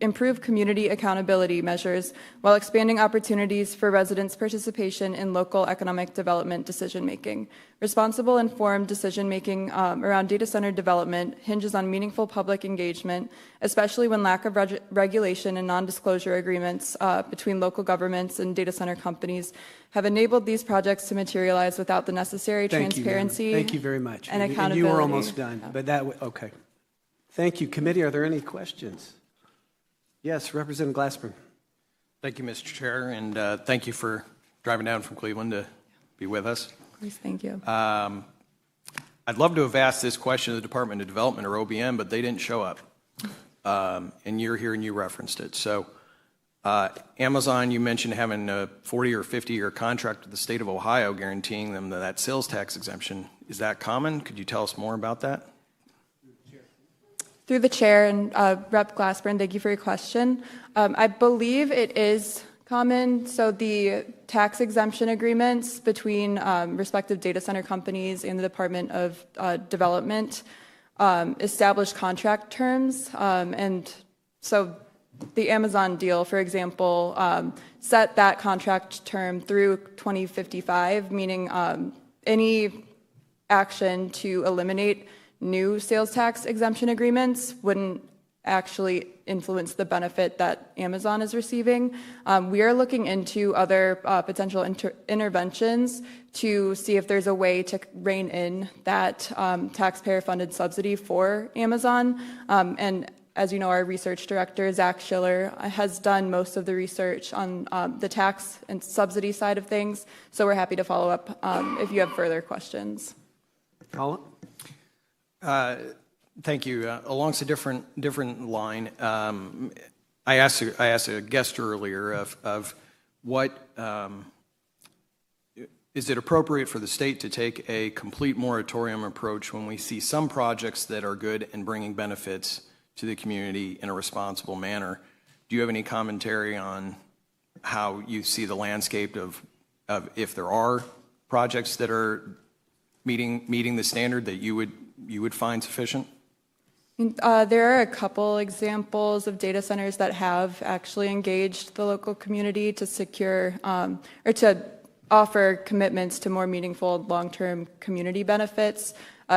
improve community accountability measures while expanding opportunities for residents' participation in local economic development decision-making. Responsible, informed decision-making around data center development hinges on meaningful public engagement, especially when lack of regulation and non-disclosure agreements between local governments and data center companies have enabled these projects to materialize without the necessary transparency. Thank you very much. And accountability. You were almost done, but okay. Thank you. Committee, are there any questions? Yes, Representative Glassman. Thank you, Mr. Chair, and thank you for driving down from Cleveland to be with us. Please, thank you. I'd love to have asked this question to the Department of Development or OBM, but they didn't show up. And you're here and you referenced it. So Amazon, you mentioned having a 40 or 50-year contract with the state of Ohio guaranteeing them that sales tax exemption. Is that common? Could you tell us more about that? Through the chair and Rep. Glassburn, thank you for your question. I believe it is common. So the tax exemption agreements between respective data center companies and the Department of Development establish contract terms. And so the Amazon deal, for example, set that contract term through 2055, meaning any action to eliminate new sales tax exemption agreements wouldn't actually influence the benefit that Amazon is receiving. We are looking into other potential interventions to see if there's a way to rein in that taxpayer-funded subsidy for Amazon. And as you know, our research director, Zach Schiller, has done most of the research on the tax and subsidy side of things. So we're happy to follow up if you have further questions. Colin? Thank you. Along a different line, I asked a guest earlier of what is it appropriate for the state to take a complete moratorium approach when we see some projects that are good and bringing benefits to the community in a responsible manner? Do you have any commentary on how you see the landscape of if there are projects that are meeting the standard that you would find sufficient? There are a couple examples of data centers that have actually engaged the local community to secure or to offer commitments to more meaningful long-term community benefits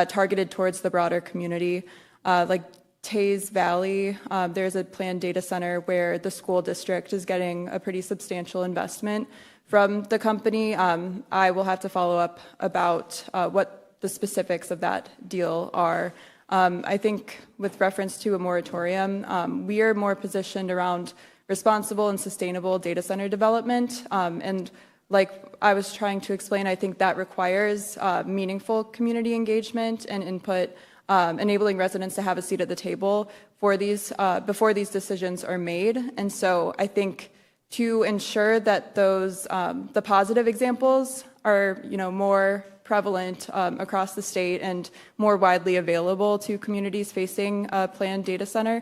targeted towards the broader community. Like Taze Valley, there's a planned data center where the school district is getting a pretty substantial investment from the company. I will have to follow up about what the specifics of that deal are. I think with reference to a moratorium, we are more positioned around responsible and sustainable data center development. And like I was trying to explain, I think that requires meaningful community engagement and input, enabling residents to have a seat at the table for these before these decisions are made. And so I think to ensure that those the positive examples are more prevalent across the state and more widely available to communities facing a planned data center,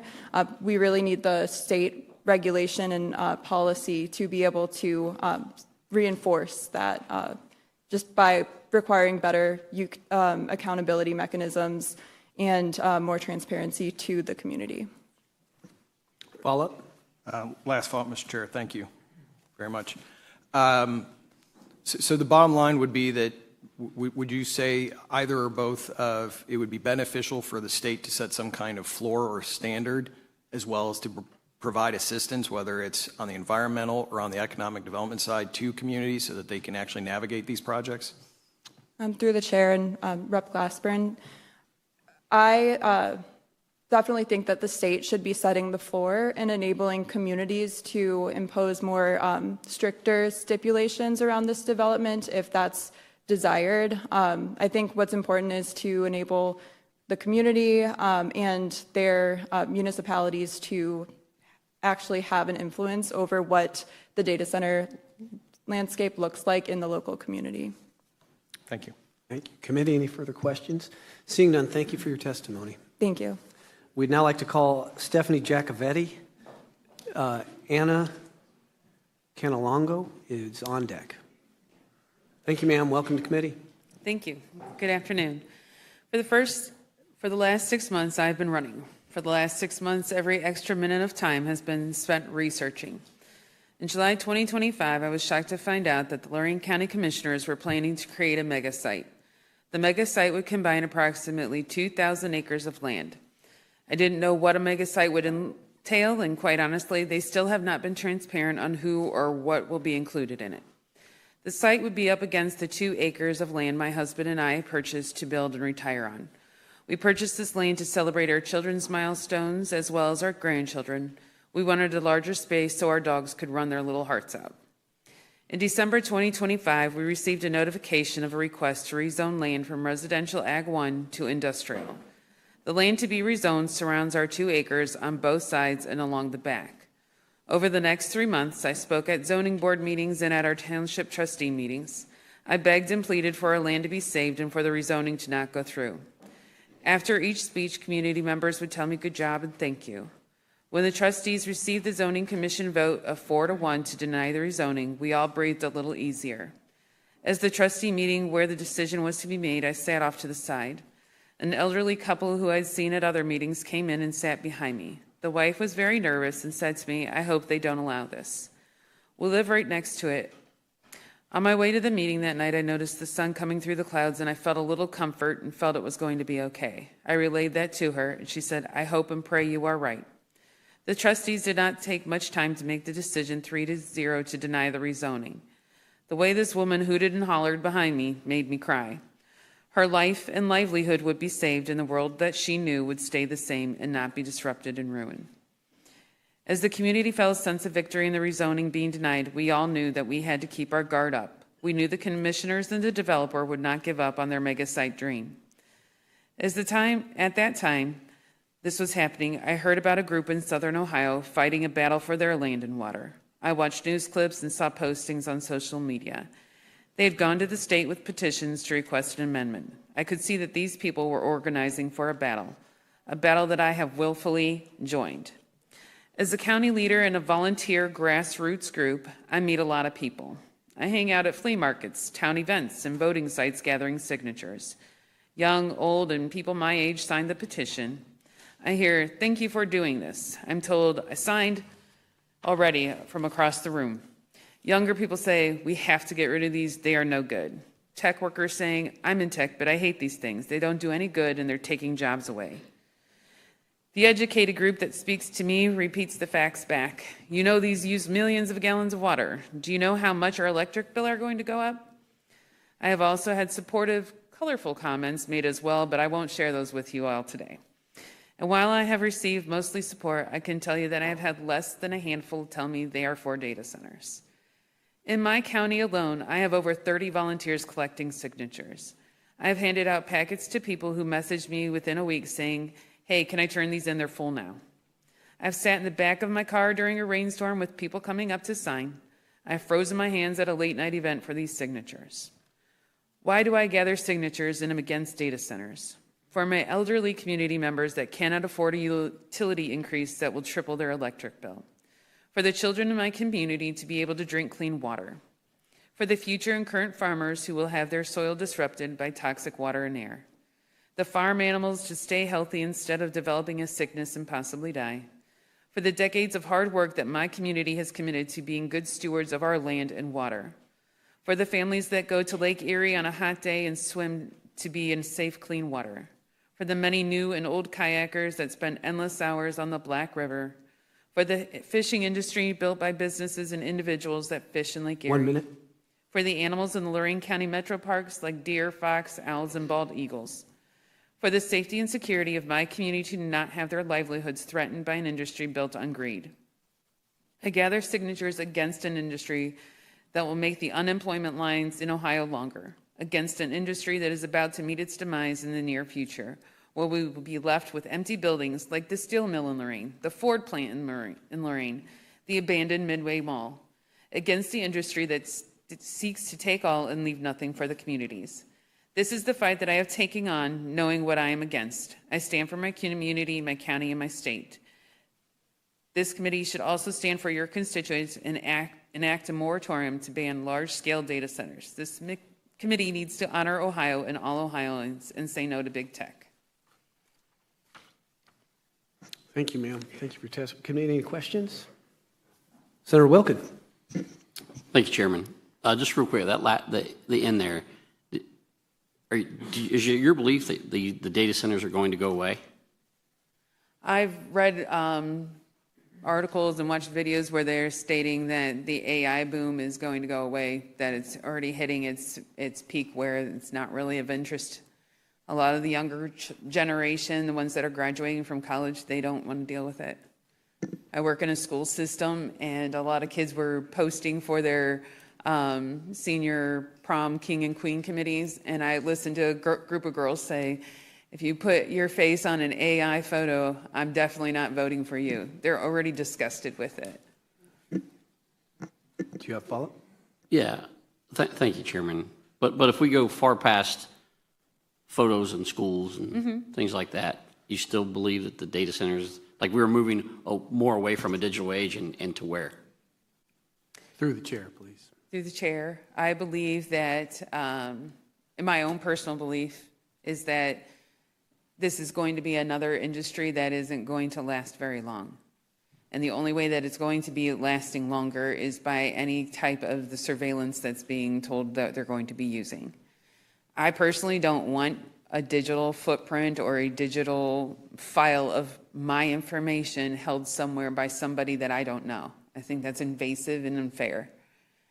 we really need the state regulation and policy to be able to reinforce that just by requiring better accountability mechanisms and more transparency to the community. Follow-up? Last thought, Mr. Chair. Thank you very much. So the bottom line would be that would you say either or both of it would be beneficial for the state to set some kind of floor or standard as well as to provide assistance, whether it's on the environmental or on the economic development side, to communities so that they can actually navigate these projects? Through the chair and Rep. Glassburn, I definitely think that the state should be setting the floor and enabling communities to impose more stricter stipulations around this development if that's desired. I think what's important is to enable the community and their municipalities to actually have an influence over what the data center landscape looks like in the local community. Thank you. Thank you. Committee, any further questions? Seeing none, thank you for your testimony. Thank you. We'd now like to call Stephanie Giacovetti. Anna Canalongo is on deck. Thank you, ma'am. Welcome to committee. Thank you. Good afternoon. For the last 6 months, I've been running For the last 6 months, every extra minute of time has been spent researching. In July 2025, I was shocked to find out that the Lorraine County Commissioners were planning to create a mega site. The mega site would combine approximately 2,000 acres of land. I didn't know what a mega site would entail, and quite honestly, they still have not been transparent on who or what will be included in it. The site would be up against the 2 acres of land my husband and I purchased to build and retire on. We purchased this land to celebrate our children's milestones as well as our grandchildren. We wanted a larger space so our dogs could run their little hearts out. In December 2025, we received a notification of a request to rezone land from residential Ag 1 to industrial. The land to be rezoned surrounds our 2 acres on both sides and along the back. Over the next 3 months, I spoke at zoning board meetings and at our township trustee meetings. I begged and pleaded for our land to be saved and for the rezoning to not go through. After each speech, community members would tell me good job and thank you. When the trustees received the zoning commission vote of 4-1 to deny the rezoning, we all breathed a little easier. As the trustee meeting where the decision was to be made, I sat off to the side. An elderly couple who I'd seen at other meetings came in and sat behind me. The wife was very nervous and said to me, "I hope they don't allow this." We live right next to it. On my way to the meeting that night, I noticed the sun coming through the clouds, and I felt a little comfort and felt it was going to be okay. I relayed that to her, and she said, "I hope and pray you are right." The trustees did not take much time to make the decision 3-0 to deny the rezoning. The way this woman hooted and hollered behind me made me cry. Her life and livelihood would be saved, and the world that she knew would stay the same and not be disrupted and ruined. As the community felt a sense of victory in the rezoning being denied, we all knew that we had to keep our guard up. We knew the commissioners and the developer would not give up on their mega site dream. At that time this was happening, I heard about a group in southern Ohio fighting a battle for their land and water. I watched news clips and saw postings on social media. They had gone to the state with petitions to request an amendment. I could see that these people were organizing for a battle that I have willfully joined. As a county leader in a volunteer grassroots group, I meet a lot of people. I hang out at flea markets, town events, and voting sites gathering signatures. Young, old, and people my age signed the petition. I hear, "Thank you for doing this." I'm told, "I signed already," from across the room. Younger people say, "We have to get rid of these, they are no good." Tech workers saying, "I'm in tech, but I hate these things. They don't do any good and they're taking jobs away." The educated group that speaks to me repeats the facts back. "You know these use millions of gallons of water. Do you know how much our electric bill are going to go up?" I have also had supportive, colorful comments made as well, but I won't share those with you all today. And while I have received mostly support, I can tell you that I have had less than a handful tell me they are for data centers. In my county alone, I have over 30 volunteers collecting signatures. I have handed out packets to people who messaged me within a week saying, "Hey, can I turn these in? They're full now." I've sat in the back of my car during a rainstorm with people coming up to sign. I've frozen my hands at a late night event for these signatures. Why do I gather signatures and am against data centers? For my elderly community members that cannot afford a utility increase that will triple their electric bill. For the children in my community to be able to drink clean water. For the future and current farmers who will have their soil disrupted by toxic water and air. The farm animals to stay healthy instead of developing a sickness and possibly die. For the decades of hard work that my community has committed to being good stewards of our land and water. For the families that go to Lake Erie on a hot day and swim to be in safe, clean water. For the many new and old kayakers that spend endless hours on the Black River. For the fishing industry built by businesses and individuals that fish in Lake Erie. 1 minute. For the animals in the Lorraine County metro parks like deer, fox, owls, and bald eagles. For the safety and security of my community to not have their livelihoods threatened by an industry built on greed. I gather signatures against an industry that will make the unemployment lines in Ohio longer, against an industry that is about to meet its demise in the near future, where we will be left with empty buildings like the steel mill in Lorraine, the Ford plant in Lorraine, the abandoned Midway Mall, against the industry that seeks to take all and leave nothing for the communities. This is the fight that I have taken on, knowing what I am against. I stand for my community, my county, and my state. This committee should also stand for your constituents and enact a moratorium to ban large-scale data centers. This committee needs to honor Ohio and all Ohioans and say no to big tech. Thank you, ma'am. Thank you for your testimony. Committee, any questions? Senator Wilkin. Thank you, Chairman. Just real quick, the end there, is it your belief that the data centers are going to go away? I've read articles and watched videos where they're stating that the AI boom is going to go away, that it's already hitting its peak where it's not really of interest. A lot of the younger generation, the ones that are graduating from college, they don't want to deal with it. I work in a school system, and a lot of kids were posting for their senior prom king and queen committees, and I listened to a group of girls say, if you put your face on an AI photo, I'm definitely not voting for you. They're already disgusted with it. Do you have a follow-up? Yeah, thank you, Chairman. But if we go far past photos in schools and things like that, you still believe that the data centers, like we were moving more away from a digital age and to where? Through the chair, please. Through the chair, I believe that, in my own personal belief, is that this is going to be another industry that isn't going to last very long. And the only way that it's going to be lasting longer is by any type of the surveillance that's being told that they're going to be using. I personally don't want a digital footprint or a digital file of my information held somewhere by somebody that I don't know. I think that's invasive and unfair.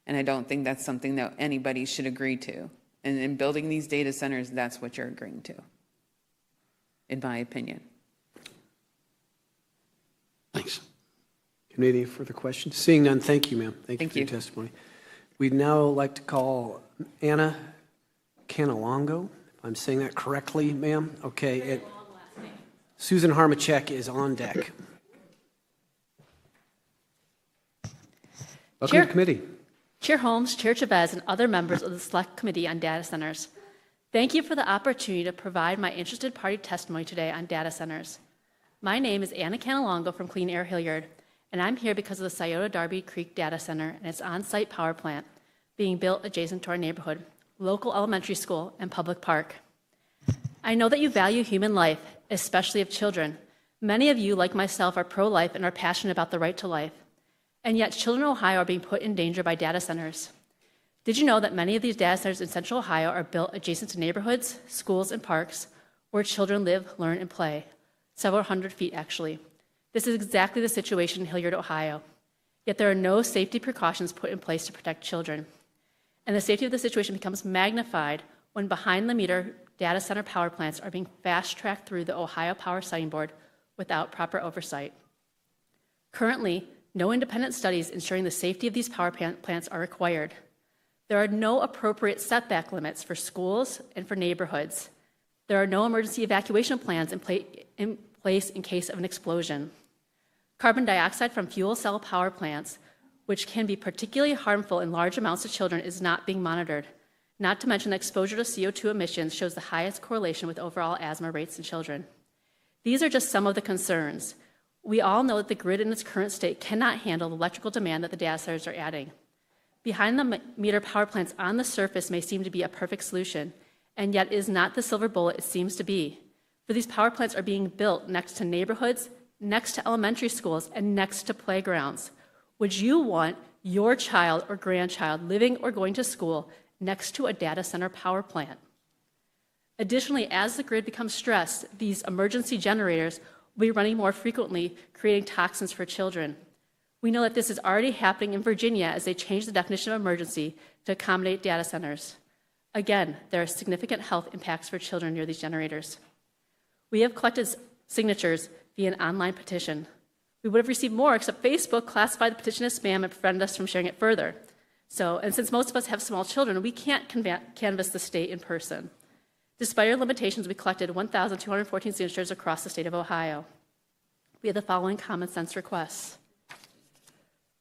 And I don't think that's something that anybody should agree to. And in building these data centers, that's what you're agreeing to, in my opinion. Thanks. Committee, any further questions? Seeing none, thank you, ma'am. Thank you for your testimony. We'd now like to call Anna Canalongo, if I'm saying that correctly, ma'am. Okay. Susan Harmachek is on deck. Welcome to the committee. Chair Holmes, Chair Chavez, and other members of the Select Committee on Data Centers. Thank you for the opportunity to provide my interested party testimony today on data centers. My name is Anna Canalongo from Clean Air Hilliard, and I'm here because of the Scioto Darby Creek Data Center and its on-site power plant being built adjacent to our neighborhood, local elementary school, and public park. I know that you value human life, especially of children. Many of you, like myself, are pro-life and are passionate about the right to life. And yet children in Ohio are being put in danger by data centers. Did you know that many of these data centers in central Ohio are built adjacent to neighborhoods, schools, and parks where children live, learn, and play? Several hundred feet, actually. This is exactly the situation in Hilliard, Ohio. Yet there are no safety precautions put in place to protect children. And the safety of the situation becomes magnified when behind-the-meter data center power plants are being fast-tracked through the Ohio Power Siting Board without proper oversight. Currently, no independent studies ensuring the safety of these power plants are required. There are no appropriate setback limits for schools and for neighborhoods. There are no emergency evacuation plans in place in case of an explosion. Carbon dioxide from fuel cell power plants, which can be particularly harmful in large amounts to children, is not being monitored. Not to mention that exposure to CO2 emissions shows the highest correlation with overall asthma rates in children. These are just some of the concerns. We all know that the grid in its current state cannot handle the electrical demand that the data centers are adding. Behind-the-meter power plants on the surface may seem to be a perfect solution, and yet is not the silver bullet it seems to be. For these power plants are being built next to neighborhoods, next to elementary schools, and next to playgrounds. Would you want your child or grandchild living or going to school next to a data center power plant? Additionally, as the grid becomes stressed, these emergency generators will be running more frequently, creating toxins for children. We know that this is already happening in Virginia as they change the definition of emergency to accommodate data centers. Again, there are significant health impacts for children near these generators. We have collected signatures via an online petition. We would have received more, except Facebook classified the petition as spam and prevented us from sharing it further. And since most of us have small children, we can't canvass the state in person. Despite our limitations, we collected 1,214 signatures across the state of Ohio. We have the following common sense requests.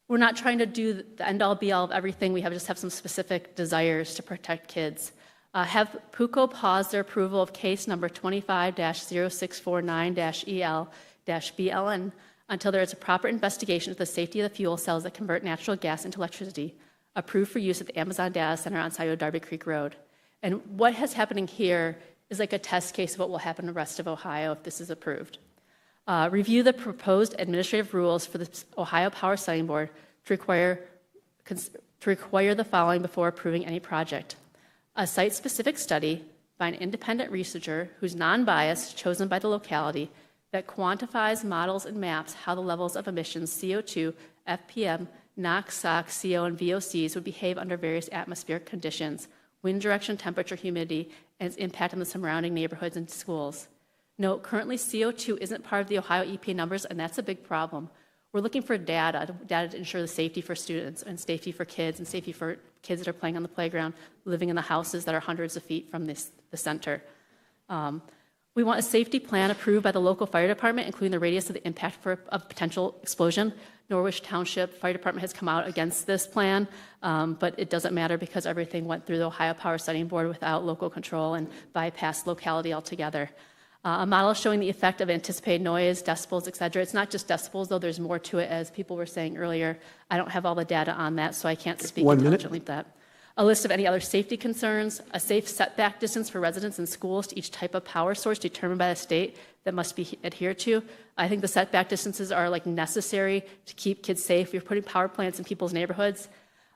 We're not trying to do the end-all be-all of everything. We just have some specific desires to protect kids. Have PUCO pause their approval of case number 25-0649-EL-BLN until there is a proper investigation of the safety of the fuel cells that convert natural gas into electricity, approved for use at the Amazon Data Center on Scioto Darby Creek Road. And what is happening here is like a test case of what will happen in the rest of Ohio if this is approved. Review the proposed administrative rules for the Ohio Power Siting Board to require the following before approving any project. A site-specific study by an independent researcher who's non-biased, chosen by the locality, that quantifies, models, and maps how the levels of emissions CO2, FPM, NOx, SOx, CO, and VOCs would behave under various atmospheric conditions, wind direction, temperature, humidity, and its impact on the surrounding neighborhoods and schools. Note, currently CO2 isn't part of the Ohio EPA numbers, and that's a big problem. We're looking for data to ensure the safety for students and safety for kids and safety for kids that are playing on the playground, living in the houses that are hundreds of feet from the center. We want a safety plan approved by the local fire department, including the radius of the impact of potential explosion. Norwich Township Fire Department has come out against this plan, but it doesn't matter because everything went through the Ohio Power Siting Board without local control and bypassed locality altogether. A model showing the effect of anticipated noise, decibels, et cetera. It's not just decibels, though. There's more to it, as people were saying earlier. I don't have all the data on that, so I can't speak intelligently to that. A list of any other safety concerns, a safe setback distance for residents and schools to each type of power source determined by the state that must be adhered to. I think the setback distances are necessary to keep kids safe. We're putting power plants in people's neighborhoods.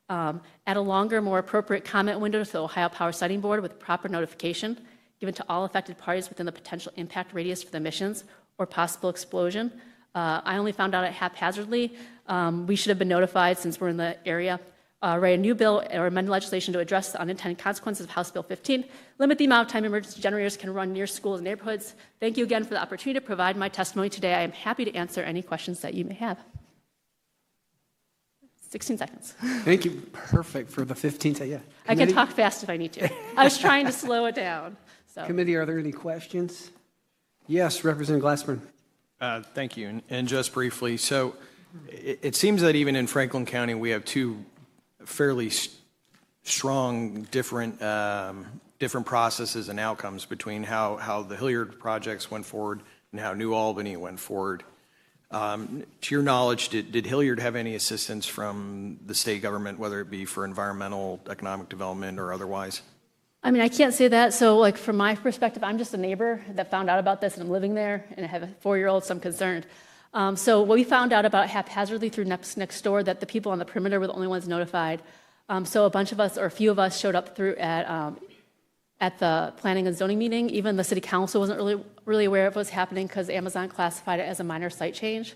Add a longer, more appropriate comment window to the Ohio Power Siting Board with proper notification given to all affected parties within the potential impact radius for the emissions or possible explosion. I only found out it haphazardly. We should have been notified since we're in the area. Write a new bill or amend legislation to address the unintended consequences of House Bill 15. Limit the amount of time emergency generators can run near schools and neighborhoods. Thank you again for the opportunity to provide my testimony today. I am happy to answer any questions that you may have. 16 seconds. Thank you. Perfect for the 15 seconds. Yeah. I can talk fast if I need to. I was trying to slow it down. So. Committee, are there any questions? Yes, Representative Glassman. Thank you. And just briefly, so it seems that even in Franklin County, we have two fairly strong different processes and outcomes between how the Hilliard projects went forward and how New Albany went forward. To your knowledge, did Hilliard have any assistance from the state government, whether it be for environmental, economic development, or otherwise? I mean, I can't say that. So, from my perspective, I'm just a neighbor that found out about this, and I'm living there, and I have a 4-year-old, so I'm concerned. So we found out about haphazardly through next door that the people on the perimeter were the only ones notified. So a bunch of us, or a few of us, showed up at the planning and zoning meeting. Even the city council wasn't really aware of what was happening because Amazon classified it as a minor site change.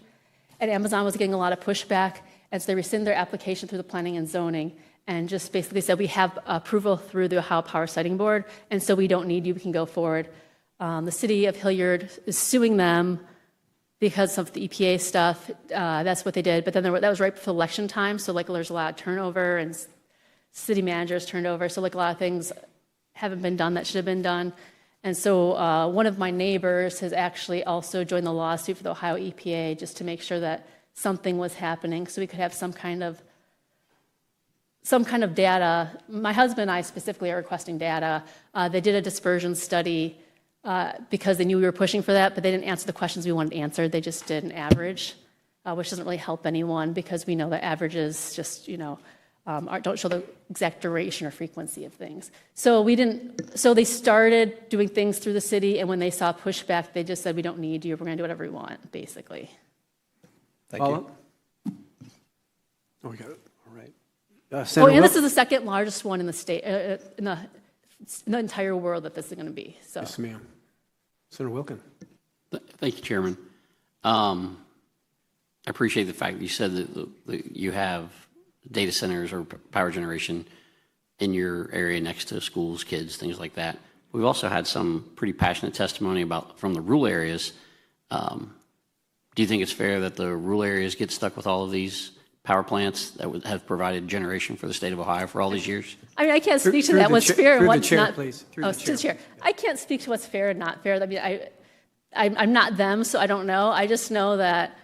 And Amazon was getting a lot of pushback, and so they rescinded their application through the planning and zoning and just basically said, we have approval through the Ohio Power Siting Board, and so we don't need you, we can go forward. The city of Hilliard is suing them because of the EPA stuff. That's what they did. But then that was right before election time, so there's a lot of turnover, and city managers turned over, so a lot of things haven't been done that should have been done. And so one of my neighbors has actually also joined the lawsuit for the Ohio EPA just to make sure that something was happening so we could have some kind of data. My husband and I specifically are requesting data. They did a dispersion study because they knew we were pushing for that, but they didn't answer the questions we wanted answered. They just did an average, which doesn't really help anyone because we know that averages just, don't show the exact duration or frequency of things. So they started doing things through the city, and when they saw pushback, they just said, we don't need you, we're gonna do whatever we want, basically. Thank you. Oh, we got it. All right. And this is the second largest one in the state, in the entire world that this is gonna be, so. Yes, ma'am. Senator Wilkin. Thank you, Chairman. I appreciate the fact that you said that you have data centers or power generation in your area next to schools, kids, things like that. We've also had some pretty passionate testimony from the rural areas. Do you think it's fair that the rural areas get stuck with all of these power plants that have provided generation for the state of Ohio for all these years? I mean, I can't speak to that, what's fair and what's not. Please. To the chair. I can't speak to what's fair and not fair. I mean, I'm not them, so I don't know. I just know that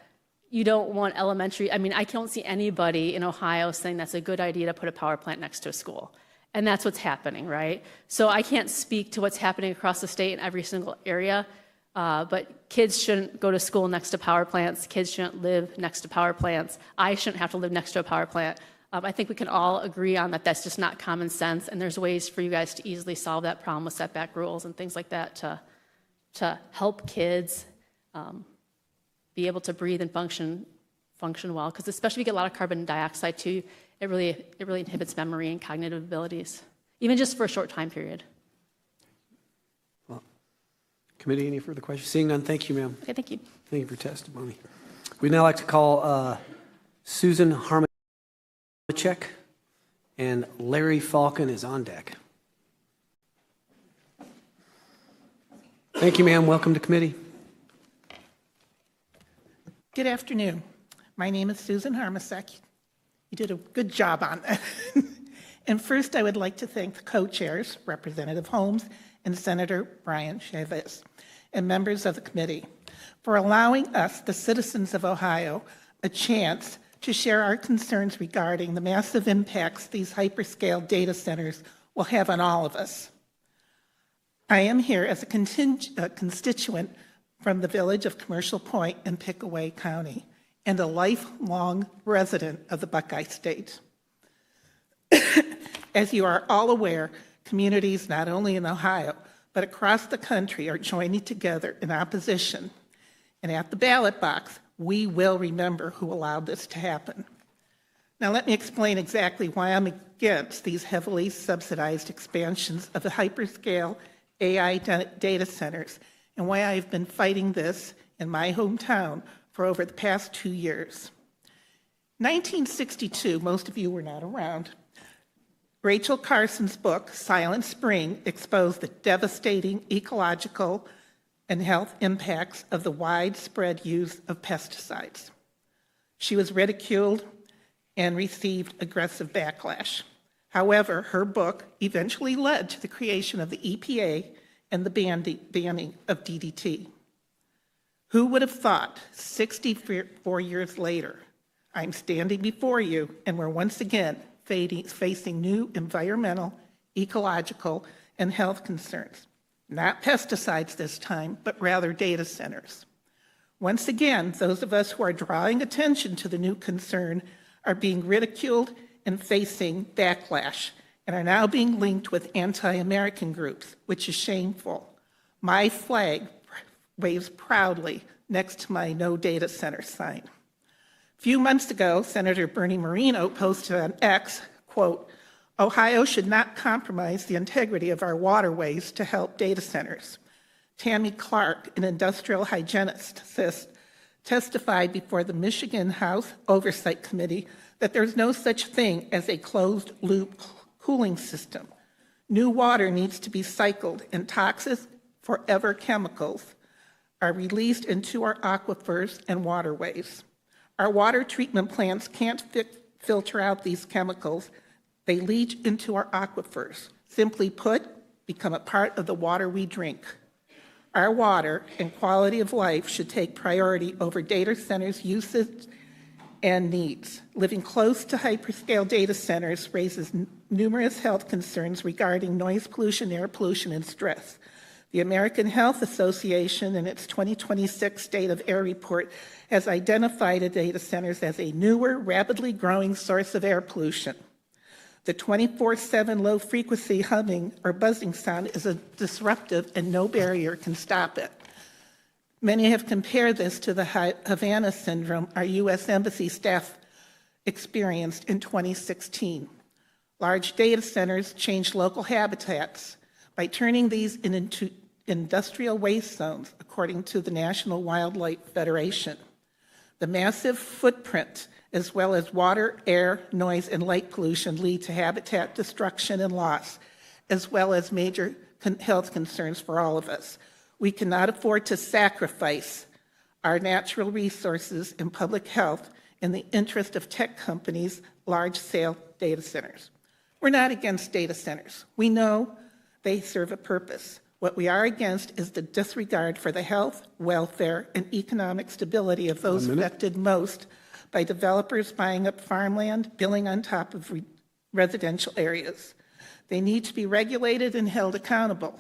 you don't want elementary. I mean, I don't see anybody in Ohio saying that's a good idea to put a power plant next to a school. And that's what's happening, right? So I can't speak to what's happening across the state in every single area, but kids shouldn't go to school next to power plants. Kids shouldn't live next to power plants. I shouldn't have to live next to a power plant. I think we can all agree on that that's just not common sense, and there's ways for you guys to easily solve that problem with setback rules and things like that to help kids. be able to breathe and function well, because especially if you get a lot of carbon dioxide too, it really inhibits memory and cognitive abilities, even just for a short time period. Well, committee, any further questions? Seeing none, thank you, ma'am. Okay, thank you. Thank you for testimony. We'd now like to call Susan Harmachek, and Larry Falcon is on deck. Thank you, ma'am. Welcome to committee. Good afternoon. My name is Susan Harmachek. You did a good job on that. And first, I would like to thank the co-chairs, Representative Holmes and Senator Brian Chavez, and members of the committee for allowing us, the citizens of Ohio, a chance to share our concerns regarding the massive impacts these hyperscale data centers will have on all of us. I am here as a constituent from the village of Commercial Point in Pickaway County and a lifelong resident of the Buckeye State. As you are all aware, communities not only in Ohio, but across the country are joining together in opposition. And at the ballot box, we will remember who allowed this to happen. Now let me explain exactly why I'm against these heavily subsidized expansions of the hyperscale AI data centers and why I've been fighting this in my hometown for over the past 2 years. 1962, most of you were not around, Rachel Carson's book, Silent Spring, exposed the devastating ecological and health impacts of the widespread use of pesticides. She was ridiculed and received aggressive backlash. However, her book eventually led to the creation of the EPA and the banning of DDT. Who would have thought 64 years later, I'm standing before you and we're once again facing new environmental, ecological, and health concerns. Not pesticides this time, but rather data centers. Once again, those of us who are drawing attention to the new concern are being ridiculed and facing backlash, and are now being linked with anti-American groups, which is shameful. My flag waves proudly next to my no data center sign. A few months ago, Senator Bernie Moreno posted on X, quote, "Ohio should not compromise the integrity of our waterways to help data centers." Tammy Clark, an industrial hygienist, testified before the Michigan House Oversight Committee that there's no such thing as a closed-loop cooling system. New water needs to be cycled, and toxic forever chemicals are released into our aquifers and waterways. Our water treatment plants can't filter out these chemicals. They leach into our aquifers. Simply put, become a part of the water we drink. Our water and quality of life should take priority over data centers' usage and needs. Living close to hyperscale data centers raises numerous health concerns regarding noise pollution, air pollution, and stress. The American Health Association, in its 2026 State of Air report, has identified data centers as a newer, rapidly growing source of air pollution. The 24/7 low-frequency humming or buzzing sound is a disruptive, and no barrier can stop it. Many have compared this to the Havana syndrome our U.S. Embassy staff experienced in 2016. Large data centers change local habitats by turning these into industrial waste zones, according to the National Wildlife Federation. The massive footprint, as well as water, air, noise, and light pollution, lead to habitat destruction and loss, as well as major health concerns for all of us. We cannot afford to sacrifice our natural resources and public health in the interest of tech companies' large-scale data centers. We're not against data centers. We know they serve a purpose. What we are against is the disregard for the health, welfare, and economic stability of those affected most by developers buying up farmland, building on top of residential areas. They need to be regulated and held accountable.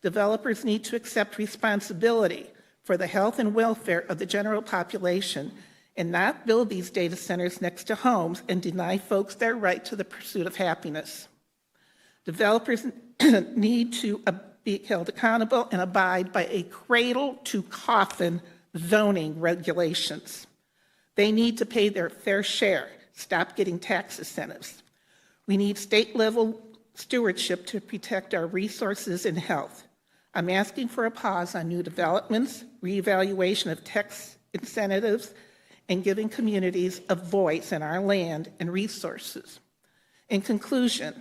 Developers need to accept responsibility for the health and welfare of the general population and not build these data centers next to homes and deny folks their right to the pursuit of happiness. Developers need to be held accountable and abide by a cradle-to-coffin zoning regulations. They need to pay their fair share, stop getting tax incentives. We need state-level stewardship to protect our resources and health. I'm asking for a pause on new developments, reevaluation of tax incentives, and giving communities a voice in our land and resources. In conclusion,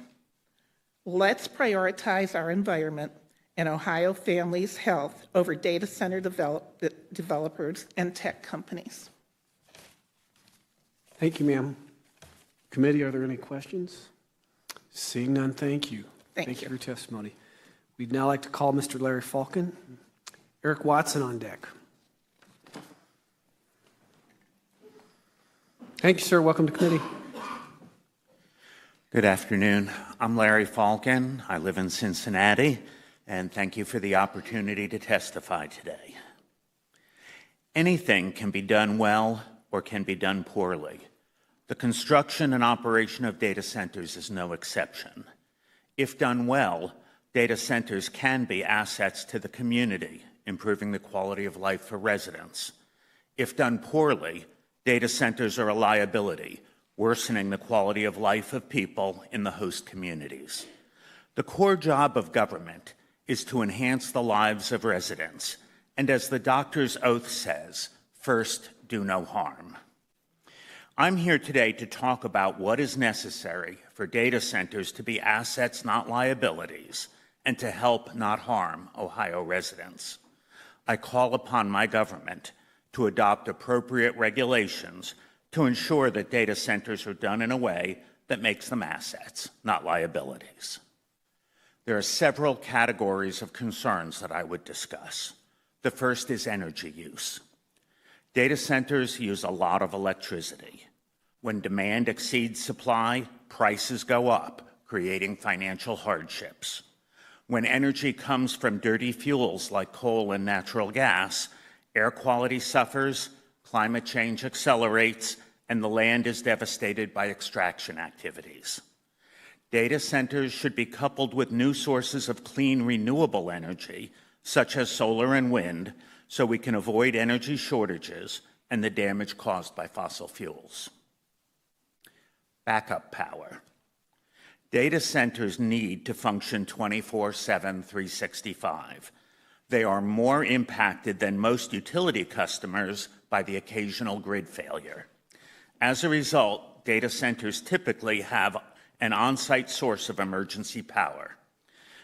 let's prioritize our environment and Ohio families' health over data center developers and tech companies. Thank you, ma'am. Committee, are there any questions? Seeing none, thank you. Thank you for your testimony. We'd now like to call Mr. Larry Falcon. Eric Watson on deck. Thank you, sir. Welcome to committee. Good afternoon. I'm Larry Falcon. I live in Cincinnati, and thank you for the opportunity to testify today. Anything can be done well or can be done poorly. The construction and operation of data centers is no exception. If done well, data centers can be assets to the community, improving the quality of life for residents. If done poorly, data centers are a liability, worsening the quality of life of people in the host communities. The core job of government is to enhance the lives of residents, and as the doctor's oath says, first, do no harm. I'm here today to talk about what is necessary for data centers to be assets, not liabilities, and to help, not harm, Ohio residents. I call upon my government to adopt appropriate regulations to ensure that data centers are done in a way that makes them assets, not liabilities. There are several categories of concerns that I would discuss. The first is energy use. Data centers use a lot of electricity. When demand exceeds supply, prices go up, creating financial hardships. When energy comes from dirty fuels like coal and natural gas, air quality suffers, climate change accelerates, and the land is devastated by extraction activities. Data centers should be coupled with new sources of clean, renewable energy, such as solar and wind, so we can avoid energy shortages and the damage caused by fossil fuels. Backup power. Data centers need to function 24/7, 365. They are more impacted than most utility customers by the occasional grid failure. As a result, data centers typically have an on-site source of emergency power.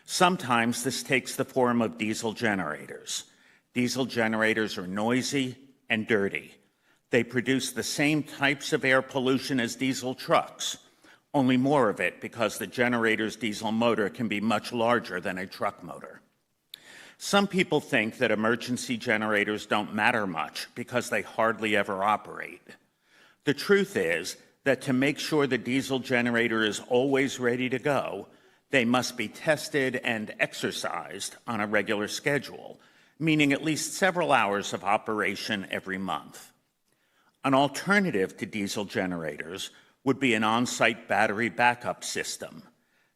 Sometimes this takes the form of diesel generators. Diesel generators are noisy and dirty. They produce the same types of air pollution as diesel trucks, only more of it because the generator's diesel motor can be much larger than a truck motor. Some people think that emergency generators don't matter much because they hardly ever operate. The truth is that to make sure the diesel generator is always ready to go, they must be tested and exercised on a regular schedule, meaning at least several hours of operation every month. An alternative to diesel generators would be an on-site battery backup system.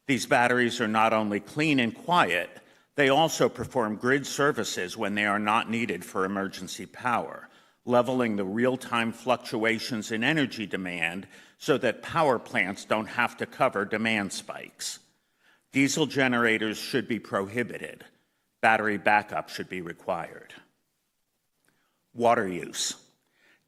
These batteries are not only clean and quiet, they also perform grid services when they are not needed for emergency power, leveling the real-time fluctuations in energy demand so that power plants don't have to cover demand spikes. Diesel generators should be prohibited. Battery backup should be required. Water use.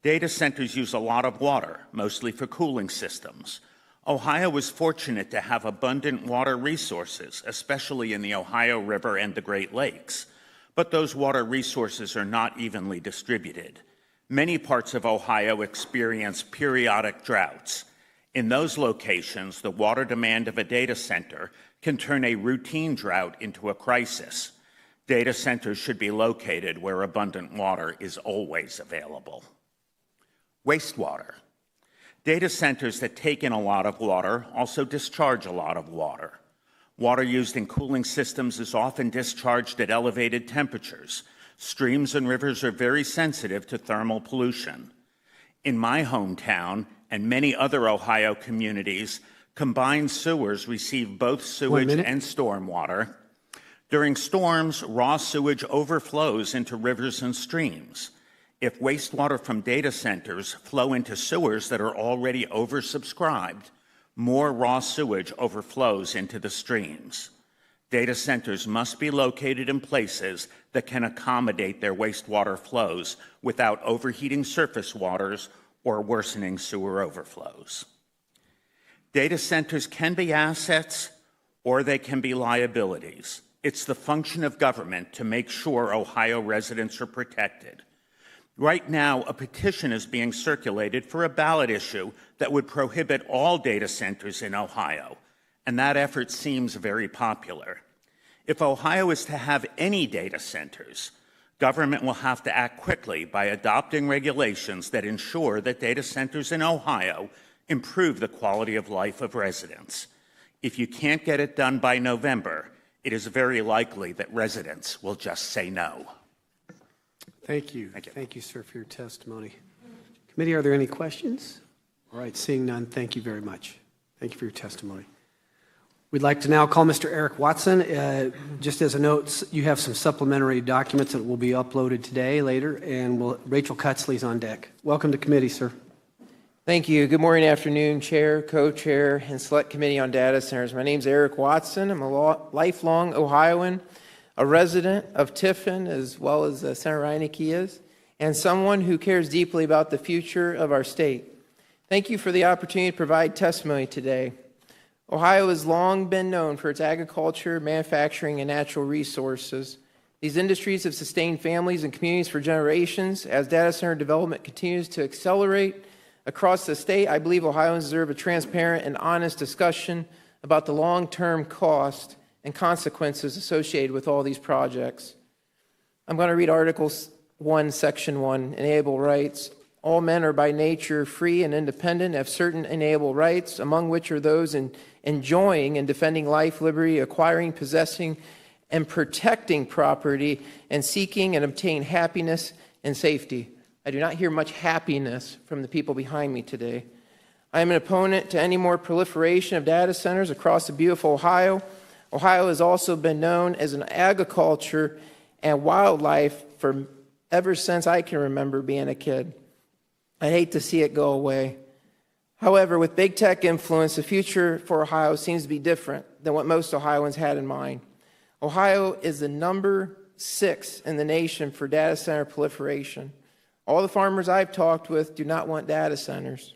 Data centers use a lot of water, mostly for cooling systems. Ohio is fortunate to have abundant water resources, especially in the Ohio River and the Great Lakes. But those water resources are not evenly distributed. Many parts of Ohio experience periodic droughts. In those locations, the water demand of a data center can turn a routine drought into a crisis. Data centers should be located where abundant water is always available. Wastewater. Data centers that take in a lot of water also discharge a lot of water. Water used in cooling systems is often discharged at elevated temperatures. Streams and rivers are very sensitive to thermal pollution. In my hometown and many other Ohio communities, combined sewers receive both sewage and stormwater. During storms, raw sewage overflows into rivers and streams. If wastewater from data centers flow into sewers that are already oversubscribed, more raw sewage overflows into the streams. Data centers must be located in places that can accommodate their wastewater flows without overheating surface waters or worsening sewer overflows. Data centers can be assets or they can be liabilities. It's the function of government to make sure Ohio residents are protected. Right now, a petition is being circulated for a ballot issue that would prohibit all data centers in Ohio, and that effort seems very popular. If Ohio is to have any data centers, government will have to act quickly by adopting regulations that ensure that data centers in Ohio improve the quality of life of residents. If you can't get it done by November, it is very likely that residents will just say no. Thank you. Thank you, sir, for your testimony. Committee, are there any questions? All right, seeing none, thank you very much. Thank you for your testimony. We'd like to now call Mr. Eric Watson. Just as a note, you have some supplementary documents that will be uploaded today, later, and Rachel Cutzley's on deck. Welcome to committee, sir. Thank you. Good morning, afternoon, Chair, Co-Chair, and Select Committee on Data Centers. My name is Eric Watson. I'm a lifelong Ohioan, a resident of Tiffin, as well as Senator Reineke is, and someone who cares deeply about the future of our state. Thank you for the opportunity to provide testimony today. Ohio has long been known for its agriculture, manufacturing, and natural resources. These industries have sustained families and communities for generations. As data center development continues to accelerate across the state, I believe Ohioans deserve a transparent and honest discussion about the long-term cost and consequences associated with all these projects. I'm going to read Article 1, Section 1, Inalienable Rights. All men are by nature free and independent, have certain inalienable rights, among which are those in enjoying and defending life, liberty, acquiring, possessing, and protecting property, and seeking and obtain happiness and safety. I do not hear much happiness from the people behind me today. I am an opponent to any more proliferation of data centers across the beautiful Ohio. Ohio has also been known as an agriculture and wildlife for ever since I can remember being a kid. I hate to see it go away. However, with big tech influence, the future for Ohio seems to be different than what most Ohioans had in mind. Ohio is the number 6 in the nation for data center proliferation. All the farmers I've talked with do not want data centers.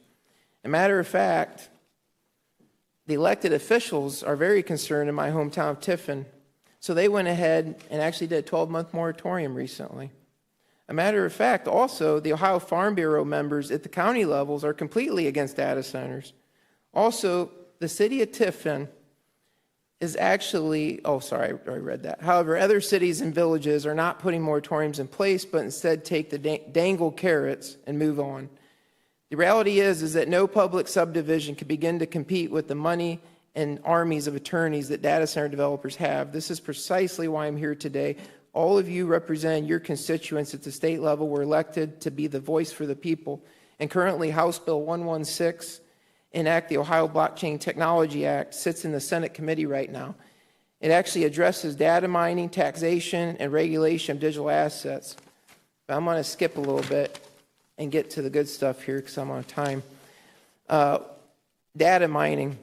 As a matter of fact, the elected officials are very concerned in my hometown of Tiffin, so they went ahead and actually did a 12-month moratorium recently. A matter of fact, also, the Ohio Farm Bureau members at the county levels are completely against data centers. Also, the city of Tiffin is actually, I already read that. However, other cities and villages are not putting moratoriums in place, but instead take the dangled carrots and move on. The reality is that no public subdivision can begin to compete with the money and armies of attorneys that data center developers have. This is precisely why I'm here today. All of you represent your constituents at the state level were elected to be the voice for the people. And currently, House Bill 116, enact the Ohio Blockchain Technology Act, sits in the Senate committee right now. It actually addresses data mining, taxation, and regulation of digital assets. But I'm going to skip a little bit and get to the good stuff here because I'm on time. Data mining.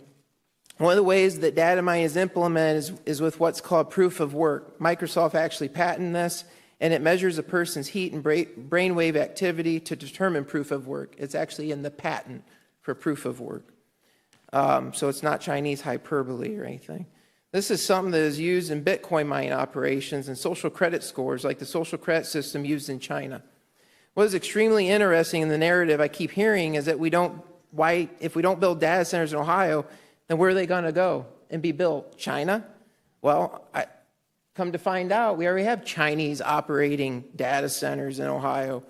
One of the ways that data mining is implemented is with what's called proof of work. Microsoft actually patented this, and it measures a person's heat and brainwave activity to determine proof of work. It's actually in the patent for proof of work. So it's not Chinese hyperbole or anything. This is something that is used in Bitcoin mining operations and social credit scores like the social credit system used in China. What is extremely interesting in the narrative I keep hearing is that if we don't build data centers in Ohio, then where are they going to go and be built? China? Well, come to find out, we already have Chinese operating data centers in Ohio.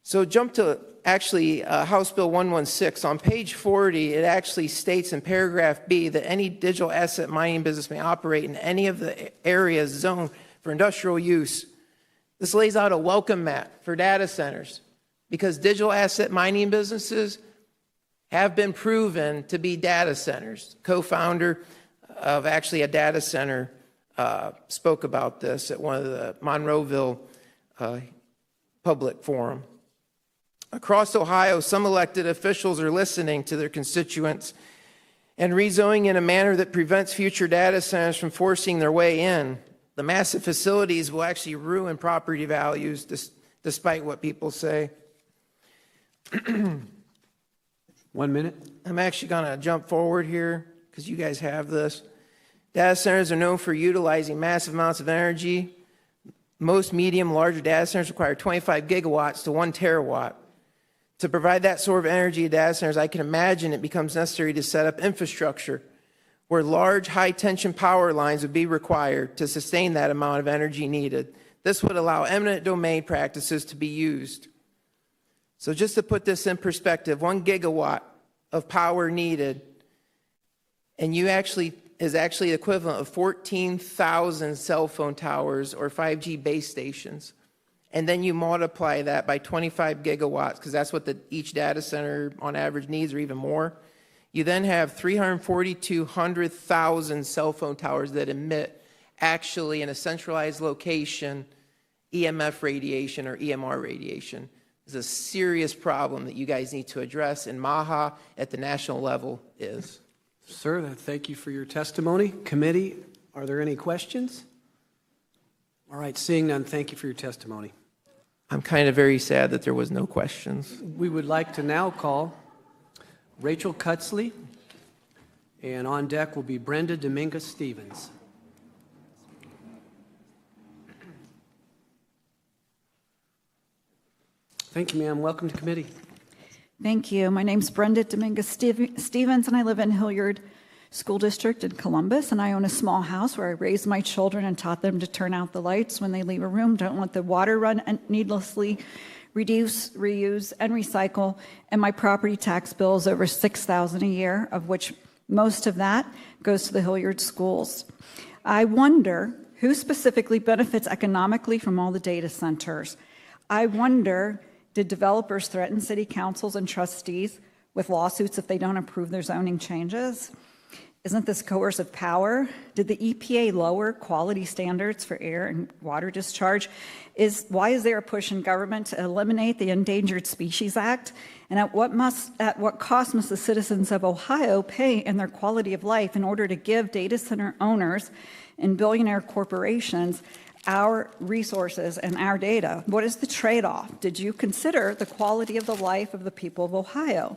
So jump to actually House Bill 116. On page 40, it actually states in paragraph B that any digital asset mining business may operate in any of the areas zoned for industrial use. This lays out a welcome mat for data centers because digital asset mining businesses have been proven to be data centers. Co-founder of actually a data center spoke about this at one of the Monroeville public forum. Across Ohio, some elected officials are listening to their constituents and rezoning in a manner that prevents future data centers from forcing their way in. The massive facilities will actually ruin property values, despite what people say. 1 minute. I'm actually going to jump forward here because you guys have this. Data centers are known for utilizing massive amounts of energy. Most medium, larger data centers require 25 gigawatts to 1 terawatt. To provide that sort of energy to data centers, I can imagine it becomes necessary to set up infrastructure where large, high-tension power lines would be required to sustain that amount of energy needed. This would allow eminent domain practices to be used. So just to put this in perspective, 1 gigawatt of power needed, and is actually the equivalent of 14,000 cell phone towers or 5G base stations. And then you multiply that by 25 gigawatts, because that's what each data center on average needs, or even more. You then have 342,000 cell phone towers that emit, actually in a centralized location, EMF radiation or EMR radiation. It's a serious problem that you guys need to address, and MAHA at the national level is. Sir, thank you for your testimony. Committee, are there any questions? All right, seeing none, thank you for your testimony. I'm kind of very sad that there was no questions. We would like to now call Rachel Cutsley, and on deck will be Brenda Dominguez-Stevens. Thank you, ma'am. Welcome to committee. Thank you. My name's Brenda Dominguez-Stevens, and I live in Hilliard School District in Columbus, and I own a small house where I raised my children and taught them to turn out the lights when they leave a room, don't let the water run needlessly, reduce, reuse, and recycle, and my property tax bill is over $6,000 a year, of which most of that goes to the Hilliard schools. I wonder who specifically benefits economically from all the data centers. I wonder, did developers threaten city councils and trustees with lawsuits if they don't approve their zoning changes? Isn't this coercive power? Did the EPA lower quality standards for air and water discharge? Why is there a push in government to eliminate the Endangered Species Act? And at what cost must the citizens of Ohio pay in their quality of life in order to give data center owners and billionaire corporations our resources and our data? What is the trade-off? Did you consider the quality of the life of the people of Ohio?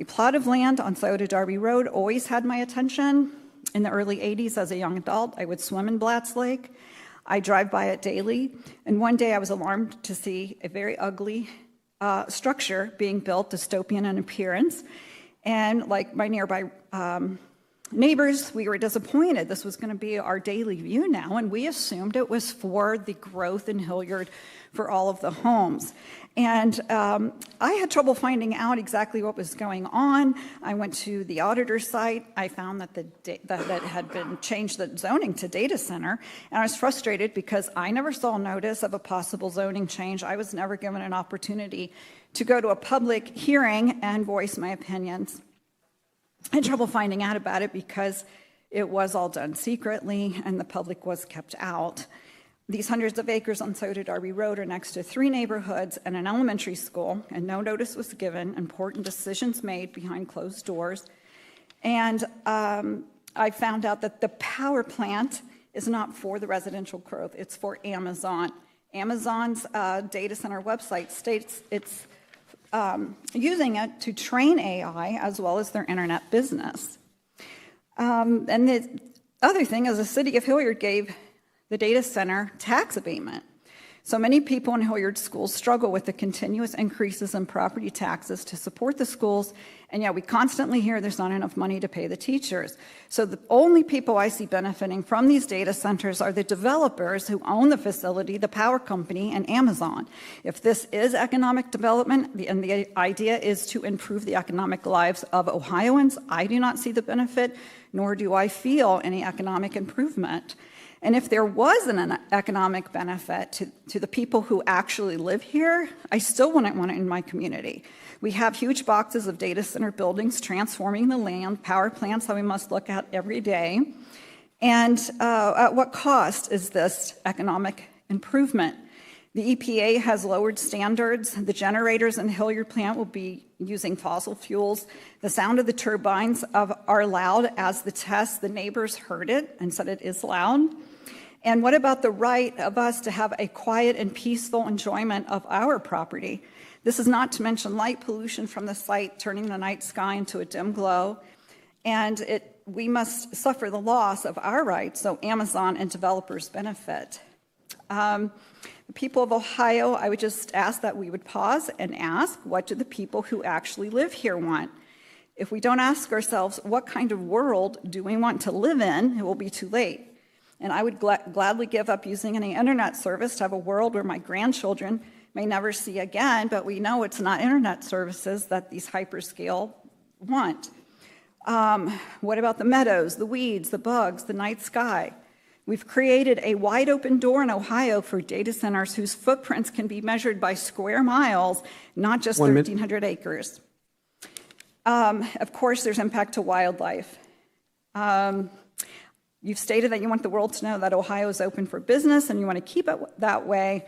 A plot of land on Scioto Darby Road always had my attention. In the early 80s, as a young adult, I would swim in Blatts Lake. I drive by it daily, and one day I was alarmed to see a very ugly structure being built, dystopian in appearance. And like my nearby neighbors, we were disappointed. This was going to be our daily view now, and we assumed it was for the growth in Hilliard for all of the homes. And I had trouble finding out exactly what was going on. I went to the auditor's site. I found that that had been changed the zoning to data center, and I was frustrated because I never saw notice of a possible zoning change. I was never given an opportunity to go to a public hearing and voice my opinions. I had trouble finding out about it because it was all done secretly and the public was kept out. These hundreds of acres on Scioto Darby Road are next to 3 neighborhoods and an elementary school, and no notice was given, important decisions made behind closed doors. And I found out that the power plant is not for the residential growth, it's for Amazon. Amazon's data center website states it's using it to train AI as well as their internet business. And the other thing is the city of Hilliard gave the data center tax abatement. So many people in Hilliard schools struggle with the continuous increases in property taxes to support the schools, and yet we constantly hear there's not enough money to pay the teachers. So the only people I see benefiting from these data centers are the developers who own the facility, the power company, and Amazon. If this is economic development, and the idea is to improve the economic lives of Ohioans, I do not see the benefit, nor do I feel any economic improvement. And if there was an economic benefit to the people who actually live here, I still wouldn't want it in my community. We have huge boxes of data center buildings transforming the land, power plants that we must look at every day. And at what cost is this economic improvement? The EPA has lowered standards. The generators in Hilliard plant will be using fossil fuels. The sound of the turbines are loud. As the test, the neighbors heard it and said it is loud. And what about the right of us to have a quiet and peaceful enjoyment of our property? This is not to mention light pollution from the site, turning the night sky into a dim glow. And we must suffer the loss of our rights so Amazon and developers benefit. The people of Ohio, I would just ask that we would pause and ask, what do the people who actually live here want? If we don't ask ourselves, what kind of world do we want to live in, it will be too late. And I would gladly give up using any internet service to have a world where my grandchildren may never see again, but we know it's not internet services that these hyperscale want. What about the meadows, the weeds, the bugs, the night sky? We've created a wide open door in Ohio for data centers whose footprints can be measured by square miles, not just 1,300 acres. Of course, there's impact to wildlife. You've stated that you want the world to know that Ohio is open for business and you want to keep it that way.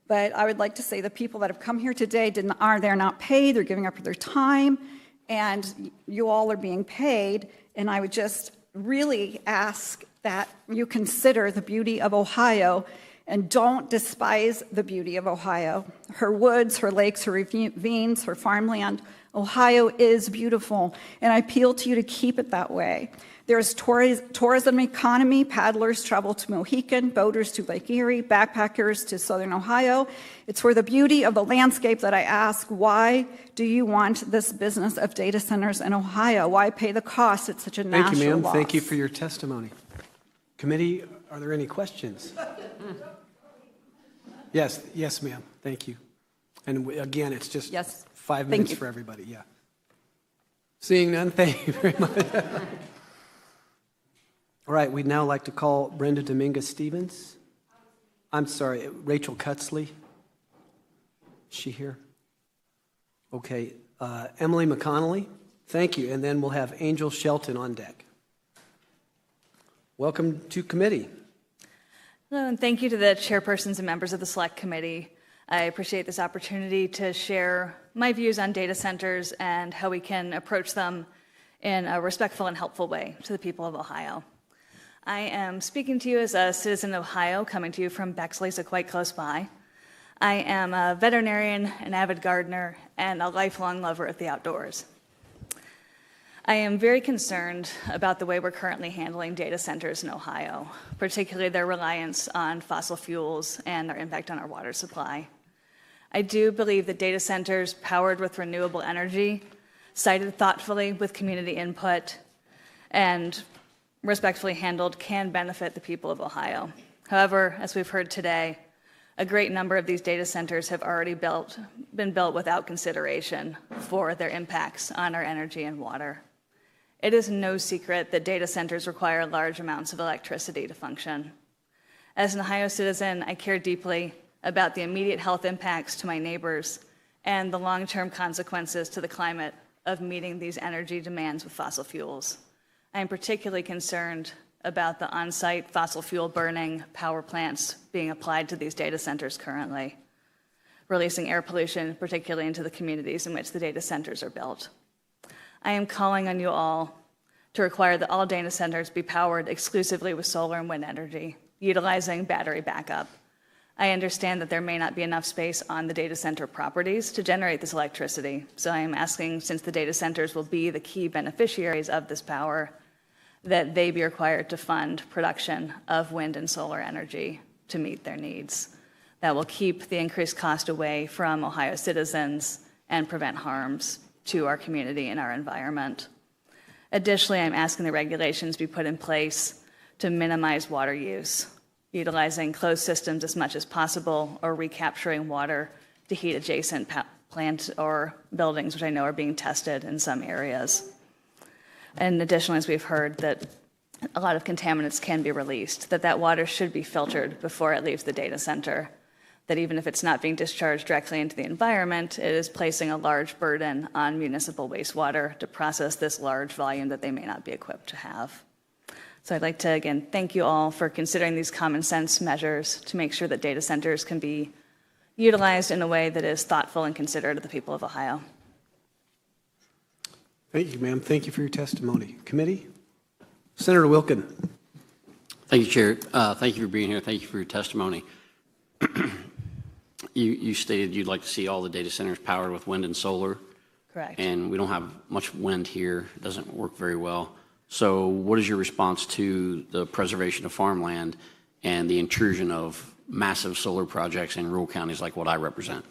But I would like to say the people that have come here today they're not paid, they're giving up their time, and you all are being paid. And I would just really ask that you consider the beauty of Ohio and don't despise the beauty of Ohio. Her woods, her lakes, her ravines, her farmland. Ohio is beautiful, and I appeal to you to keep it that way. There's tourism economy. Paddlers travel to Mohican, boaters to Lake Erie, backpackers to southern Ohio. It's for the beauty of the landscape that I ask, why do you want this business of data centers in Ohio? Why pay the cost? It's such a national loss. Thank you, ma'am. Thank you for your testimony. Committee, are there any questions? Yes, ma'am. Thank you. And again, it's just 5 minutes for everybody. Yeah. Seeing none, thank you very much. All right, we'd now like to call Brenda Dominguez-Stevens. I'm sorry, Rachel Cutsley. Is she here? Okay, Emily McConnelly. Thank you. And then we'll have Angel Shelton on deck. Welcome to committee. Hello, and thank you to the chairpersons and members of the Select Committee. I appreciate this opportunity to share my views on data centers and how we can approach them in a respectful and helpful way to the people of Ohio. I am speaking to you as a citizen of Ohio, coming to you from Bexley, so quite close by. I am a veterinarian, an avid gardener, and a lifelong lover of the outdoors. I am very concerned about the way we're currently handling data centers in Ohio, particularly their reliance on fossil fuels and their impact on our water supply. I do believe that data centers powered with renewable energy, sited thoughtfully with community input, and respectfully handled can benefit the people of Ohio. However, as we've heard today, a great number of these data centers have already been built without consideration for their impacts on our energy and water. It is no secret that data centers require large amounts of electricity to function. As an Ohio citizen, I care deeply about the immediate health impacts to my neighbors and the long-term consequences to the climate of meeting these energy demands with fossil fuels. I am particularly concerned about the on-site fossil fuel burning power plants being applied to these data centers currently, releasing air pollution, particularly into the communities in which the data centers are built. I am calling on you all to require that all data centers be powered exclusively with solar and wind energy, utilizing battery backup. I understand that there may not be enough space on the data center properties to generate this electricity, so I am asking, since the data centers will be the key beneficiaries of this power, that they be required to fund production of wind and solar energy to meet their needs. That will keep the increased cost away from Ohio citizens and prevent harms to our community and our environment. Additionally, I'm asking the regulations be put in place to minimize water use, utilizing closed systems as much as possible or recapturing water to heat adjacent plants or buildings, which I know are being tested in some areas. And additionally, as we've heard, that a lot of contaminants can be released, that water should be filtered before it leaves the data center, that even if it's not being discharged directly into the environment, it is placing a large burden on municipal wastewater to process this large volume that they may not be equipped to have. So I'd like to, again, thank you all for considering these common sense measures to make sure that data centers can be utilized in a way that is thoughtful and considerate of the people of Ohio. Thank you, ma'am. Thank you for your testimony. Committee? Senator Wilkin. Thank you, Chair. Thank you for being here. Thank you for your testimony. You stated you'd like to see all the data centers powered with wind and solar. Correct. And we don't have much wind here. It doesn't work very well. So what is your response to the preservation of farmland and the intrusion of massive solar projects in rural counties like what I represent?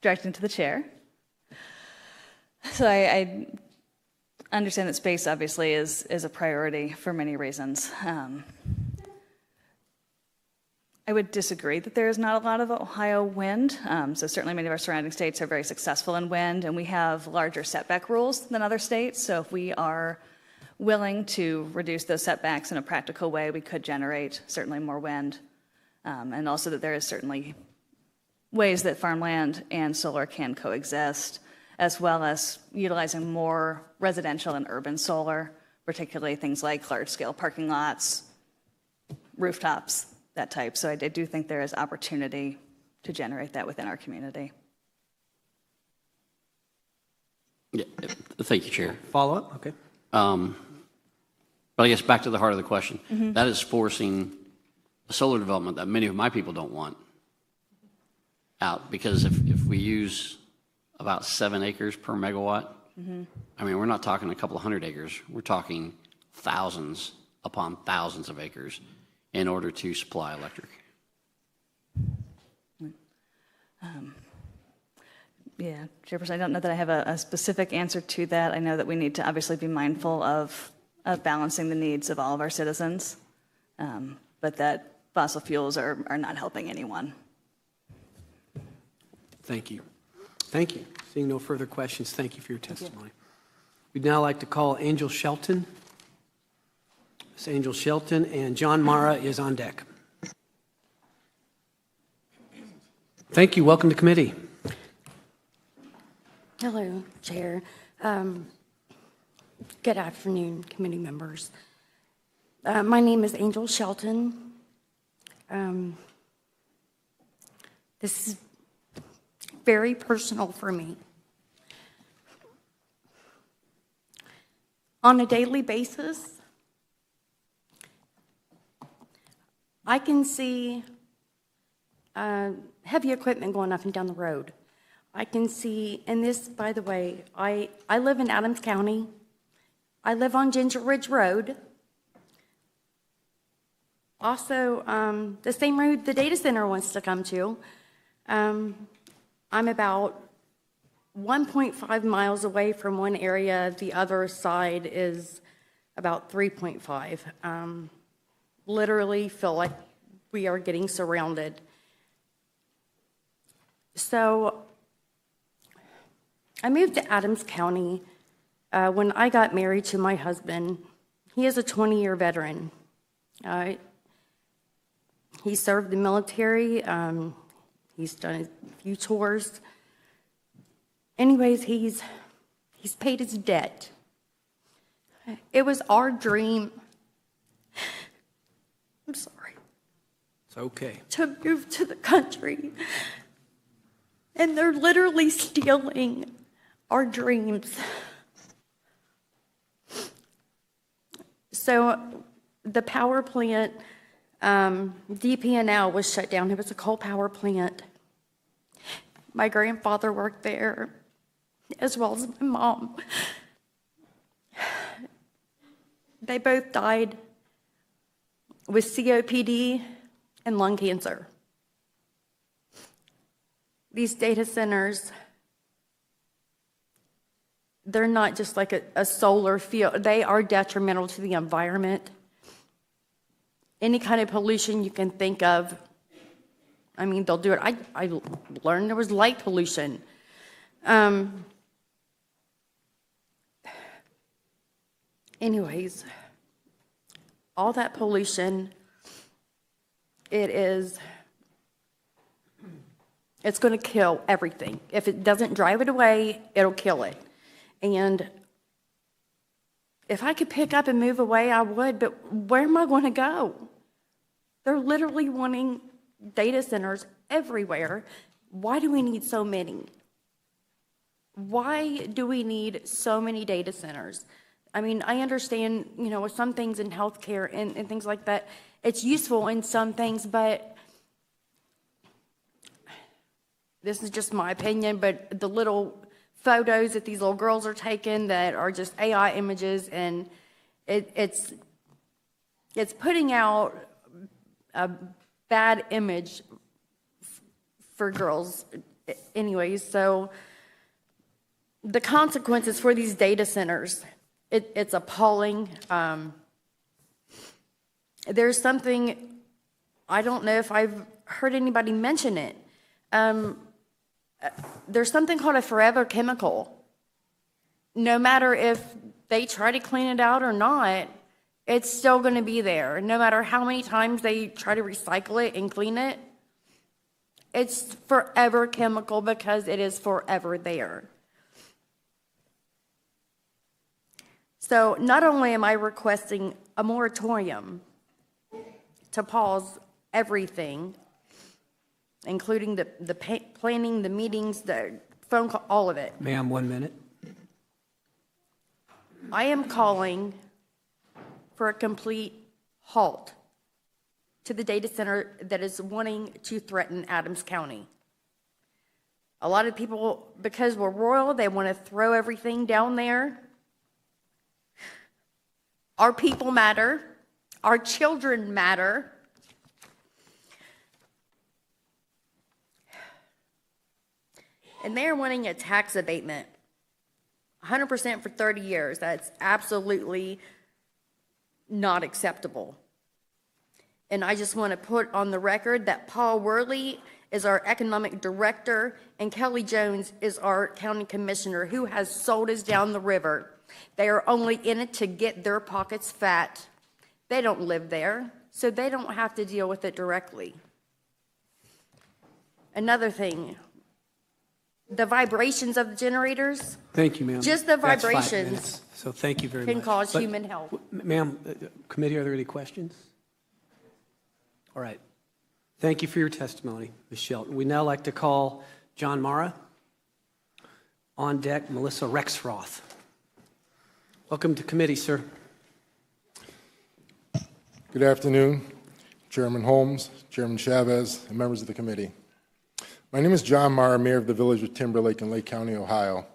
Directed to the chair. So I understand that space obviously is a priority for many reasons. I would disagree that there is not a lot of Ohio wind. So certainly many of our surrounding states are very successful in wind, and we have larger setback rules than other states. So if we are willing to reduce those setbacks in a practical way, we could generate certainly more wind. And also that there is certainly ways that farmland and solar can coexist, as well as utilizing more residential and urban solar, particularly things like large-scale parking lots, rooftops, that type. So I do think there is opportunity to generate that within our community. Yeah, thank you, Chair. Follow-up? Okay. But I guess back to the heart of the question. Mm-hmm. That is forcing a solar development that many of my people don't want out, because if we use about 7 acres per megawatt, Mm-hmm. I mean, we're not talking a couple of hundred acres. We're talking thousands upon thousands of acres in order to supply electric. Yeah, Chairperson, I don't know that I have a specific answer to that. I know that we need to obviously be mindful of balancing the needs of all of our citizens, but that fossil fuels are not helping anyone. Thank you. Thank you. Seeing no further questions, thank you for your testimony. We'd now like to call Angel Shelton. Ms. Angel Shelton, and John Mara is on deck. Thank you. Welcome to committee. Hello, Chair. Good afternoon, committee members. My name is Angel Shelton. This is very personal for me. On a daily basis, I can see heavy equipment going up and down the road. I can see, and this, by the way, I live in Adams County. I live on Ginger Ridge Road. Also, the same road the data center wants to come to. I'm about 1.5 miles away from one area. The other side is about 3.5. Literally feel like we are getting surrounded. So I moved to Adams County when I got married to my husband. He is a 20-year veteran. He served the military. He's done a few tours. Anyways, he's paid his debt. It was our dream. I'm sorry. It's okay. To move to the country. And they're literally stealing our dreams. So the power plant, DP&L was shut down. It was a coal power plant. My grandfather worked there, as well as my mom. They both died with COPD and lung cancer. These data centers, they're not just like a solar field. They are detrimental to the environment. Any kind of pollution you can think of, I mean, they'll do it. I learned there was light pollution. Anyways, all that pollution, it's going to kill everything. If it doesn't drive it away, it'll kill it. And if I could pick up and move away, I would, but where am I going to go? They're literally wanting data centers everywhere. Why do we need so many? Why do we need so many data centers? I mean, I understand, with some things in healthcare and things like that, it's useful in some things, but this is just my opinion, but the little photos that these little girls are taking that are just AI images, and it's putting out a bad image for girls anyways. So the consequences for these data centers, it's appalling. There's something, I don't know if I've heard anybody mention it. There's something called a forever chemical. No matter if they try to clean it out or not, it's still going to be there. No matter how many times they try to recycle it and clean it, it's forever chemical because it is forever there. So not only am I requesting a moratorium to pause everything, including the planning, the meetings, the phone call, all of it. Ma'am, 1 minute. I am calling for a complete halt to the data center that is wanting to threaten Adams County. A lot of people, because we're rural, they want to throw everything down there. Our people matter. Our children matter. And they're wanting a tax abatement, 100% for 30 years. That's absolutely not acceptable. And I just want to put on the record that Paul Worley is our economic director and Kelly Jones is our county commissioner, who has sold us down the river. They are only in it to get their pockets fat. They don't live there, so they don't have to deal with it directly. Another thing, the vibrations of the generators. Thank you, ma'am. Just the That's 5 vibrations minutes. So thank you very much. can cause But, human health. Ma'am, committee, are there any questions? All right. Thank you for your testimony, Ms. Shelton. We'd now like to call John Mara. On deck, Melissa Rexroth. Welcome to committee, sir. Good afternoon, Chairman Holmes, Chairman Chavez, and members of the committee. My name is John Marr, Mayor of the Village of Timberlake in Lake County, Ohio.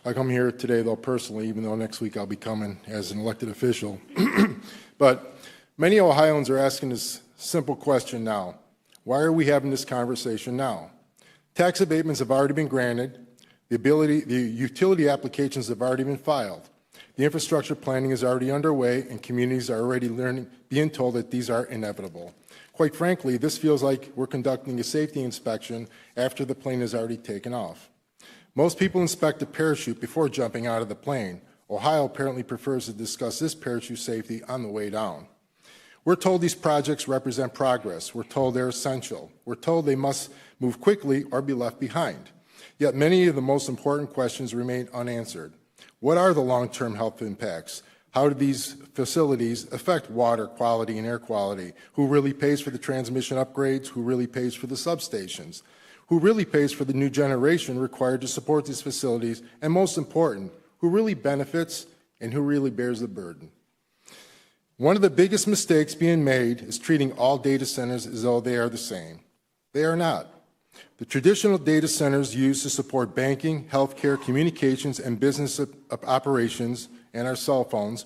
I come here today, though, personally, even though next week I'll be coming as an elected official. But many Ohioans are asking this simple question now. Why are we having this conversation now? Tax abatements have already been granted. The utility applications have already been filed. The infrastructure planning is already underway, and communities are already being told that these are inevitable. Quite frankly, this feels like we're conducting a safety inspection after the plane has already taken off. Most people inspect a parachute before jumping out of the plane. Ohio apparently prefers to discuss this parachute safety on the way down. We're told these projects represent progress. We're told they're essential. We're told they must move quickly or be left behind. Yet many of the most important questions remain unanswered. What are the long-term health impacts? How do these facilities affect water quality and air quality? Who really pays for the transmission upgrades? Who really pays for the substations? Who really pays for the new generation required to support these facilities? And most important, who really benefits and who really bears the burden? One of the biggest mistakes being made is treating all data centers as though they are the same. They are not. The traditional data centers used to support banking, healthcare, communications, and business operations, and our cell phones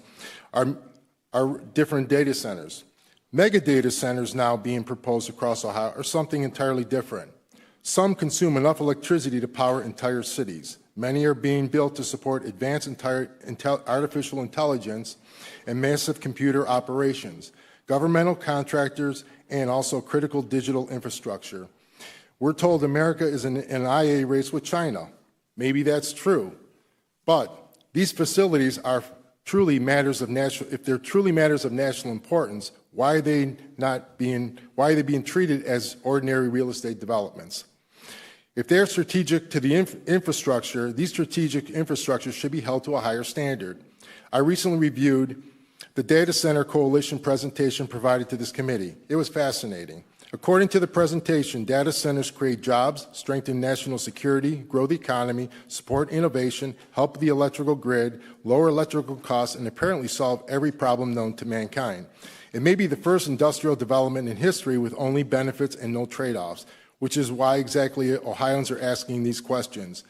are different data centers. Mega data centers now being proposed across Ohio are something entirely different. Some consume enough electricity to power entire cities. Many are being built to support advanced artificial intelligence and massive computer operations, governmental contractors, and also critical digital infrastructure. We're told America is in an IA race with China. Maybe that's true, but these facilities are truly matters of national. If they're truly matters of national importance, why are they being treated as ordinary real estate developments? If they're strategic to the infrastructure, these strategic infrastructures should be held to a higher standard. I recently reviewed the Data Center Coalition presentation provided to this committee. It was fascinating. According to the presentation, data centers create jobs, strengthen national security, grow the economy, support innovation, help the electrical grid, lower electrical costs, and apparently solve every problem known to mankind. It may be the first industrial development in history with only benefits and no trade-offs, which is why exactly Ohioans are asking these questions.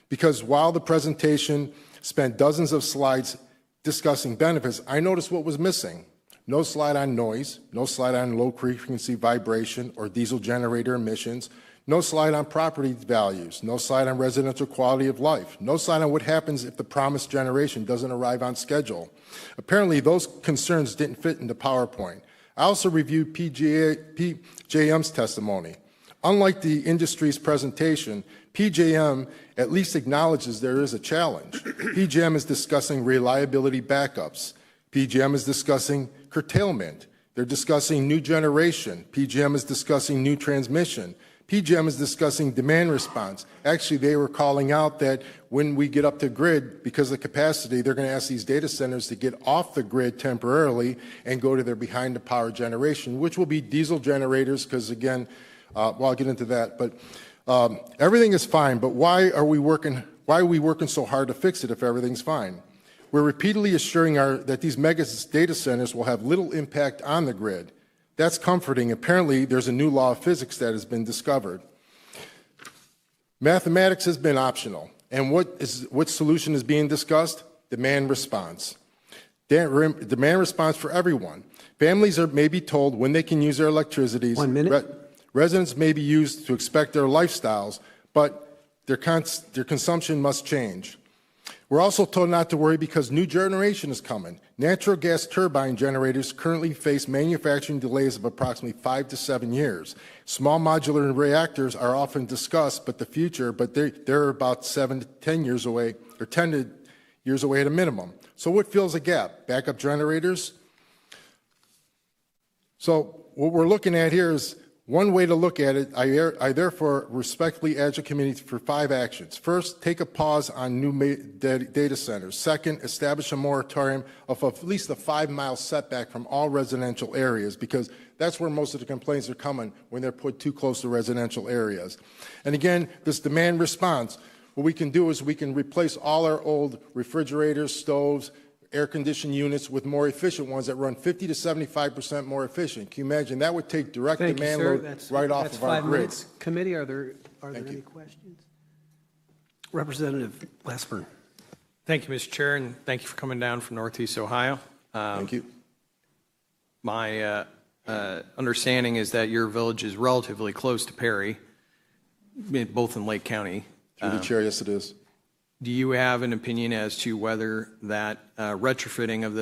Because while the presentation spent dozens of slides discussing benefits, I noticed what was missing. No slide on noise, no slide on low-frequency vibration or diesel generator emissions, no slide on property values, no slide on residential quality of life, no slide on what happens if the promised generation doesn't arrive on schedule. Apparently, those concerns didn't fit into PowerPoint. I also reviewed PJM's testimony. Unlike the industry's presentation, PJM at least acknowledges there is a challenge. PJM is discussing reliability backups. PJM is discussing curtailment. They're discussing new generation. PJM is discussing new transmission. PJM is discussing demand response. Actually, they were calling out that when we get up to grid, because of capacity, they're going to ask these data centers to get off the grid temporarily and go to their behind-the-power generation, which will be diesel generators, because again, well, I'll get into that. But everything is fine, but why are we working so hard to fix it if everything's fine? We're repeatedly assuring that these mega data centers will have little impact on the grid. That's comforting. Apparently, there's a new law of physics that has been discovered. Mathematics has been optional. And what solution is being discussed? Demand response. Demand response for everyone. Families may be told when they can use their electricity. 1 minute. Residents may be used to expect their lifestyles, but their consumption must change. We're also told not to worry because new generation is coming. Natural gas turbine generators currently face manufacturing delays of approximately 5 to 7 years. Small modular reactors are often discussed, but they're about 7 to 10 years away, or 10 years away at a minimum. So what fills a gap? Backup generators? So what we're looking at here is one way to look at it. I therefore respectfully ask the committee for 5 actions. First, take a pause on new data centers. Second, establish a moratorium of at least a 5-mile setback from all residential areas, because that's where most of the complaints are coming, when they're put too close to residential areas. And again, this demand response, what we can do is we can replace all our old refrigerators, stoves, air-conditioned units with more efficient ones that run 50 to 75% more efficient. Can you imagine? That would take direct demand load right off of our grid. Committee, are there any questions? Representative Glassburn. Thank you, Mr. Chair, and thank you for coming down from Northeast Ohio. Thank you. My understanding is that your village is relatively close to Perry, both in Lake County. Through the chair, yes, it is. Do you have an opinion as to whether that retrofitting of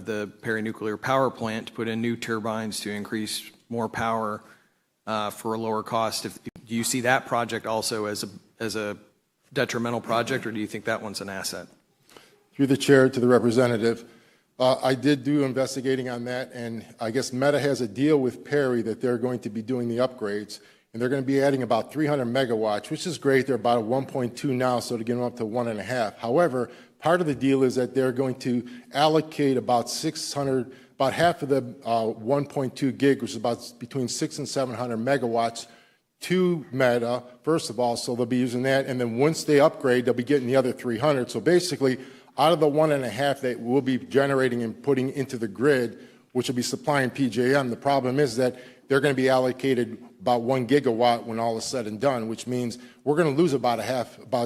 the Perry Nuclear Power Plant to put in new turbines to increase more power for a lower cost, do you see that project also as a detrimental project, or do you think that one's an asset? Through the chair to the representative, I did do investigating on that, and I guess Meta has a deal with Perry that they're going to be doing the upgrades. And they're going to be adding about 300 megawatts, which is great. They're about 1.2 now, so to get them up to 1.5. However, part of the deal is that they're going to allocate about half of the 1.2 gig, which is about between 600 and 700 megawatts, to Meta, first of all, so they'll be using that. And then once they upgrade, they'll be getting the other 300. So basically, out of the 1.5 that we'll be generating and putting into the grid, which will be supplying PJM, the problem is that they're going to be allocated about 1 gigawatt when all is said and done, which means we're going to lose about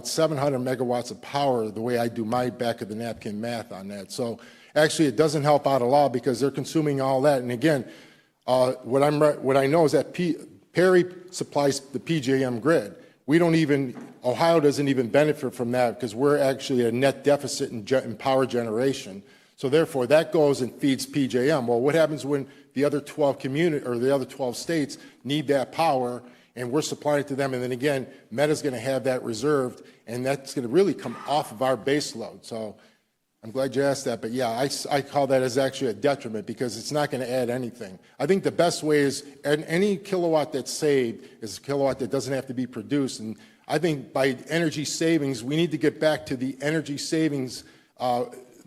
700 megawatts of power, the way I do my back-of-the-napkin math on that. So actually, it doesn't help out a lot because they're consuming all that. And again, what I know is that Perry supplies the PJM grid. Ohio doesn't even benefit from that because we're actually at a net deficit in power generation. So therefore, that goes and feeds PJM. Well, what happens when the other 12 states need that power, and we're supplying it to them? And then again, Meta's going to have that reserved, and that's going to really come off of our base load. So I'm glad you asked that. But yeah, I call that as actually a detriment because it's not going to add anything. I think the best way is any kilowatt that's saved is a kilowatt that doesn't have to be produced. And I think by energy savings, we need to get back to the energy savings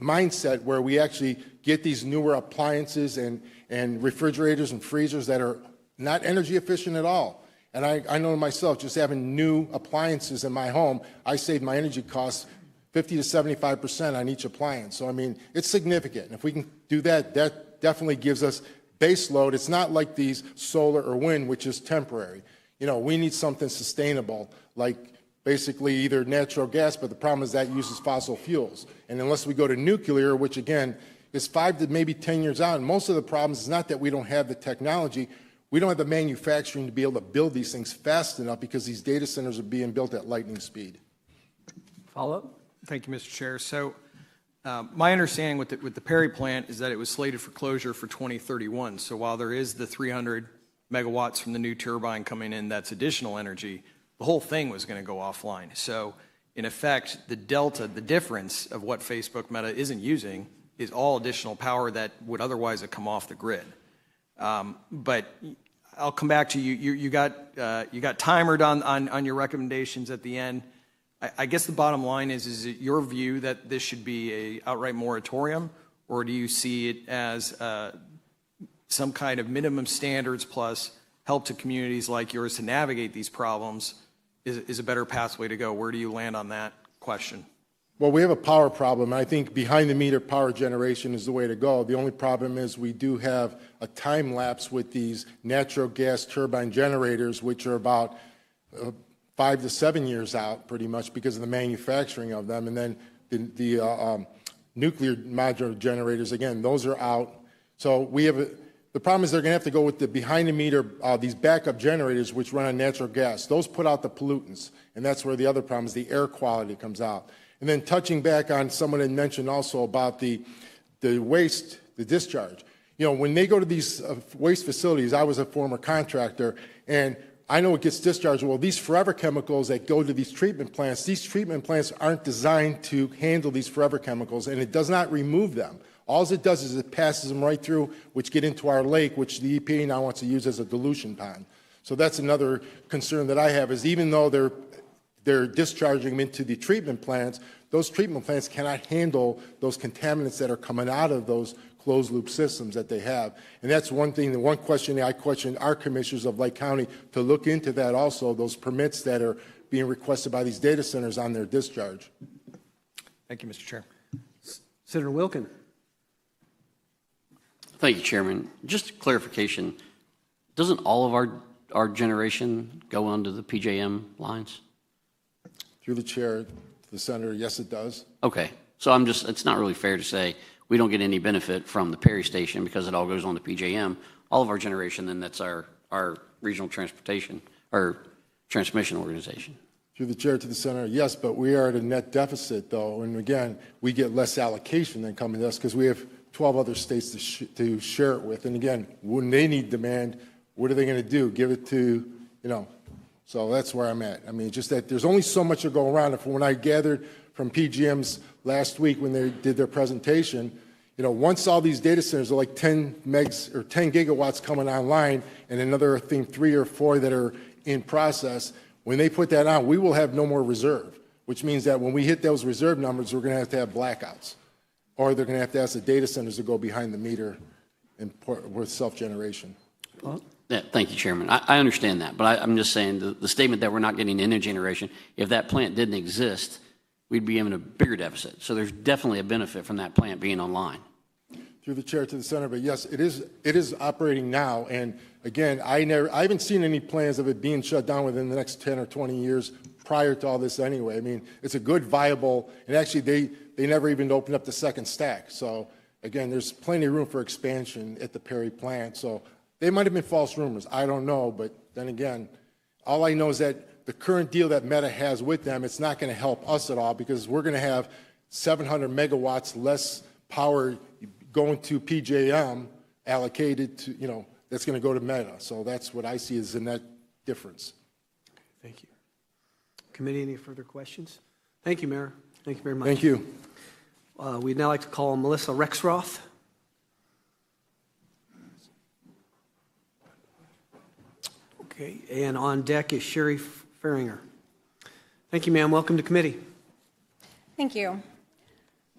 mindset where we actually get these newer appliances and refrigerators and freezers that are not energy efficient at all. And I know myself, just having new appliances in my home, I save my energy costs 50 to 75% on each appliance. So, I mean, it's significant. And if we can do that, that definitely gives us base load. It's not like these solar or wind, which is temporary. You know, we need something sustainable, like basically either natural gas, but the problem is that uses fossil fuels. And unless we go to nuclear, which again is 5 to maybe 10 years out, and most of the problems is not that we don't have the technology, we don't have the manufacturing to be able to build these things fast enough because these data centers are being built at lightning speed. Follow up? Thank you, Mr. Chair. So my understanding with the Perry plant is that it was slated for closure for 2031. So while there is the 300 megawatts from the new turbine coming in, that's additional energy, the whole thing was going to go offline. So in effect, the delta, the difference of what Facebook Meta isn't using is all additional power that would otherwise have come off the grid. But I'll come back to you. You got timered on your recommendations at the end. I guess the bottom line is it your view that this should be a outright moratorium, or do you see it as some kind of minimum standards plus help to communities like yours to navigate these problems is a better pathway to go? Where do you land on that question? Well, we have a power problem. I think behind-the-meter power generation is the way to go. The only problem is we do have a time lapse with these natural gas turbine generators, which are about 5 to 7 years out, pretty much, because of the manufacturing of them. And then the nuclear modular generators, again, those are out. So we have the problem is they're going to have to go with the behind-the-meter, these backup generators, which run on natural gas. Those put out the pollutants, and that's where the other problem is, the air quality comes out. And then touching back on someone had mentioned also about the waste, the discharge. You know, when they go to these waste facilities, I was a former contractor, and I know it gets discharged. Well, these forever chemicals that go to these treatment plants aren't designed to handle these forever chemicals, and it does not remove them. All it does is it passes them right through, which get into our lake, which the EPA now wants to use as a dilution pond. So that's another concern that I have, is even though they're discharging them into the treatment plants, those treatment plants cannot handle those contaminants that are coming out of those closed-loop systems that they have. And that's one thing, the one question I questioned our commissioners of Lake County to look into that also, those permits that are being requested by these data centers on their discharge. Thank you, Mr. Chair. Senator Wilkin. Thank you, Chairman. Just a clarification, doesn't all of our generation go onto the PJM lines? Through the chair, the senator, yes, it does. Okay, so it's not really fair to say we don't get any benefit from the Perry station because it all goes on to PJM. All of our generation, then that's our regional transportation or transmission organization. Through the chair to the senator, yes, but we are at a net deficit, though. And again, we get less allocation than coming to us because we have 12 other states to share it with. And again, when they need demand, what are they going to do? Give it to, so that's where I'm at. I mean, just that there's only so much to go around. When I gathered from PGM's last week when they did their presentation, once all these data centers are like 10 megs or 10 gigawatts coming online and another, I think, 3 or 4 that are in process, when they put that on, we will have no more reserve, which means that when we hit those reserve numbers, we're going to have blackouts. Or they're going to have to ask the data centers to go behind the meter and with self-generation. Yeah, thank you, Chairman. I understand that, but I'm just saying the statement that we're not getting energy generation, if that plant didn't exist, we'd be in a bigger deficit. So there's definitely a benefit from that plant being online. Through the chair to the senator, but yes, it is operating now. And again, I haven't seen any plans of it being shut down within the next 10 or 20 years prior to all this anyway. I mean, it's a good, viable, and actually they never even opened up the second stack. So again, there's plenty of room for expansion at the Perry plant. So they might have been false rumors. I don't know. But then again, all I know is that the current deal that Meta has with them, it's not going to help us at all because we're going to have 700 megawatts less power going to PJM allocated to, that's going to go to Meta. So that's what I see as the net difference. Thank you. Committee, any further questions? Thank you, Mayor. Thank you very much. Thank you. We'd now like to call Melissa Rexroth. Okay, and on deck is Sherry Faringer. Thank you, ma'am. Welcome to committee. Thank you.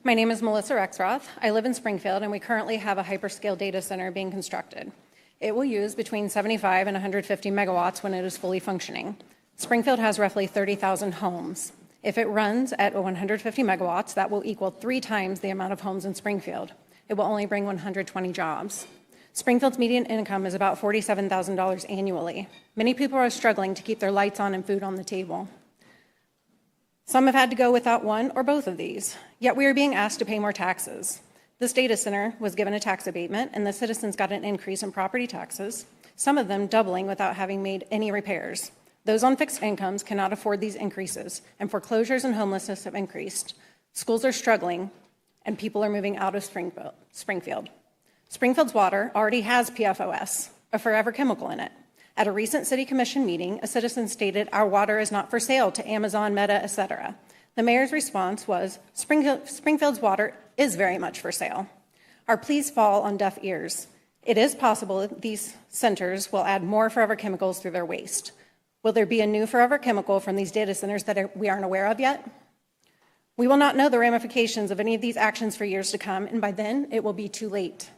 My name is Melissa Rexroth. I live in Springfield, and we currently have a hyperscale data center being constructed. It will use between 75 and 150 megawatts when it is fully functioning. Springfield has roughly 30,000 homes. If it runs at 150 megawatts, that will equal 3 times the amount of homes in Springfield. It will only bring 120 jobs. Springfield's median income is about $47,000 annually. Many people are struggling to keep their lights on and food on the table. Some have had to go without one or both of these, yet we are being asked to pay more taxes. This data center was given a tax abatement, and the citizens got an increase in property taxes, some of them doubling without having made any repairs. Those on fixed incomes cannot afford these increases, and foreclosures and homelessness have increased. Schools are struggling, and people are moving out of Springfield. Springfield's water already has PFOS, a forever chemical in it. At a recent City Commission meeting, a citizen stated, "Our water is not for sale to Amazon, Meta, etc." The mayor's response was, Springfield's water is very much for sale. Our pleas fall on deaf ears. It is possible that these centers will add more forever chemicals through their waste. Will there be a new forever chemical from these data centers that we aren't aware of yet? We will not know the ramifications of any of these actions for years to come, and by then, it will be too late.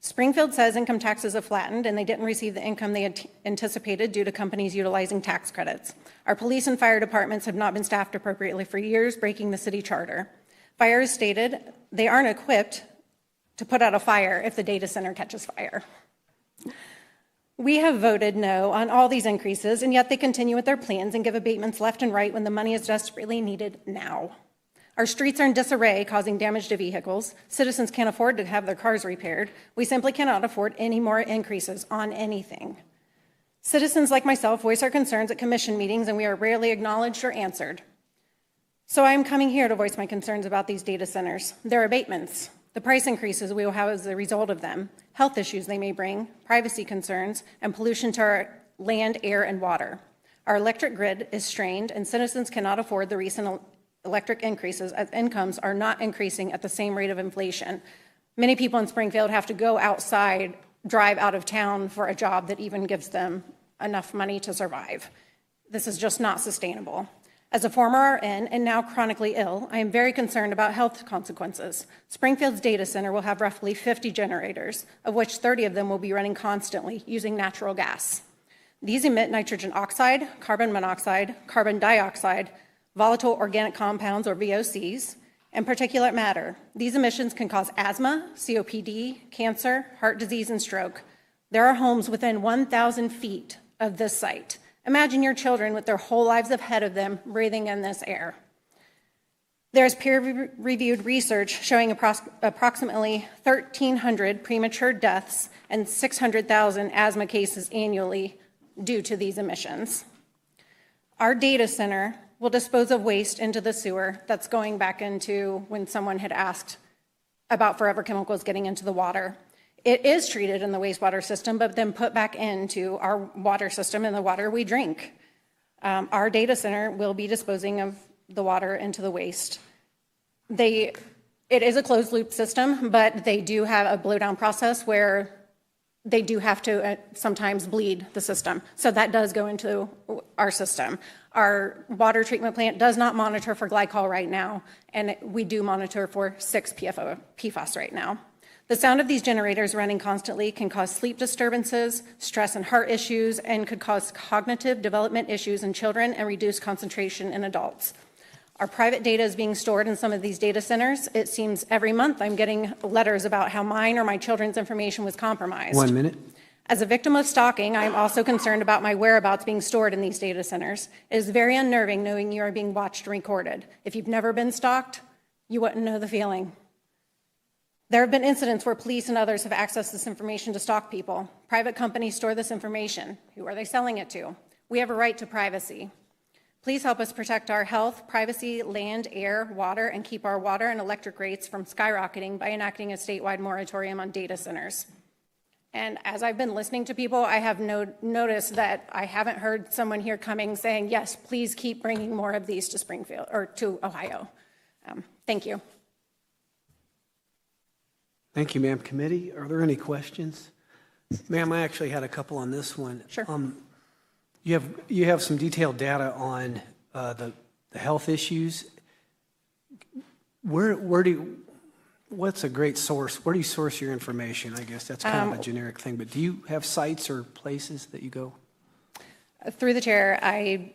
Springfield says income taxes have flattened and they didn't receive the income they anticipated due to companies utilizing tax credits. Our police and fire departments have not been staffed appropriately for years, breaking the city charter. Fire has stated they aren't equipped to put out a fire if the data center catches fire. We have voted no on all these increases, and yet they continue with their plans and give abatements left and right when the money is desperately needed now. Our streets are in disarray, causing damage to vehicles. Citizens can't afford to have their cars repaired. We simply cannot afford any more increases on anything. Citizens like myself voice our concerns at commission meetings, and we are rarely acknowledged or answered. So I am coming here to voice my concerns about these data centers, their abatements, the price increases we will have as a result of them, health issues they may bring, privacy concerns, and pollution to our land, air, and water. Our electric grid is strained, and citizens cannot afford the recent electric increases as incomes are not increasing at the same rate of inflation. Many people in Springfield have to go outside, drive out of town for a job that even gives them enough money to survive. This is just not sustainable. As a former RN and now chronically ill, I am very concerned about health consequences. Springfield's data center will have roughly 50 generators, of which 30 of them will be running constantly using natural gas. These emit nitrogen oxide, carbon monoxide, carbon dioxide, volatile organic compounds, or VOCs, and particulate matter. These emissions can cause asthma, COPD, cancer, heart disease, and stroke. There are homes within 1,000 feet of this site. Imagine your children with their whole lives ahead of them breathing in this air. There is peer-reviewed research showing approximately 1,300 premature deaths and 600,000 asthma cases annually due to these emissions. Our data center will dispose of waste into the sewer. That's going back into when someone had asked about forever chemicals getting into the water. It is treated in the wastewater system, but then put back into our water system and the water we drink. Our data center will be disposing of the water into the waste. It is a closed loop system, but they do have a blowdown process where they do have to sometimes bleed the system. So that does go into our system. Our water treatment plant does not monitor for glycol right now, and we do monitor for 6 PFAS right now. The sound of these generators running constantly can cause sleep disturbances, stress and heart issues, and could cause cognitive development issues in children and reduce concentration in adults. Our private data is being stored in some of these data centers. It seems every month I'm getting letters about how mine or my children's information was compromised. 1 minute. As a victim of stalking, I am also concerned about my whereabouts being stored in these data centers. It is very unnerving knowing you are being watched and recorded. If you've never been stalked, you wouldn't know the feeling. There have been incidents where police and others have accessed this information to stalk people. Private companies store this information. Who are they selling it to? We have a right to privacy. Please help us protect our health, privacy, land, air, water, and keep our water and electric rates from skyrocketing by enacting a statewide moratorium on data centers. And as I've been listening to people, I have noticed that I haven't heard someone here coming saying, yes, please keep bringing more of these to Springfield or to Ohio. Thank you. Thank you, ma'am. Committee, are there any questions? Ma'am, I actually had a couple on this one. Sure. You have some detailed data on the health issues. Where do what's a great source? Where do you source your information? I guess that's kind of a generic thing, but do you have sites or places that you go? Through the chair, I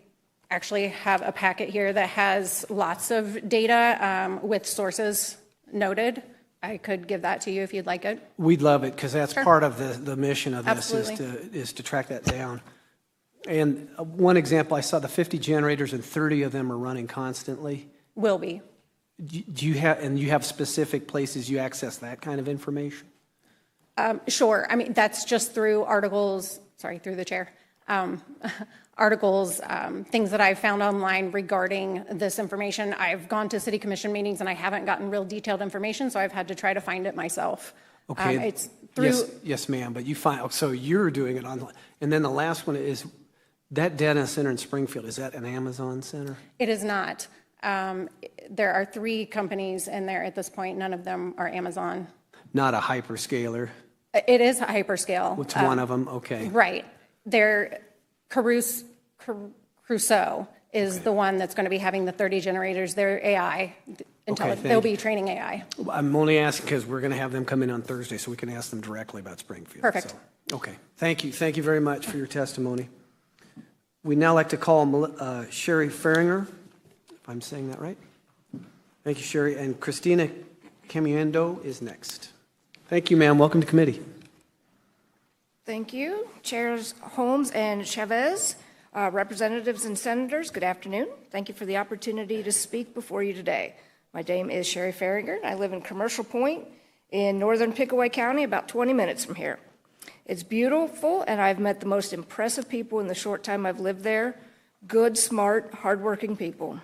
actually have a packet here that has lots of data with sources noted. I could give that to you if you'd like it. We'd love it, because that's Sure. part of the mission of this is to track that down. And one example, I saw the 50 generators and 30 of them are running constantly. Will be. Do you have specific places you access that kind of information? Sure. I mean, that's just through articles, sorry, through the chair. Articles, things that I've found online regarding this information. I've gone to city commission meetings and I haven't gotten real detailed information, so I've had to try to find it myself. Okay. It's through. Yes, ma'am. But you find, so you're doing it online. And then the last one is that data center in Springfield. Is that an Amazon center? It is not. There are 3 companies in there at this point. None of them are Amazon. Not a hyperscaler. It is a hyperscale. What's one of them? Okay. Right. Crusoe is the one that's going to be having the 30 generators. They're AI. They'll be training AI. I'm only asking because we're going to have them come in on Thursday, so we can ask them directly about Springfield. Perfect. So, okay. Thank you. Thank you very much for your testimony. We'd now like to call Sherry Farringer, if I'm saying that right. Thank you, Sherry. And Christina Camiendo is next. Thank you, ma'am. Welcome to committee. Thank you. Chairs Holmes and Chavez, representatives and senators, good afternoon. Thank you for the opportunity to speak before you today. My name is Sherry Farringer, and I live in Commercial Point in northern Pickaway County, about 20 minutes from here. It's beautiful, and I've met the most impressive people in the short time I've lived there. Good, smart, hardworking people.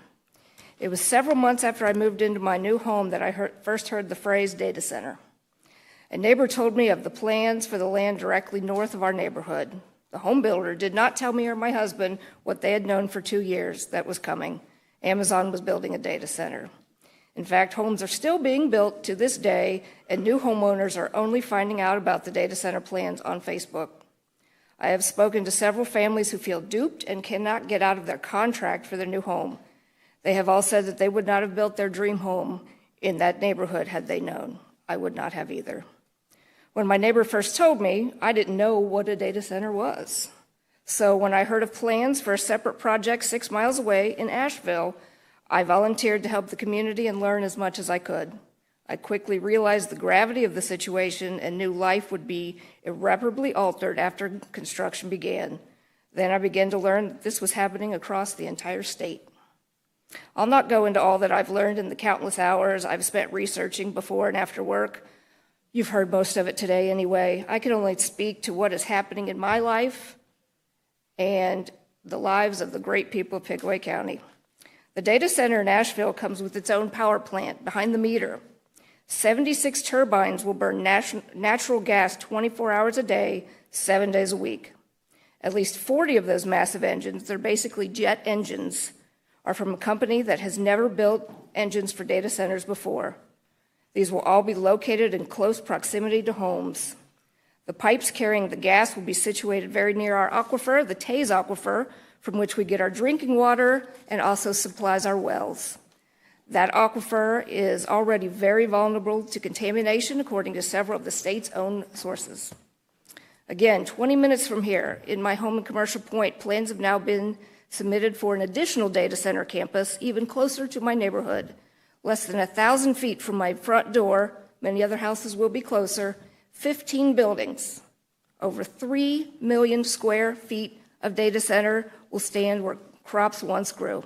It was several months after I moved into my new home that I first heard the phrase data center. A neighbor told me of the plans for the land directly north of our neighborhood. The home builder did not tell me or my husband what they had known for 2 years that was coming. Amazon was building a data center. In fact, homes are still being built to this day, and new homeowners are only finding out about the data center plans on Facebook. I have spoken to several families who feel duped and cannot get out of their contract for their new home. They have all said that they would not have built their dream home in that neighborhood had they known. I would not have either. When my neighbor first told me, I didn't know what a data center was. So when I heard of plans for a separate project 6 miles away in Asheville, I volunteered to help the community and learn as much as I could. I quickly realized the gravity of the situation and knew life would be irreparably altered after construction began. Then I began to learn that this was happening across the entire state. I'll not go into all that I've learned in the countless hours I've spent researching before and after work. You've heard most of it today anyway. I can only speak to what is happening in my life and the lives of the great people of Pickaway County. The data center in Asheville comes with its own power plant behind the meter. 76 turbines will burn natural gas 24 hours a day, 7 days a week. At least 40 of those massive engines, they're basically jet engines, are from a company that has never built engines for data centers before. These will all be located in close proximity to homes. The pipes carrying the gas will be situated very near our aquifer, the Taze Aquifer, from which we get our drinking water and also supplies our wells. That aquifer is already very vulnerable to contamination, according to several of the state's own sources. Again, 20 minutes from here, in my home in Commercial Point, plans have now been submitted for an additional data center campus, even closer to my neighborhood. Less than 1,000 feet from my front door, many other houses will be closer, 15 buildings, over 3 million square feet of data center will stand where crops once grew.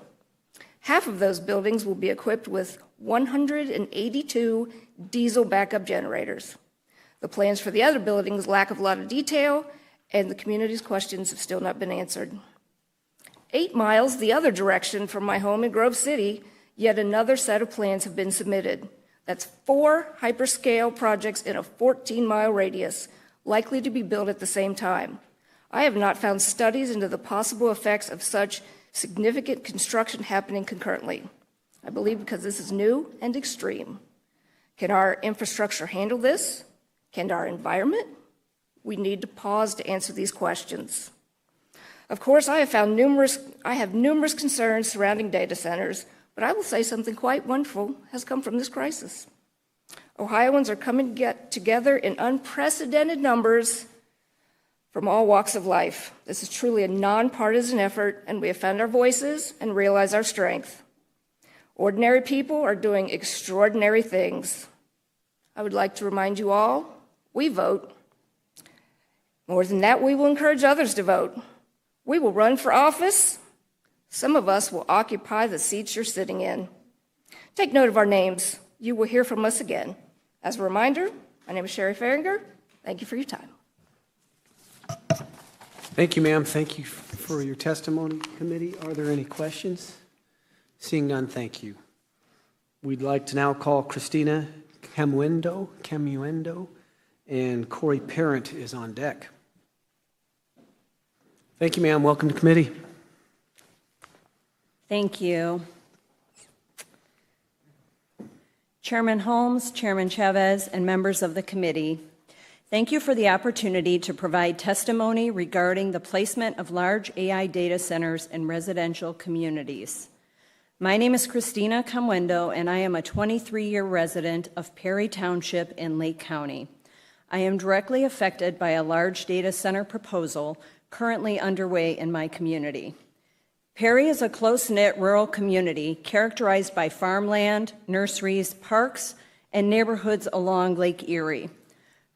Half of those buildings will be equipped with 182 diesel backup generators. The plans for the other buildings lack a lot of detail, and the community's questions have still not been answered. 8 miles the other direction from my home in Grove City, yet another set of plans have been submitted. That's 4 hyperscale projects in a 14-mile radius, likely to be built at the same time. I have not found studies into the possible effects of such significant construction happening concurrently. I believe because this is new and extreme. Can our infrastructure handle this? Can our environment? We need to pause to answer these questions. Of course, I have numerous concerns surrounding data centers, but I will say something quite wonderful has come from this crisis. Ohioans are coming together in unprecedented numbers from all walks of life. This is truly a nonpartisan effort, and we offend our voices and realize our strength. Ordinary people are doing extraordinary things. I would like to remind you all, we vote. More than that, we will encourage others to vote. We will run for office. Some of us will occupy the seats you're sitting in. Take note of our names. You will hear from us again. As a reminder, my name is Sherry Farringer. Thank you for your time. Thank you, ma'am. Thank you for your testimony, committee. Are there any questions? Seeing none, thank you. We'd like to now call Christina Camuendo, and Corey Parent is on deck. Thank you, ma'am. Welcome to committee. Thank you. Chairman Holmes, Chairman Chavez, and members of the committee, thank you for the opportunity to provide testimony regarding the placement of large AI data centers in residential communities. My name is Christina Camuendo, and I am a 23-year resident of Perry Township in Lake County. I am directly affected by a large data center proposal currently underway in my community. Perry is a close-knit rural community characterized by farmland, nurseries, parks, and neighborhoods along Lake Erie.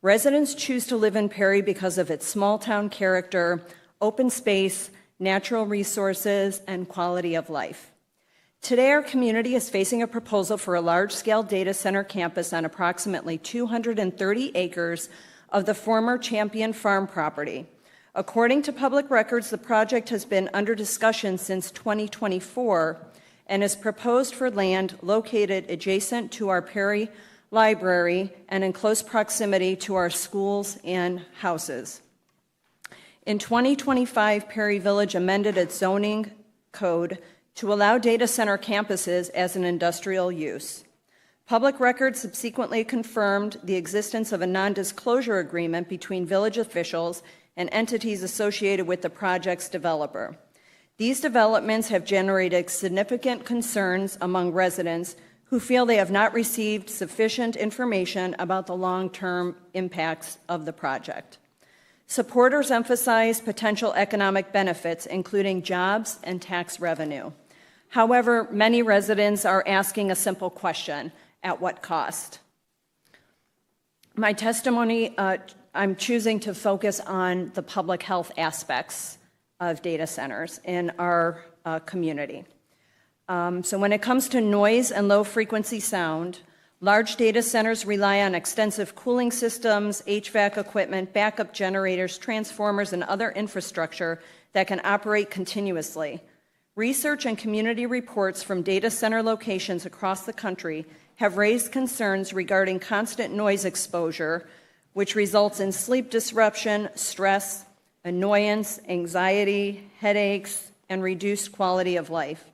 Residents choose to live in Perry because of its small-town character, open space, natural resources, and quality of life. Today, our community is facing a proposal for a large-scale data center campus on approximately 230 acres of the former Champion Farm property. According to public records, the project has been under discussion since 2024 and is proposed for land located adjacent to our Perry Library and in close proximity to our schools and houses. In 2025, Perry Village amended its zoning code to allow data center campuses as an industrial use. Public records subsequently confirmed the existence of a non-disclosure agreement between village officials and entities associated with the project's developer. These developments have generated significant concerns among residents who feel they have not received sufficient information about the long-term impacts of the project. Supporters emphasize potential economic benefits, including jobs and tax revenue. However, many residents are asking a simple question: at what cost? My testimony, I'm choosing to focus on the public health aspects of data centers in our community. So when it comes to noise and low-frequency sound, large data centers rely on extensive cooling systems, HVAC equipment, backup generators, transformers, and other infrastructure that can operate continuously. Research and community reports from data center locations across the country have raised concerns regarding constant noise exposure, which results in sleep disruption, stress, annoyance, anxiety, headaches, and reduced quality of life.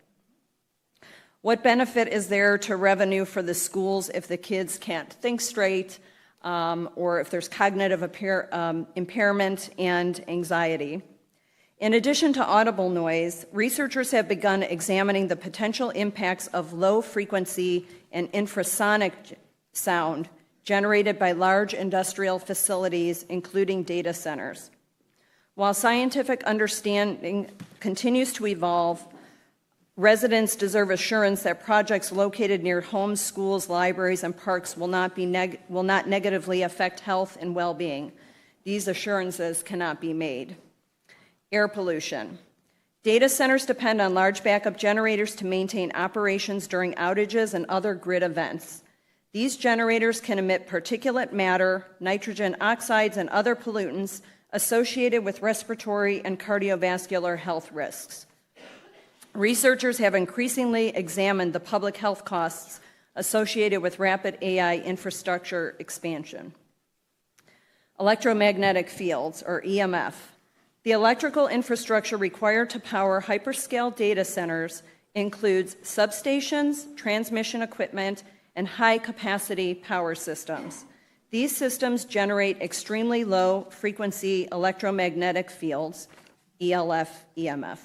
What benefit is there to revenue for the schools if the kids can't think straight, or if there's cognitive impairment and anxiety? In addition to audible noise, researchers have begun examining the potential impacts of low-frequency and infrasonic sound generated by large industrial facilities, including data centers. While scientific understanding continues to evolve, residents deserve assurance that projects located near homes, schools, libraries, and parks will not negatively affect health and well-being. These assurances cannot be made. Air pollution. Data centers depend on large backup generators to maintain operations during outages and other grid events. These generators can emit particulate matter, nitrogen oxides, and other pollutants associated with respiratory and cardiovascular health risks. Researchers have increasingly examined the public health costs associated with rapid AI infrastructure expansion. Electromagnetic fields, or EMF. The electrical infrastructure required to power hyperscale data centers includes substations, transmission equipment, and high-capacity power systems. These systems generate extremely low-frequency electromagnetic fields, ELF, EMF.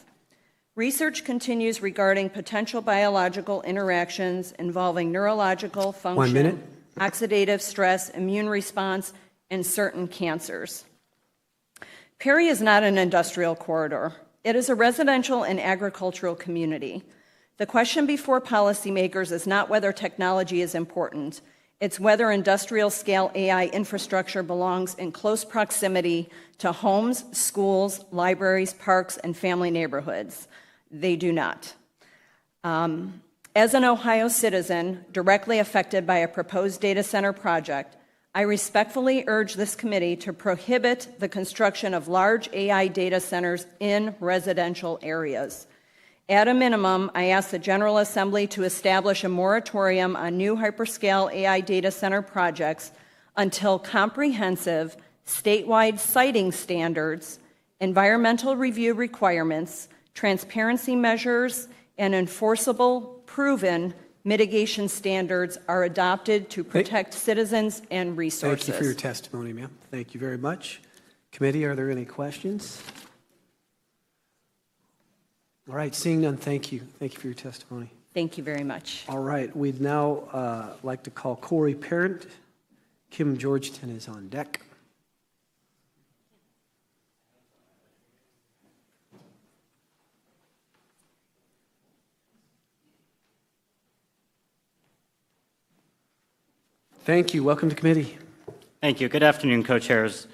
Research continues regarding potential biological interactions involving neurological function. 1 minute. oxidative stress, immune response, and certain cancers. Perry is not an industrial corridor. It is a residential and agricultural community. The question before policymakers is not whether technology is important. It's whether industrial-scale AI infrastructure belongs in close proximity to homes, schools, libraries, parks, and family neighborhoods. They do not. As an Ohio citizen directly affected by a proposed data center project, I respectfully urge this committee to prohibit the construction of large AI data centers in residential areas. At a minimum, I ask the General Assembly to establish a moratorium on new hyperscale AI data center projects until comprehensive statewide siting standards, environmental review requirements, transparency measures, and enforceable, proven mitigation standards are adopted to protect citizens and resources. Thank you for your testimony, ma'am. Thank you very much. Committee, are there any questions? All right, seeing none, thank you. Thank you for your testimony. Thank you very much. All right, we'd now like to call Corey Parent. Kim Georgeton is on deck. Thank you. Welcome to committee. Thank you. Good afternoon, co-chairs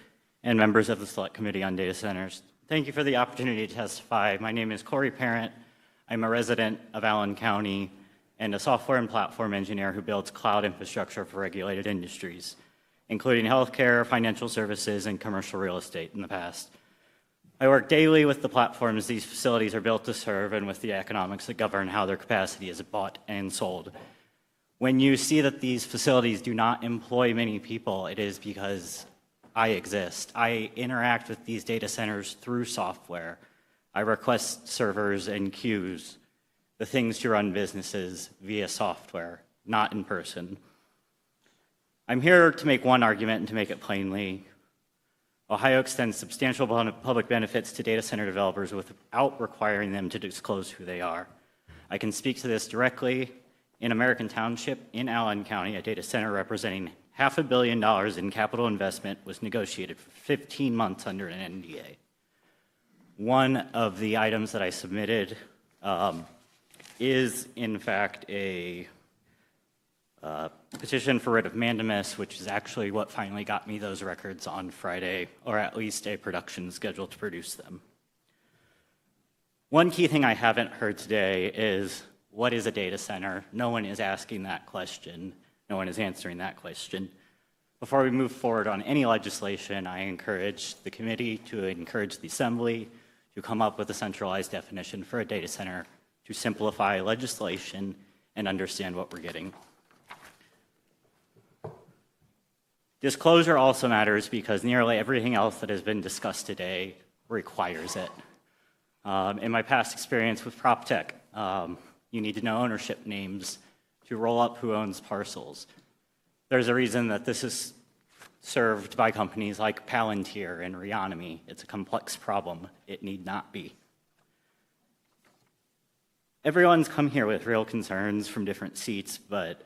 and members of the Select Committee on Data Centers. Thank you for the opportunity to testify. My name is Corey Parent. I'm a resident of Allen County and a software and platform engineer who builds cloud infrastructure for regulated industries, including healthcare, financial services, and commercial real estate in the past. I work daily with the platforms these facilities are built to serve and with the economics that govern how their capacity is bought and sold. When you see that these facilities do not employ many people, it is because I exist. I interact with these data centers through software. I request servers and queues, the things to run businesses via software, not in person. I'm here to make one argument and to make it plainly. Ohio extends substantial public benefits to data center developers without requiring them to disclose who they are. I can speak to this directly. In American Township in Allen County, a data center representing $500 million in capital investment was negotiated for 15 months under an NDA. One of the items that I submitted is, in fact, a petition for writ of mandamus, which is actually what finally got me those records on Friday, or at least a production schedule to produce them. One key thing I haven't heard today is, what is a data center? No one is asking that question. No one is answering that question. Before we move forward on any legislation, I encourage the committee to encourage the Assembly to come up with a centralized definition for a data center to simplify legislation and understand what we're getting. Disclosure also matters because nearly everything else that has been discussed today requires it. In my past experience with PropTech, you need to know ownership names to roll up who owns parcels. There's a reason that this is served by companies like Palantir and Reonomy. It's a complex problem. It need not be. Everyone's come here with real concerns from different seats, but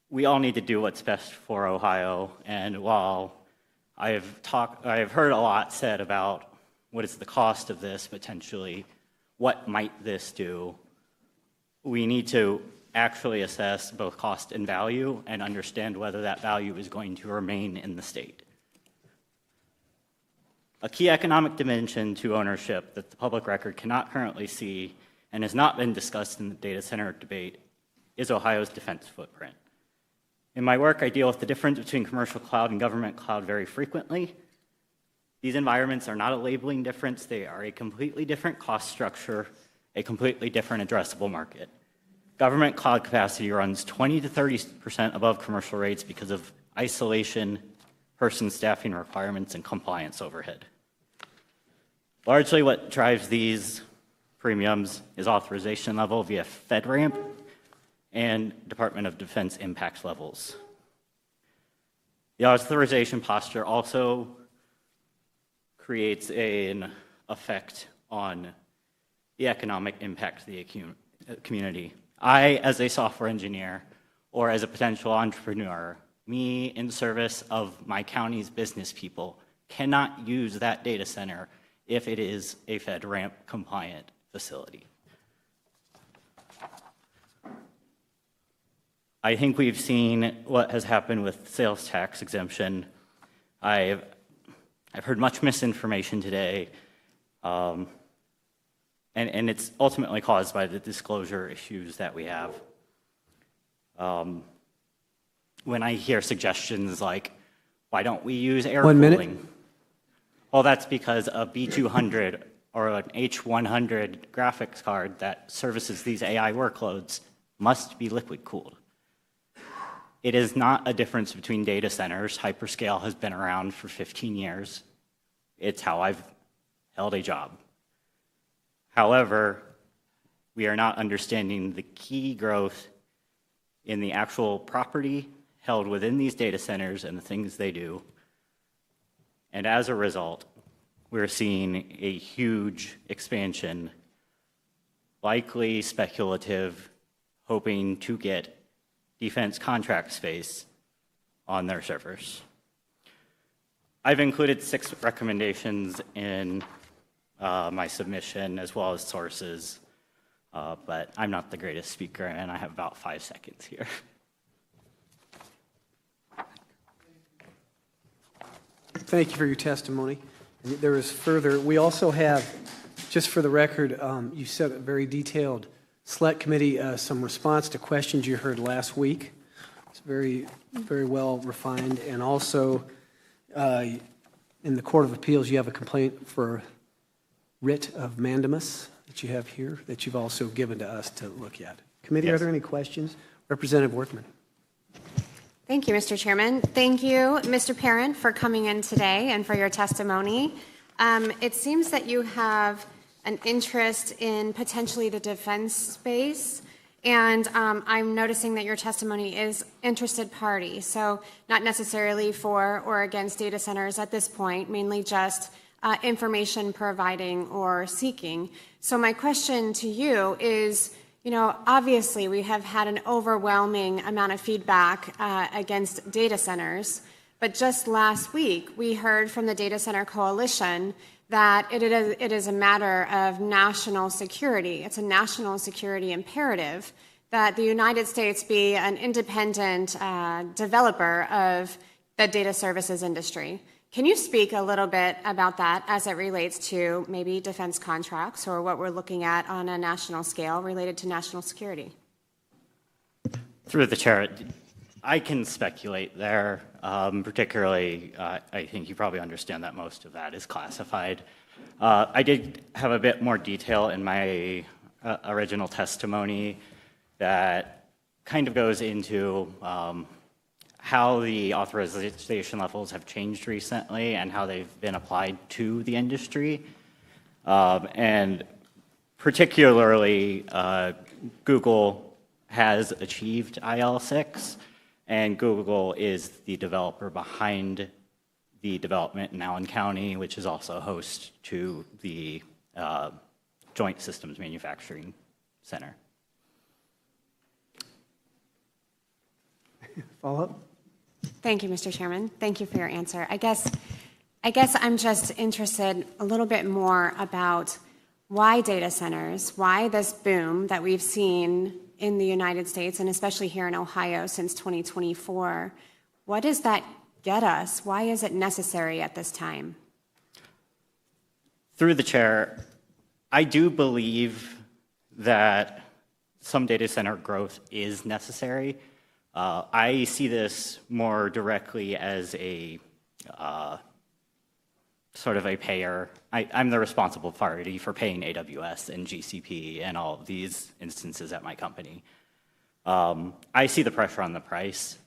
we all need to do what's best for Ohio. And while I have heard a lot said about what is the cost of this potentially, what might this do, we need to actually assess both cost and value and understand whether that value is going to remain in the state. A key economic dimension to ownership that the public record cannot currently see and has not been discussed in the data center debate is Ohio's defense footprint. In my work, I deal with the difference between commercial cloud and government cloud very frequently. These environments are not a labeling difference. They are a completely different cost structure, a completely different addressable market. Government cloud capacity runs 20 to 30% above commercial rates because of isolation, person staffing requirements, and compliance overhead. Largely what drives these premiums is authorization level via FedRAMP and Department of Defense impact levels. The authorization posture also creates an effect on the economic impact of the community. I, as a software engineer, or as a potential entrepreneur, me in service of my county's business people, cannot use that data center if it is a FedRAMP compliant facility. I think we've seen what has happened with sales tax exemption. I've heard much misinformation today, and it's ultimately caused by the disclosure issues that we have. When I hear suggestions like, why don't we use air One cooling? minute. Well, that's because a B200 or an H100 graphics card that services these AI workloads must be liquid cooled. It is not a difference between data centers. Hyperscale has been around for 15 years. It's how I've held a job. However, we are not understanding the key growth in the actual property held within these data centers and the things they do. And as a result, we're seeing a huge expansion, likely speculative, hoping to get defense contract space on their servers. I've included 6 recommendations in my submission as well as sources, but I'm not the greatest speaker and I have about 5 seconds here. Thank you for your testimony. There is further, we also have, just for the record, you said a very detailed Select Committee, some response to questions you heard last week. It's very, very well refined. And also, in the Court of Appeals, you have a complaint for writ of mandamus that you have here that you've also given to us to look at. Committee, Yes. are there any questions? Representative Workman. Thank you, Mr. Chairman. Thank you, Mr. Parent, for coming in today and for your testimony. It seems that you have an interest in potentially the defense space, and I'm noticing that your testimony is interested party, so not necessarily for or against data centers at this point, mainly just information providing or seeking. So my question to you is, you know, obviously we have had an overwhelming amount of feedback against data centers, but just last week we heard from the Data Center Coalition that it is a matter of national security. It's a national security imperative that the United States be an independent developer of the data services industry. Can you speak a little bit about that as it relates to maybe defense contracts or what we're looking at on a national scale related to national security? Through the chair, I can speculate there. Particularly, I think you probably understand that most of that is classified. I did have a bit more detail in my original testimony that kind of goes into how the authorization levels have changed recently and how they've been applied to the industry. And particularly, Google has achieved IL6, and Google is the developer behind the development in Allen County, which is also host to the Joint Systems Manufacturing Center. Follow up? Thank you, Mr. Chairman. Thank you for your answer. I guess I'm just interested a little bit more about why data centers, why this boom that we've seen in the United States and especially here in Ohio since 2024. What does that get us? Why is it necessary at this time? Through the chair, I do believe that some data center growth is necessary. I see this more directly as a sort of a payer. I'm the responsible party for paying AWS and GCP and all of these instances at my company. I see the pressure on the price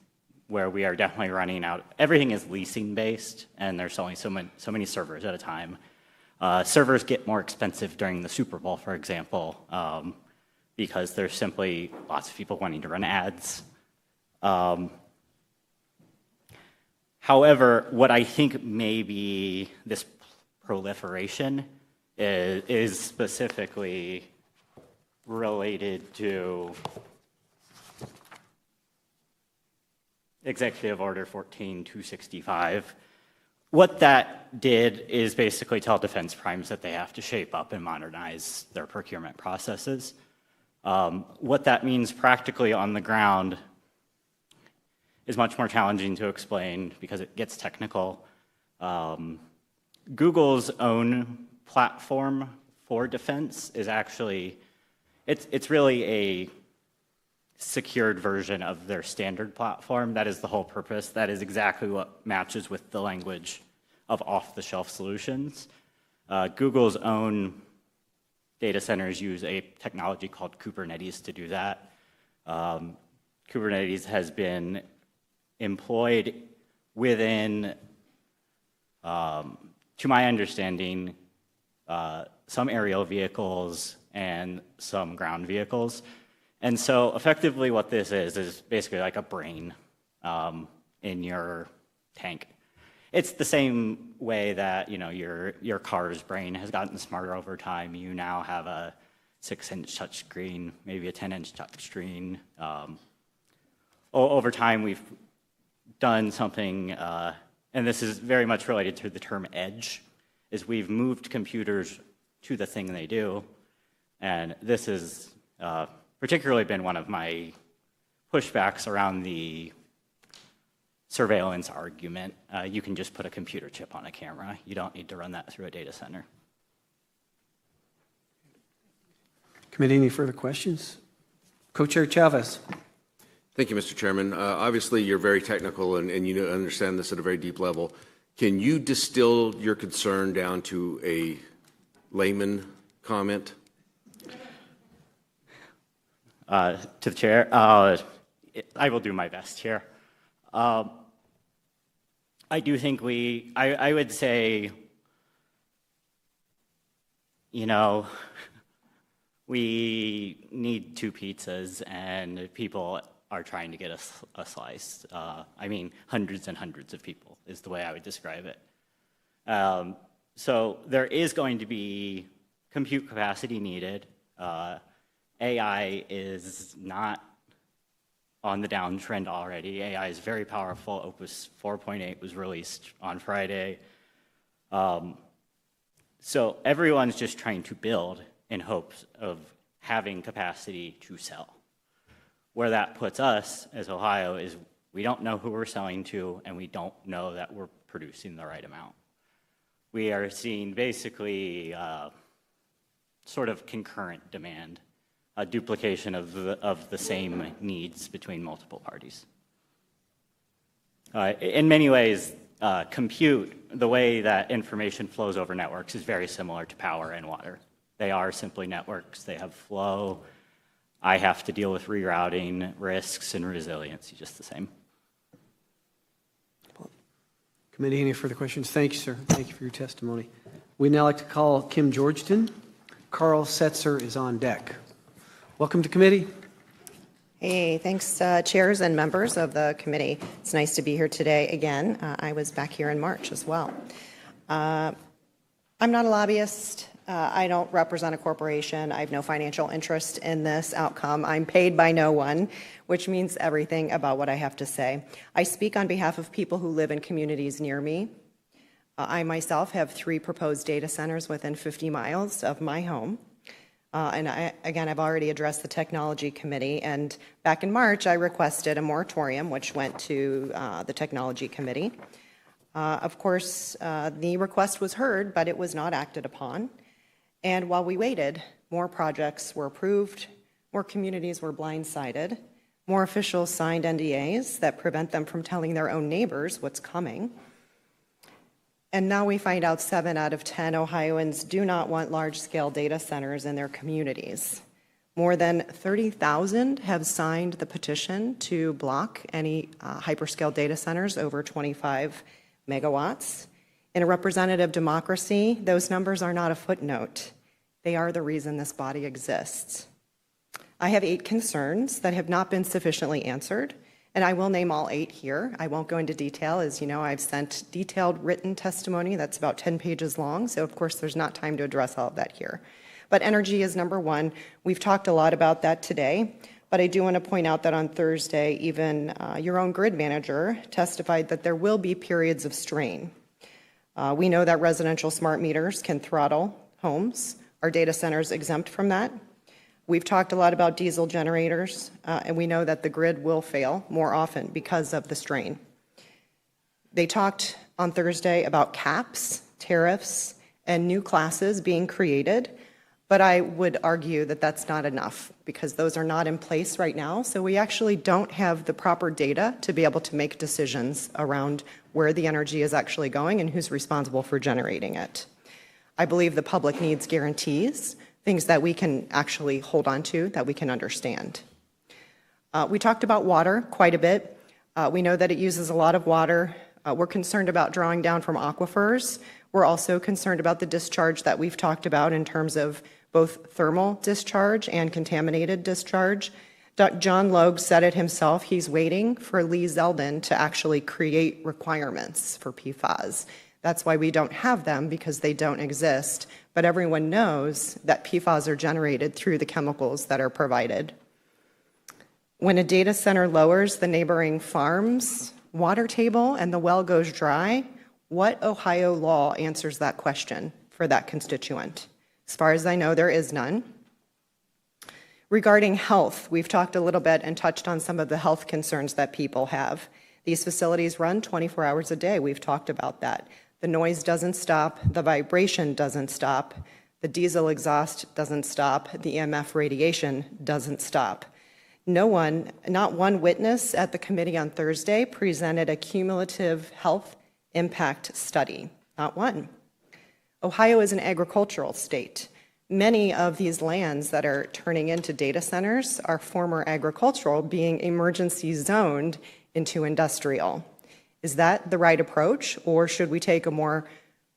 where we are definitely running out. Everything is leasing based and there's only so many servers at a time. Servers get more expensive during the Super Bowl, for example, because there's simply lots of people wanting to run ads. However, what I think maybe this proliferation is specifically related to Executive Order 14265. What that did is basically tell defense primes that they have to shape up and modernize their procurement processes. What that means practically on the ground is much more challenging to explain because it gets technical. Google's own platform for defense is actually, it's really a secured version of their standard platform. That is the whole purpose. That is exactly what matches with the language of off-the-shelf solutions. Google's own data centers use a technology called Kubernetes to do that. Kubernetes has been employed within, to my understanding, some aerial vehicles and some ground vehicles. And so effectively what this is basically like a brain in your tank. It's the same way that, you know, your car's brain has gotten smarter over time. You now have a 6-inch touchscreen, maybe a 10-inch touchscreen. Over time, we've done something, and this is very much related to the term edge, is we've moved computers to the thing they do. And this has particularly been one of my pushbacks around the surveillance argument. You can just put a computer chip on a camera. You don't need to run that through a data center. Committee, any further questions? Co-Chair Chavez. Thank you, Mr. Chairman. Obviously, you're very technical and you understand this at a very deep level. Can you distill your concern down to a layman comment? To the chair, I will do my best here. I do think I would say, you know, we need 2 pizzas and people are trying to get a slice. I mean, hundreds and hundreds of people is the way I would describe it. So there is going to be compute capacity needed. AI is not on the downtrend already. AI is very powerful. Opus 4.8 was released on Friday. So everyone's just trying to build in hopes of having capacity to sell. Where that puts us as Ohio is we don't know who we're selling to, and we don't know that we're producing the right amount. We are seeing basically sort of concurrent demand, a duplication of the same needs between multiple parties. In many ways, compute, the way that information flows over networks is very similar to power and water. They are simply networks. They have flow. I have to deal with rerouting, risks, and resiliency just the same. Committee, any further questions? Thank you, sir. Thank you for your testimony. We'd now like to call Kim Georgeton. Carl Setzer is on deck. Welcome to committee. Hey, thanks, chairs and members of the committee. It's nice to be here today again. I was back here in March as well. I'm not a lobbyist. I don't represent a corporation. I have no financial interest in this outcome. I'm paid by no one, which means everything about what I have to say. I speak on behalf of people who live in communities near me. I myself have 3 proposed data centers within 50 miles of my home. And I've already addressed the technology committee, and back in March, I requested a moratorium, which went to the technology committee. Of course, the request was heard, but it was not acted upon. And while we waited, more projects were approved, more communities were blindsided, more officials signed NDAs that prevent them from telling their own neighbors what's coming. And now we find out 7 out of 10 Ohioans do not want large-scale data centers in their communities. More than 30,000 have signed the petition to block any hyperscale data centers over 25 megawatts. In a representative democracy, those numbers are not a footnote. They are the reason this body exists. I have 8 concerns that have not been sufficiently answered, and I will name all 8 here. I won't go into detail. As you know, I've sent detailed written testimony that's about 10 pages long, so of course there's not time to address all of that here. But energy is number 1. We've talked a lot about that today, But I do want to point out that on Thursday, even your own grid manager testified that there will be periods of strain. We know that residential smart meters can throttle homes. Our data centers exempt from that. We've talked a lot about diesel generators, and we know that the grid will fail more often because of the strain. They talked on Thursday about caps, tariffs, and new classes being created, but I would argue that that's not enough because those are not in place right now, so we actually don't have the proper data to be able to make decisions around where the energy is actually going and who's responsible for generating it. I believe the public needs guarantees, things that we can actually hold on to, that we can understand. We talked about water quite a bit. We know that it uses a lot of water. We're concerned about drawing down from aquifers. We're also concerned about the discharge that we've talked about in terms of both thermal discharge and contaminated discharge. John Logue said it himself. He's waiting for Lee Zeldin to actually create requirements for PFAS. That's why we don't have them, because they don't exist. But everyone knows that PFAS are generated through the chemicals that are provided. When a data center lowers the neighboring farm's water table and the well goes dry, what Ohio law answers that question for that constituent? As far as I know, there is none. Regarding health, we've talked a little bit and touched on some of the health concerns that people have. These facilities run 24 hours a day. We've talked about that. The noise doesn't stop. The vibration doesn't stop. The diesel exhaust doesn't stop. The EMF radiation doesn't stop. Not one witness at the committee on Thursday presented a cumulative health impact study. Not one. Ohio is an agricultural state. Many of these lands that are turning into data centers are former agricultural, being emergency zoned into industrial. Is that the right approach, or should we take a more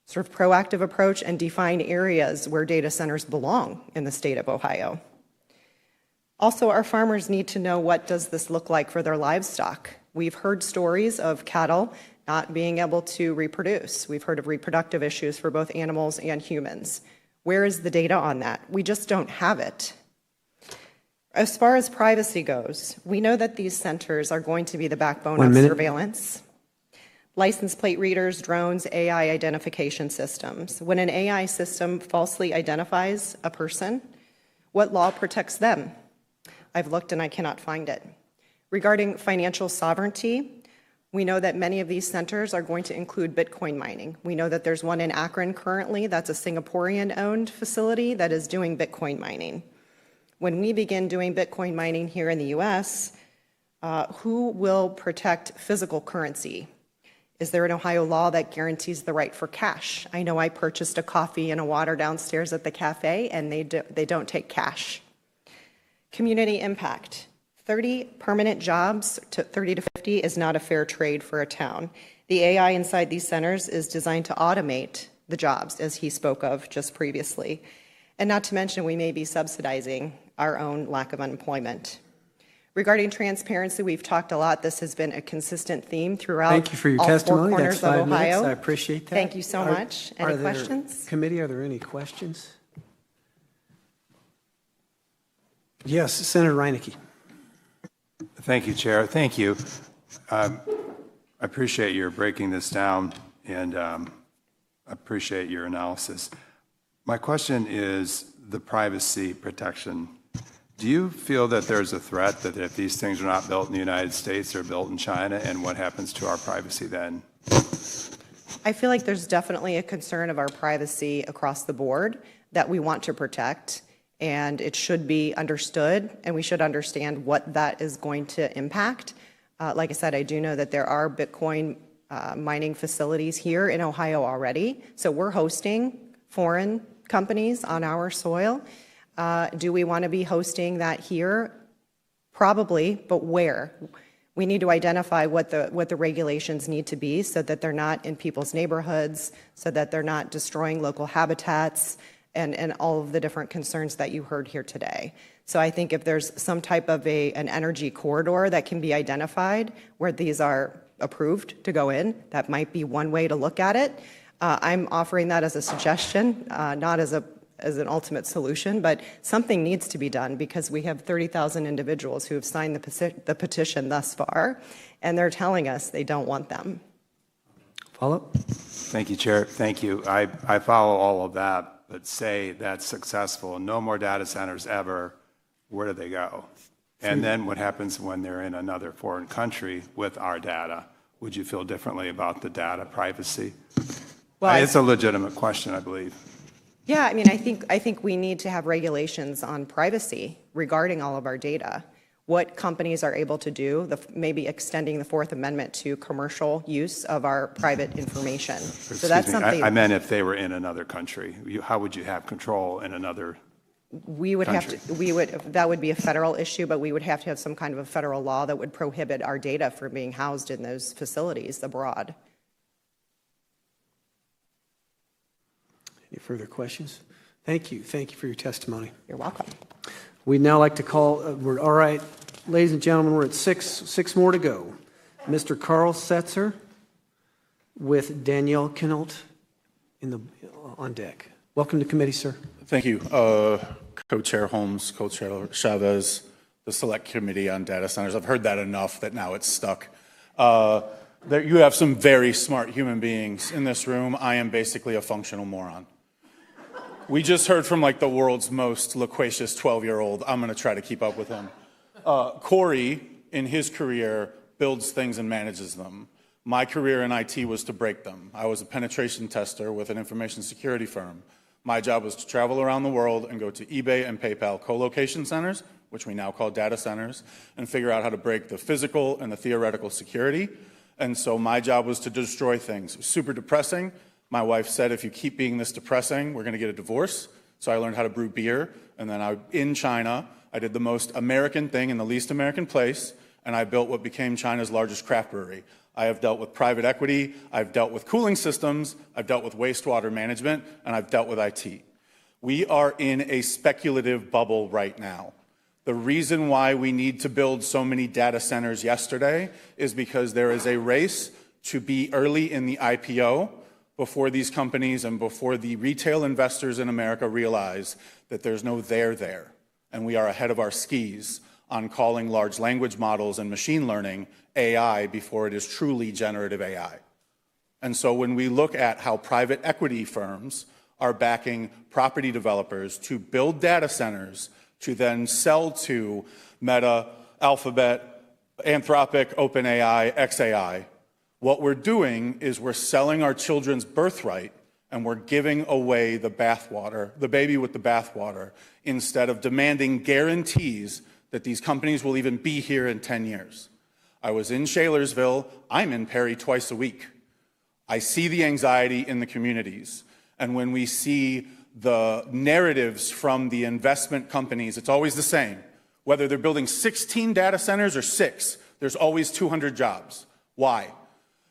sort of proactive approach and define areas where data centers belong in the state of Ohio? Also, our farmers need to know, what does this look like for their livestock? We've heard stories of cattle not being able to reproduce. We've heard of reproductive issues for both animals and humans. Where is the data on that? We just don't have it. As far as privacy goes, we know that these centers are going to be the backbone of surveillance. License plate readers, drones, AI identification systems. When an AI system falsely identifies a person, what law protects them? I've looked and I cannot find it. Regarding financial sovereignty, we know that many of these centers are going to include Bitcoin mining. We know that there's one in Akron currently that's a Singaporean-owned facility that is doing Bitcoin mining. When we begin doing Bitcoin mining here in the US, who will protect physical currency? Is there an Ohio law that guarantees the right for cash? I know I purchased a coffee and a water downstairs at the cafe, and they don't take cash. Community impact. 30 permanent jobs to 30 to 50 is not a fair trade for a town. The AI inside these centers is designed to automate the jobs, as he spoke of just previously. And not to mention, we may be subsidizing our own lack of unemployment. Regarding transparency, we've talked a lot. This has been a consistent theme throughout Thank you for your all testimony. four corners That's 5 of Ohio. minutes. I appreciate that. Thank you so much. Any questions? Committee, are there any questions? Yes, Senator Reineke. Thank you, Chair. Thank you. I appreciate your breaking this down, and appreciate your analysis. My question is the privacy protection. Do you feel that there's a threat that if these things are not built in the United States, they're built in China, and what happens to our privacy then? I feel like there's definitely a concern of our privacy across the board that we want to protect, and it should be understood, and we should understand what that is going to impact. Like I said, I do know that there are Bitcoin mining facilities here in Ohio already, so we're hosting foreign companies on our soil. Do we want to be hosting that here? Probably, but where? We need to identify what the regulations need to be so that they're not in people's neighborhoods, so that they're not destroying local habitats, and all of the different concerns that you heard here today. So I think if there's some type of an energy corridor that can be identified where these are approved to go in, that might be one way to look at it. I'm offering that as a suggestion, not as as an ultimate solution, but something needs to be done because we have 30,000 individuals who have signed the petition thus far, and they're telling us they don't want them. Follow-up? Thank you, Chair. Thank you. I follow all of that, but say that's successful, no more data centers ever, where do they go? And then what happens when they're in another foreign country with our data? Would you feel differently about the data privacy? Well, it's a legitimate question, I believe. Yeah, I mean, I think we need to have regulations on privacy regarding all of our data. What companies are able to do, maybe extending the Fourth Amendment to commercial use of our private information. So that's something. I meant if they were in another country, how would you have control in another we would country? that would be a federal issue, but we would have to have some kind of a federal law that would prohibit our data from being housed in those facilities abroad. Any further questions? Thank you. Thank you for your testimony. You're welcome. We'd now like to call, we're all right, ladies and gentlemen, we're at six more to go. Mr. Carl Setzer with Danielle Kinault on deck. Welcome to committee, sir. Thank you. Co-Chair Holmes, Co-Chair Chavez, the Select Committee on Data Centers. I've heard that enough that now it's stuck. You have some very smart human beings in this room. I am basically a functional moron. We just heard from like the world's most loquacious 12-year-old. I'm going to try to keep up with him. Corey, in his career, builds things and manages them. My career in IT was to break them. I was a penetration tester with an information security firm. My job was to travel around the world and go to eBay and PayPal co-location centers, which we now call data centers, and figure out how to break the physical and the theoretical security. And so my job was to destroy things. It was super depressing. My wife said, if you keep being this depressing, we're going to get a divorce. So I learned how to brew beer. And then in China, I did the most American thing in the least American place, and I built what became China's largest craft brewery. I have dealt with private equity, I've dealt with cooling systems, I've dealt with wastewater management, and I've dealt with IT. We are in a speculative bubble right now. The reason why we need to build so many data centers yesterday is because there is a race to be early in the IPO before these companies and before the retail investors in America realize that there's no there, and we are ahead of our skis on calling large language models and machine learning AI before it is truly generative AI. And so when we look at how private equity firms are backing property developers to build data centers to then sell to Meta, Alphabet, Anthropic, OpenAI, xAI, what we're doing is we're selling our children's birthright and we're giving away the bathwater, the baby with the bathwater, instead of demanding guarantees that these companies will even be here in 10 years. I was in Shalersville. I'm in Perry twice a week. I see the anxiety in the communities. And when we see the narratives from the investment companies, it's always the same. Whether they're building 16 data centers or 6, there's always 200 jobs. Why?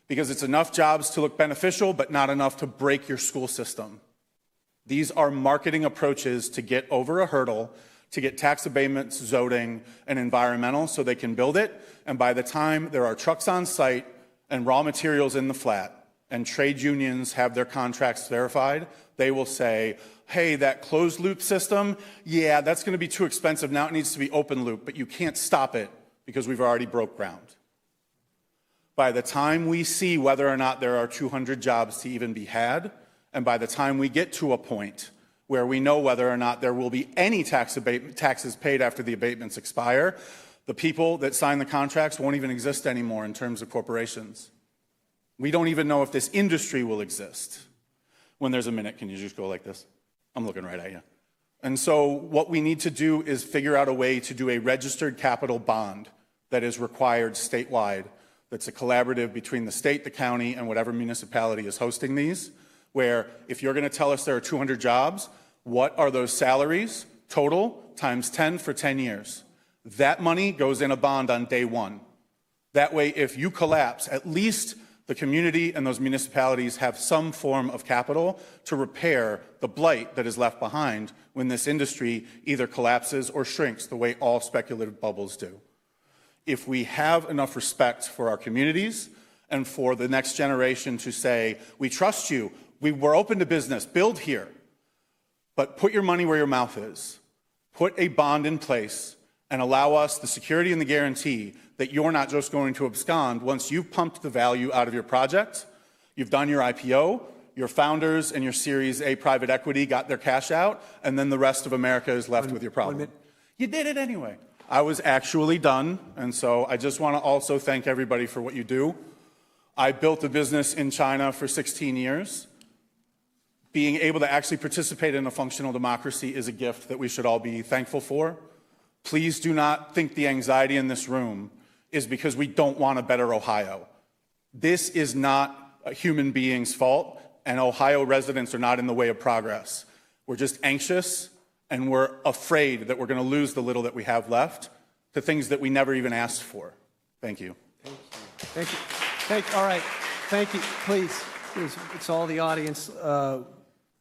Because it's enough jobs to look beneficial, but not enough to break your school system. These are marketing approaches to get over a hurdle, to get tax abatements, zoning, and environmental so they can build it. And by the time there are trucks on site and raw materials in the flat and trade unions have their contracts verified, they will say, hey, that closed loop system, yeah, that's going to be too expensive. Now it needs to be open loop, but you can't stop it because we've already broke ground. By the time we see whether or not there are 200 jobs to even be had, and by the time we get to a point where we know whether or not there will be any taxes paid after the abatements expire, the people that sign the contracts won't even exist anymore in terms of corporations. We don't even know if this industry will exist. When there's a minute, can you just go like this? I'm looking right at you. And so what we need to do is figure out a way to do a registered capital bond that is required statewide, that's a collaborative between the state, the county, and whatever municipality is hosting these, where if you're going to tell us there are 200 jobs, what are those salaries total times 10 for 10 years? That money goes in a bond on day one. That way, if you collapse, at least the community and those municipalities have some form of capital to repair the blight that is left behind when this industry either collapses or shrinks the way all speculative bubbles do. If we have enough respect for our communities and for the next generation to say, we trust you, we're open to business, build here, But put your money where your mouth is. Put a bond in place and allow us the security and the guarantee that you're not just going to abscond once you've pumped the value out of your project, you've done your IPO, your founders and your Series A private equity got their cash out, and then the rest of America is left with your problem. You did it anyway. I was actually done, and so I just want to also thank everybody for what you do. I built a business in China for 16 years. Being able to actually participate in a functional democracy is a gift that we should all be thankful for. Please do not think the anxiety in this room is because we don't want a better Ohio. This is not a human being's fault, and Ohio residents are not in the way of progress. We're just anxious, and we're afraid that we're going to lose the little that we have left to things that we never even asked for. Thank you. Thank you. All right. Thank you. Please. It's all the audience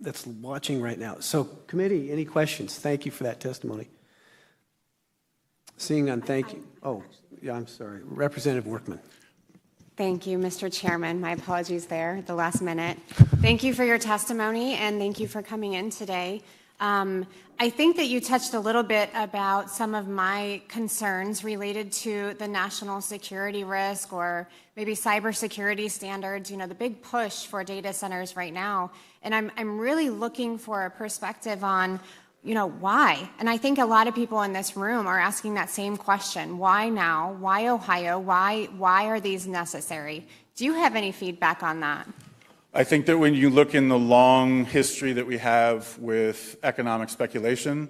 that's watching right now. So, committee, any questions? Thank you for that testimony. Seeing none, thank you. Oh, yeah, I'm sorry. Representative Workman. Thank you, Mr. Chairman. My apologies there at the last minute. Thank you for your testimony, and thank you for coming in today. I think that you touched a little bit about some of my concerns related to the national security risk or maybe cybersecurity standards, you know, the big push for data centers right now. And I'm really looking for a perspective on, you know, why? And I think a lot of people in this room are asking that same question. Why now? Why Ohio? Why are these necessary? Do you have any feedback on that? I think that when you look in the long history that we have with economic speculation,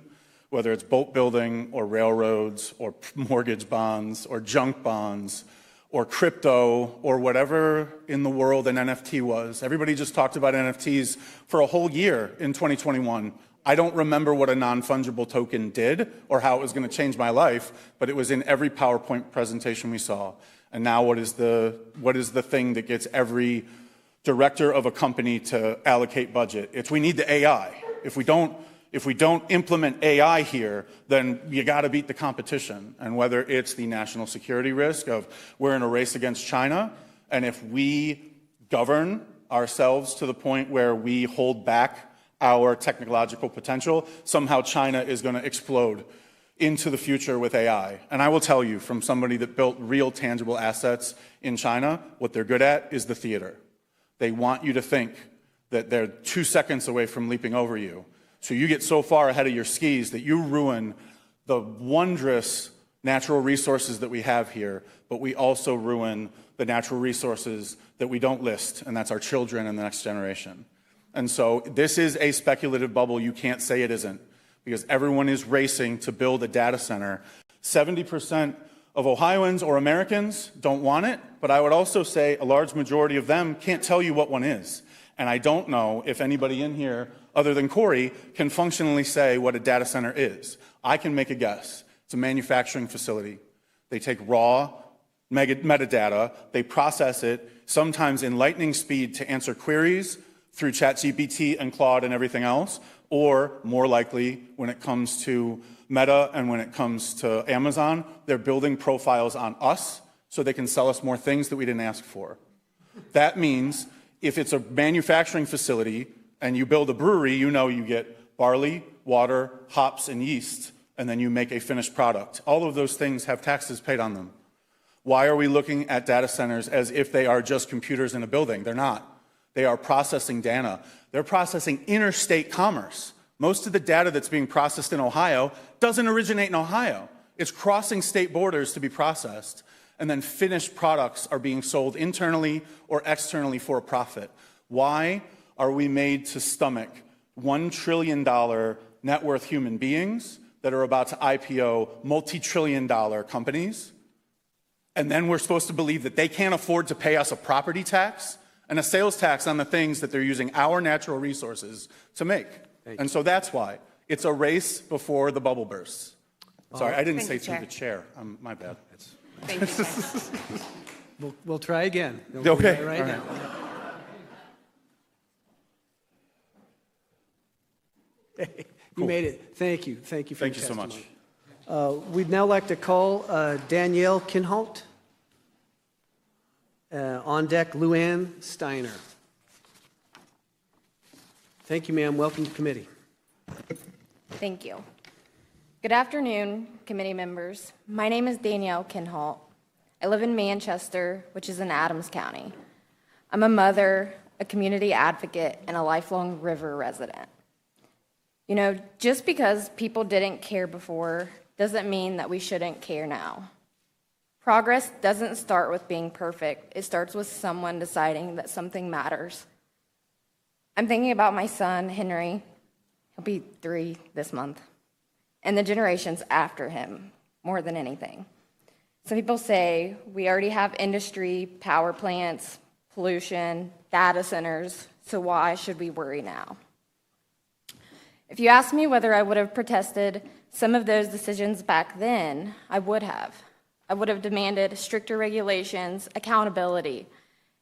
whether it's boat building or railroads or mortgage bonds or junk bonds or crypto or whatever in the world an NFT was, everybody just talked about NFTs for a whole year in 2021. I don't remember what a non-fungible token did or how it was going to change my life, but it was in every PowerPoint presentation we saw. And now what is the thing that gets every director of a company to allocate budget? It's we need the AI. If we don't implement AI here, then you got to beat the competition. And whether it's the national security risk of we're in a race against China, and if we govern ourselves to the point where we hold back our technological potential, somehow China is going to explode into the future with AI. And I will tell you, from somebody that built real tangible assets in China, what they're good at is the theater. They want you to think that they're 2 seconds away from leaping over you. So you get so far ahead of your skis that you ruin the wondrous natural resources that we have here, but we also ruin the natural resources that we don't list, and that's our children and the next generation. And so this is a speculative bubble. You can't say it isn't, because everyone is racing to build a data center. 70% of Ohioans or Americans don't want it, but I would also say a large majority of them can't tell you what one is. And I don't know if anybody in here, other than Corey, can functionally say what a data center is. I can make a guess. It's a manufacturing facility. They take raw metadata, they process it, sometimes in lightning speed to answer queries through ChatGPT and Claude and everything else, or more likely, when it comes to Meta and when it comes to Amazon, they're building profiles on us so they can sell us more things that we didn't ask for. That means if it's a manufacturing facility and you build a brewery, you know you get barley, water, hops, and yeast, and then you make a finished product. All of those things have taxes paid on them. Why are we looking at data centers as if they are just computers in a building? They're not. They are processing data. They're processing interstate commerce. Most of the data that's being processed in Ohio doesn't originate in Ohio. It's crossing state borders to be processed, and then finished products are being sold internally or externally for a profit. Why are we made to stomach $1 trillion net worth human beings that are about to IPO multi-trillion-dollar companies? And then we're supposed to believe that they can't afford to pay us a property tax and a sales tax on the things that they're using our natural resources to make. And so that's why. It's a race before the bubble bursts. Sorry, I didn't say through the chair. My bad. Thank you, Chair. We'll try again. Okay. Right all now. You made it. Thank you. Thank you for your testimony. Thank you so much. We'd now like to call Danielle Kinholt. On deck, Luann Steiner. Thank you, ma'am. Welcome to committee. Thank you. Good afternoon, committee members. My name is Danielle Kinhalt. I live in Manchester, which is in Adams County. I'm a mother, a community advocate, and a lifelong river resident. You know, just because people didn't care before doesn't mean that we shouldn't care now. Progress doesn't start with being perfect. It starts with someone deciding that something matters. I'm thinking about my son, Henry. He'll be 3 this month. And the generations after him, more than anything. Some people say we already have industry, power plants, pollution, data centers, so why should we worry now? If you asked me whether I would have protested some of those decisions back then, I would have. I would have demanded stricter regulations, accountability.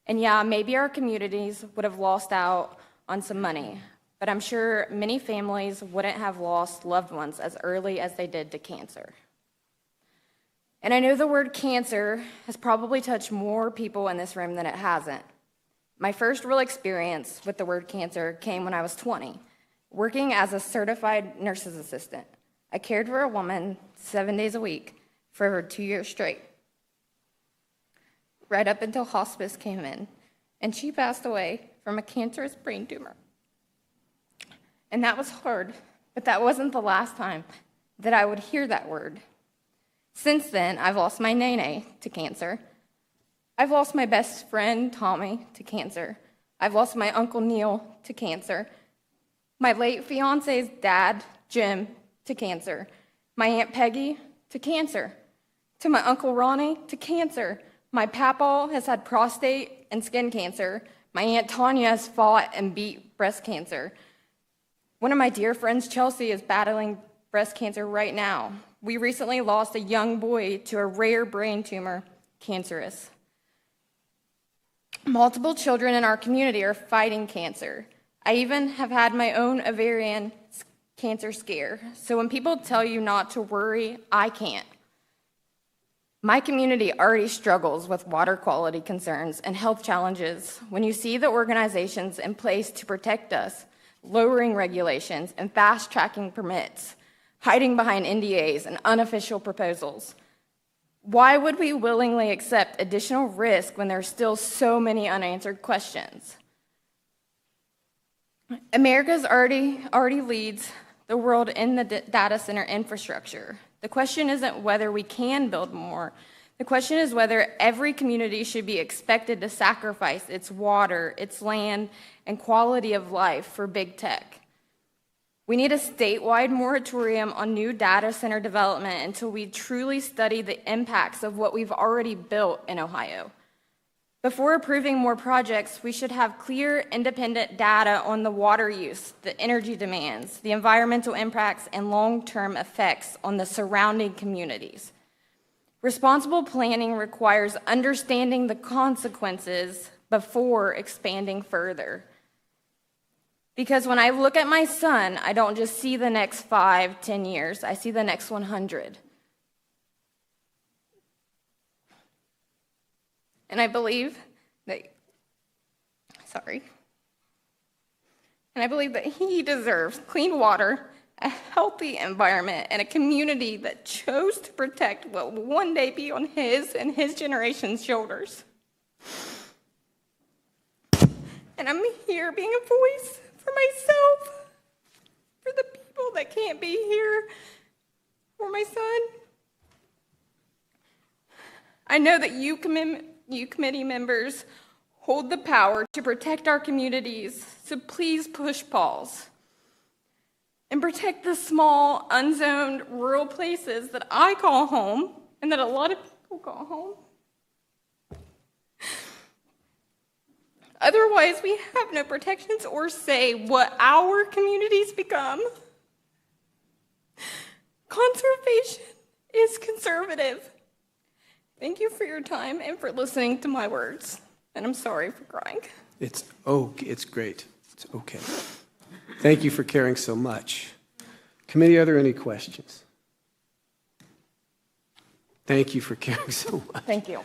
And yeah, maybe our communities would have lost out on some money, but I'm sure many families wouldn't have lost loved ones as early as they did to cancer. And I know the word cancer has probably touched more people in this room than it hasn't. My first real experience with the word cancer came when I was 20, working as a certified nurse's assistant. I cared for a woman 7 days a week for over 2 years straight, right up until hospice came in, and she passed away from a cancerous brain tumor. And that was hard, but that wasn't the last time that I would hear that word. Since then, I've lost my nene to cancer. I've lost my best friend, Tommy, to cancer. I've lost my Uncle Neil to cancer. My late fiance's dad, Jim, to cancer. My Aunt Peggy to cancer. To my Uncle Ronnie to cancer. My papaw has had prostate and skin cancer. My Aunt Tanya has fought and beat breast cancer. One of my dear friends, Chelsea, is battling breast cancer right now. We recently lost a young boy to a rare brain tumor, cancerous. Multiple children in our community are fighting cancer. I even have had my own ovarian cancer scare. So when people tell you not to worry, I can't. My community already struggles with water quality concerns and health challenges. When you see the organizations in place to protect us, lowering regulations and fast-tracking permits, hiding behind NDAs and unofficial proposals, why would we willingly accept additional risk when there are still so many unanswered questions? America already leads the world in the data center infrastructure. The question isn't whether we can build more. The question is whether every community should be expected to sacrifice its water, its land, and quality of life for big tech. We need a statewide moratorium on new data center development until we truly study the impacts of what we've already built in Ohio. Before approving more projects, we should have clear, independent data on the water use, the energy demands, the environmental impacts, and long-term effects on the surrounding communities. Responsible planning requires understanding the consequences before expanding further. Because when I look at my son, I don't just see the next 5, 10 years, I see the next 100. And I believe that he deserves clean water, a healthy environment, and a community that chose to protect what will one day be on his and his generation's shoulders. And I'm here being a voice for myself, for the people that can't be here, for my son. I know that you committee members hold the power to protect our communities, so please push pause and protect the small, unzoned, rural places that I call home and that a lot of people call home. Otherwise, we have no protections or say what our communities become. Conservation is conservative. Thank you for your time and for listening to my words. And I'm sorry for crying. It's great. It's okay. Thank you for caring so much. Committee, are there any questions? Thank you for caring so much. Thank you.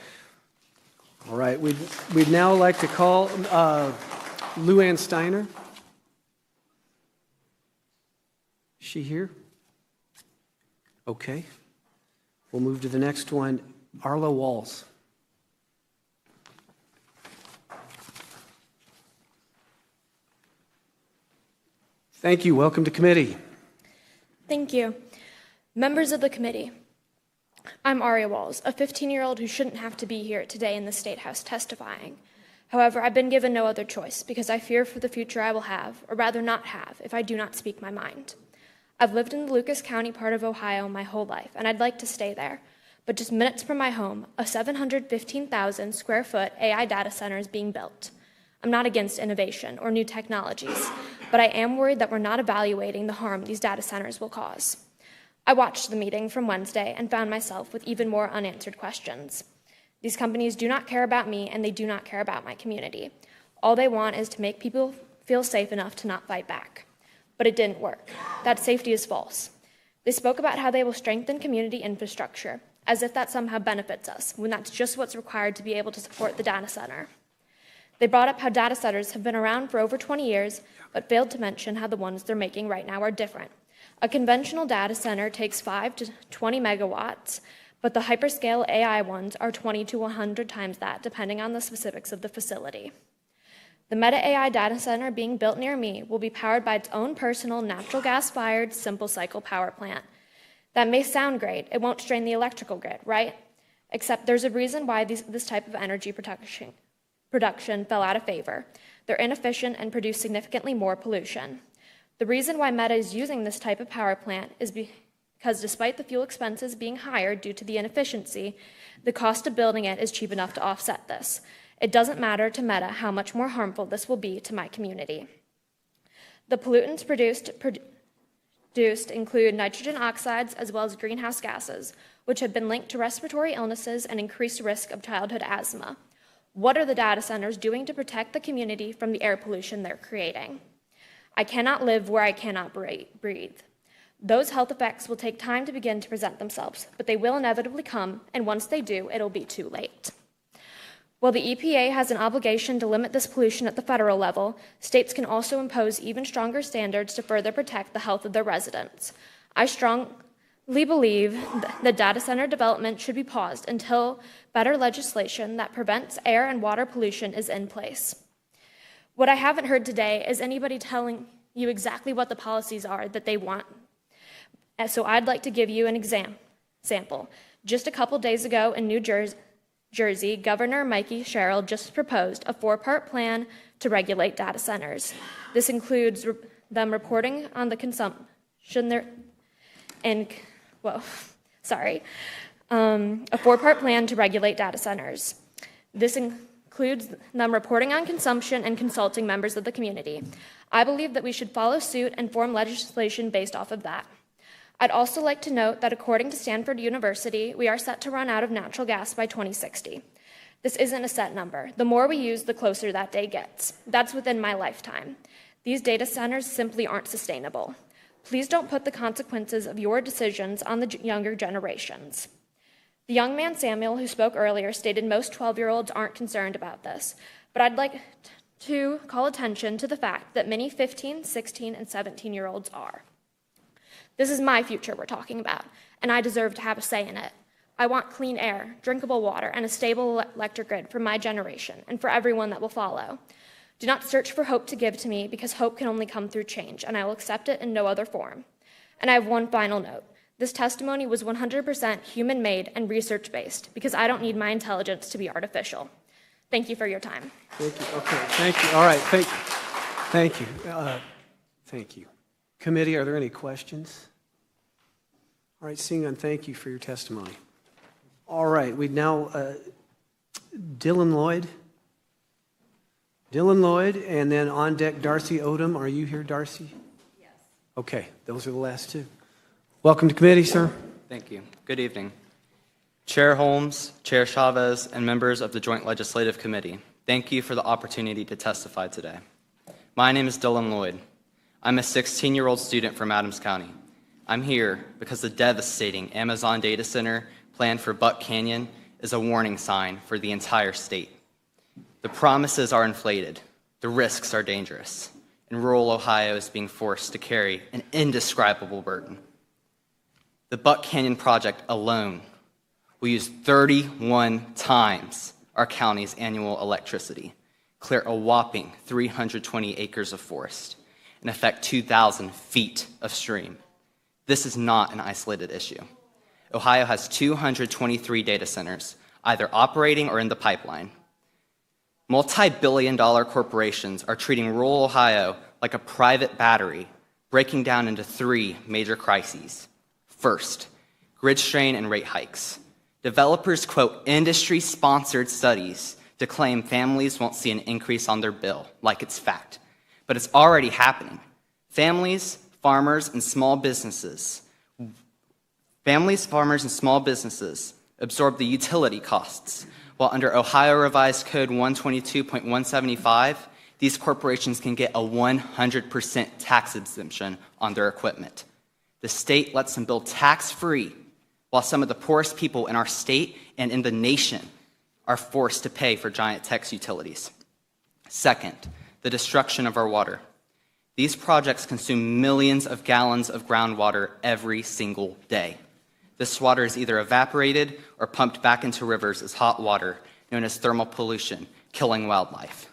All right, we'd now like to call Lou Ann Steiner. Is she here? Okay. We'll move to the next one, Arla Walls. Thank you. Welcome to committee. Thank you. Members of the committee, I'm Aria Walls, a 15-year-old who shouldn't have to be here today in the Statehouse testifying. However, I've been given no other choice because I fear for the future I will have, or rather not have, if I do not speak my mind. I've lived in the Lucas County part of Ohio my whole life, and I'd like to stay there. But just minutes from my home, a 715,000 square foot AI data center is being built. I'm not against innovation or new technologies, but I am worried that we're not evaluating the harm these data centers will cause. I watched the meeting from Wednesday and found myself with even more unanswered questions. These companies do not care about me, and they do not care about my community. All they want is to make people feel safe enough to not fight back. But it didn't work. That safety is false. They spoke about how they will strengthen community infrastructure, as if that somehow benefits us, when that's just what's required to be able to support the data center. They brought up how data centers have been around for over 20 years, but failed to mention how the ones they're making right now are different. A conventional data center takes 5 to 20 megawatts, but the hyperscale AI ones are 20 to 100 times that, depending on the specifics of the facility. The Meta AI data center being built near me will be powered by its own personal natural gas-fired simple cycle power plant. That may sound great. It won't strain the electrical grid, right? Except there's a reason why this type of energy production fell out of favor. They're inefficient and produce significantly more pollution. The reason why Meta is using this type of power plant is because despite the fuel expenses being higher due to the inefficiency, the cost of building it is cheap enough to offset this. It doesn't matter to Meta how much more harmful this will be to my community. The pollutants produced include nitrogen oxides as well as greenhouse gases, which have been linked to respiratory illnesses and increased risk of childhood asthma. What are the data centers doing to protect the community from the air pollution they're creating? I cannot live where I cannot breathe. Those health effects will take time to begin to present themselves, but they will inevitably come, and once they do, it'll be too late. While the EPA has an obligation to limit this pollution at the federal level, states can also impose even stronger standards to further protect the health of their residents. I strongly believe that data center development should be paused until better legislation that prevents air and water pollution is in place. What I haven't heard today is anybody telling you exactly what the policies are that they want. So I'd like to give you an example. Just a couple days ago in New Jersey, Governor Mikey Sherrill just proposed a 4-part plan to regulate data centers. This includes them reporting on the consumption a 4-part plan to regulate data centers. This includes them reporting on consumption and consulting members of the community. I believe that we should follow suit and form legislation based off of that. I'd also like to note that according to Stanford University, we are set to run out of natural gas by 2060. This isn't a set number. The more we use, the closer that day gets. That's within my lifetime. These data centers simply aren't sustainable. Please don't put the consequences of your decisions on the younger generations. The young man, Samuel, who spoke earlier, stated most 12-year-olds aren't concerned about this, but I'd like to call attention to the fact that many 15, 16, and 17-year-olds are. This is my future we're talking about, and I deserve to have a say in it. I want clean air, drinkable water, and a stable electric grid for my generation and for everyone that will follow. Do not search for hope to give to me, because hope can only come through change, and I will accept it in no other form. And I have one final note. This testimony was 100% human-made and research-based, because I don't need my intelligence to be artificial. Thank you for your time. Thank you. Okay, thank you. All right, thank you. Thank you. Committee, are there any questions? All right, seeing none, thank you for your testimony. All right, we now, Dylan Lloyd, and then on deck, Darcy Odom. Are you here, Darcy? Yes. Okay, those are the last two. Welcome to committee, sir. Thank you. Good evening. Chair Holmes, Chair Chavez, and members of the Joint Legislative Committee, thank you for the opportunity to testify today. My name is Dylan Lloyd. I'm a 16-year-old student from Adams County. I'm here because the devastating Amazon data center planned for Buck Canyon is a warning sign for the entire state. The promises are inflated. The risks are dangerous. and rural Ohio is being forced to carry an indescribable burden. The Buck Canyon project alone will use 31 times our county's annual electricity, clear a whopping 320 acres of forest, and affect 2,000 feet of stream. This is not an isolated issue. Ohio has 223 data centers, either operating or in the pipeline. Multi-billion-dollar corporations are treating rural Ohio like a private battery, breaking down into three major crises. First, grid strain and rate hikes. Developers quote industry-sponsored studies to claim families won't see an increase on their bill, like it's fact. But it's already happening. Families, farmers, and small businesses absorb the utility costs, while under Ohio Revised Code 122.175, these corporations can get a 100% tax exemption on their equipment. The state lets them build tax-free, while some of the poorest people in our state and in the nation are forced to pay for giant tax utilities. Second, the destruction of our water. These projects consume millions of gallons of groundwater every single day. This water is either evaporated or pumped back into rivers as hot water, known as thermal pollution, killing wildlife.